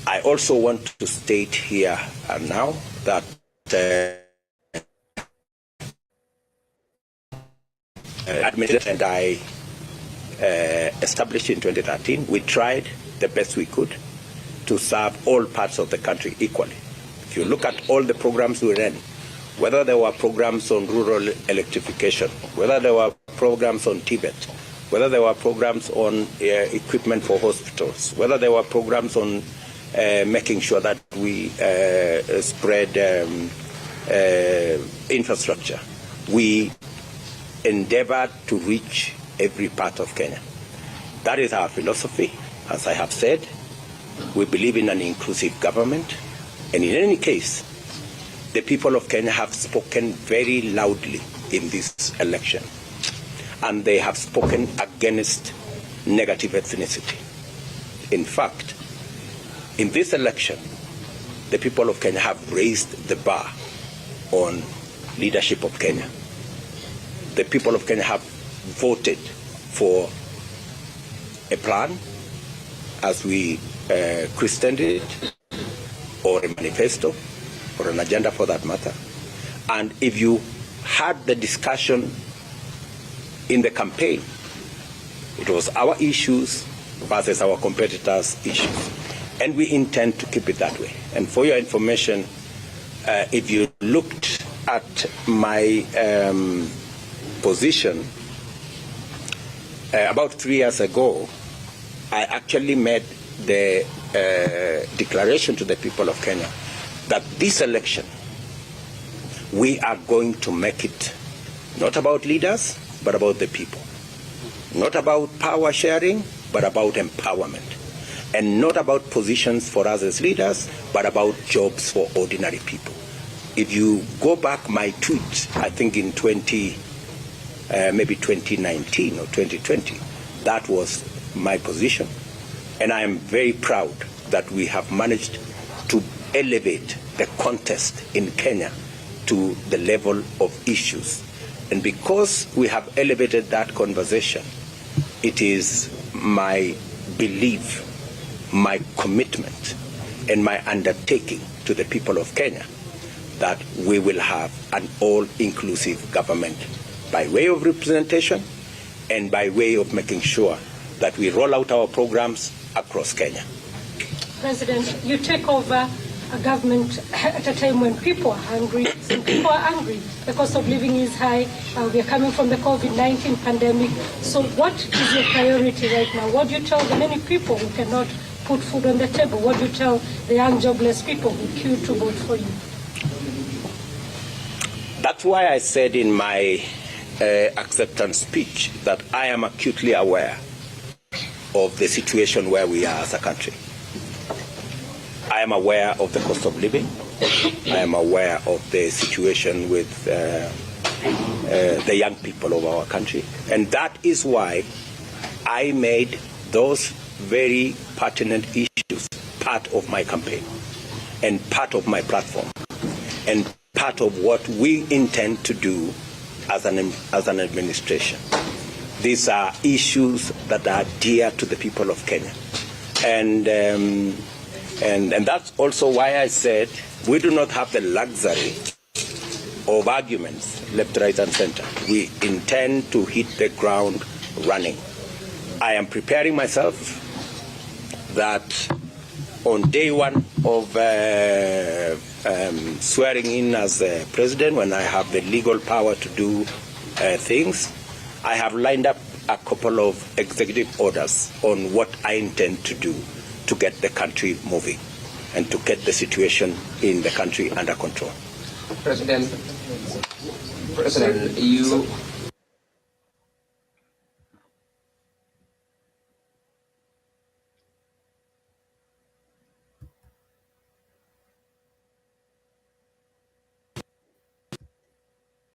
I also want to state here and now that administration and I established in 2013, we tried the best we could to serve all parts of the country equally. If you look at all the programs we ran, whether there were programs on rural electrification, whether there were programs on Tibet, whether there were programs on equipment for hospitals, whether there were programs on making sure that we spread infrastructure, we endeavored to reach every part of Kenya. That is our philosophy. As I have said, we believe in an inclusive government, and in any case, the people of Kenya have spoken very loudly in this election, and they have spoken against negative ethnicity. In fact, in this election, the people of Kenya have raised the bar on leadership of Kenya. The people of Kenya have voted for a plan, as we christened it, or a manifesto, or an agenda for that matter. And if you had the discussion in the campaign, it was our issues versus our competitors' issues. And we intend to keep it that way. And for your information, if you looked at my position about 3 years ago, I actually made the declaration to the people of Kenya that this election, we are going to make it not about leaders, but about the people. Not about power sharing, but about empowerment. And not about positions for us as leaders, but about jobs for ordinary people. If you go back my tweet, I think in maybe 2019 or 2020, that was my position. And I am very proud that we have managed to elevate the contest in Kenya to the level of issues. And because we have elevated that conversation, it is my belief, my commitment, and my undertaking to the people of Kenya that we will have an all-inclusive government by way of representation and by way of making sure that we roll out our programs across Kenya. President, you take over a government at a time when people are hungry. Some people are angry. The cost of living is high. We are coming from the COVID-19 pandemic. So what is your priority right now? What do you tell the many people who cannot put food on the table? What do you tell the young jobless people who queue to vote for you? That's why I said in my acceptance speech that I am acutely aware of the situation where we are as a country. I am aware of the cost of living. I am aware of the situation with the young people of our country. And that is why I made those very pertinent issues part of my campaign and part of my platform and part of what we intend to do as an administration. These are issues that are dear to the people of Kenya. And that's also why I said we do not have the luxury of arguments left, right, and center. We intend to hit the ground running. I am preparing myself that on day one of swearing in as president, when I have the legal power to do things, I have lined up a couple of executive orders on what I intend to do to get the country moving and to get the situation in the country under control. President, you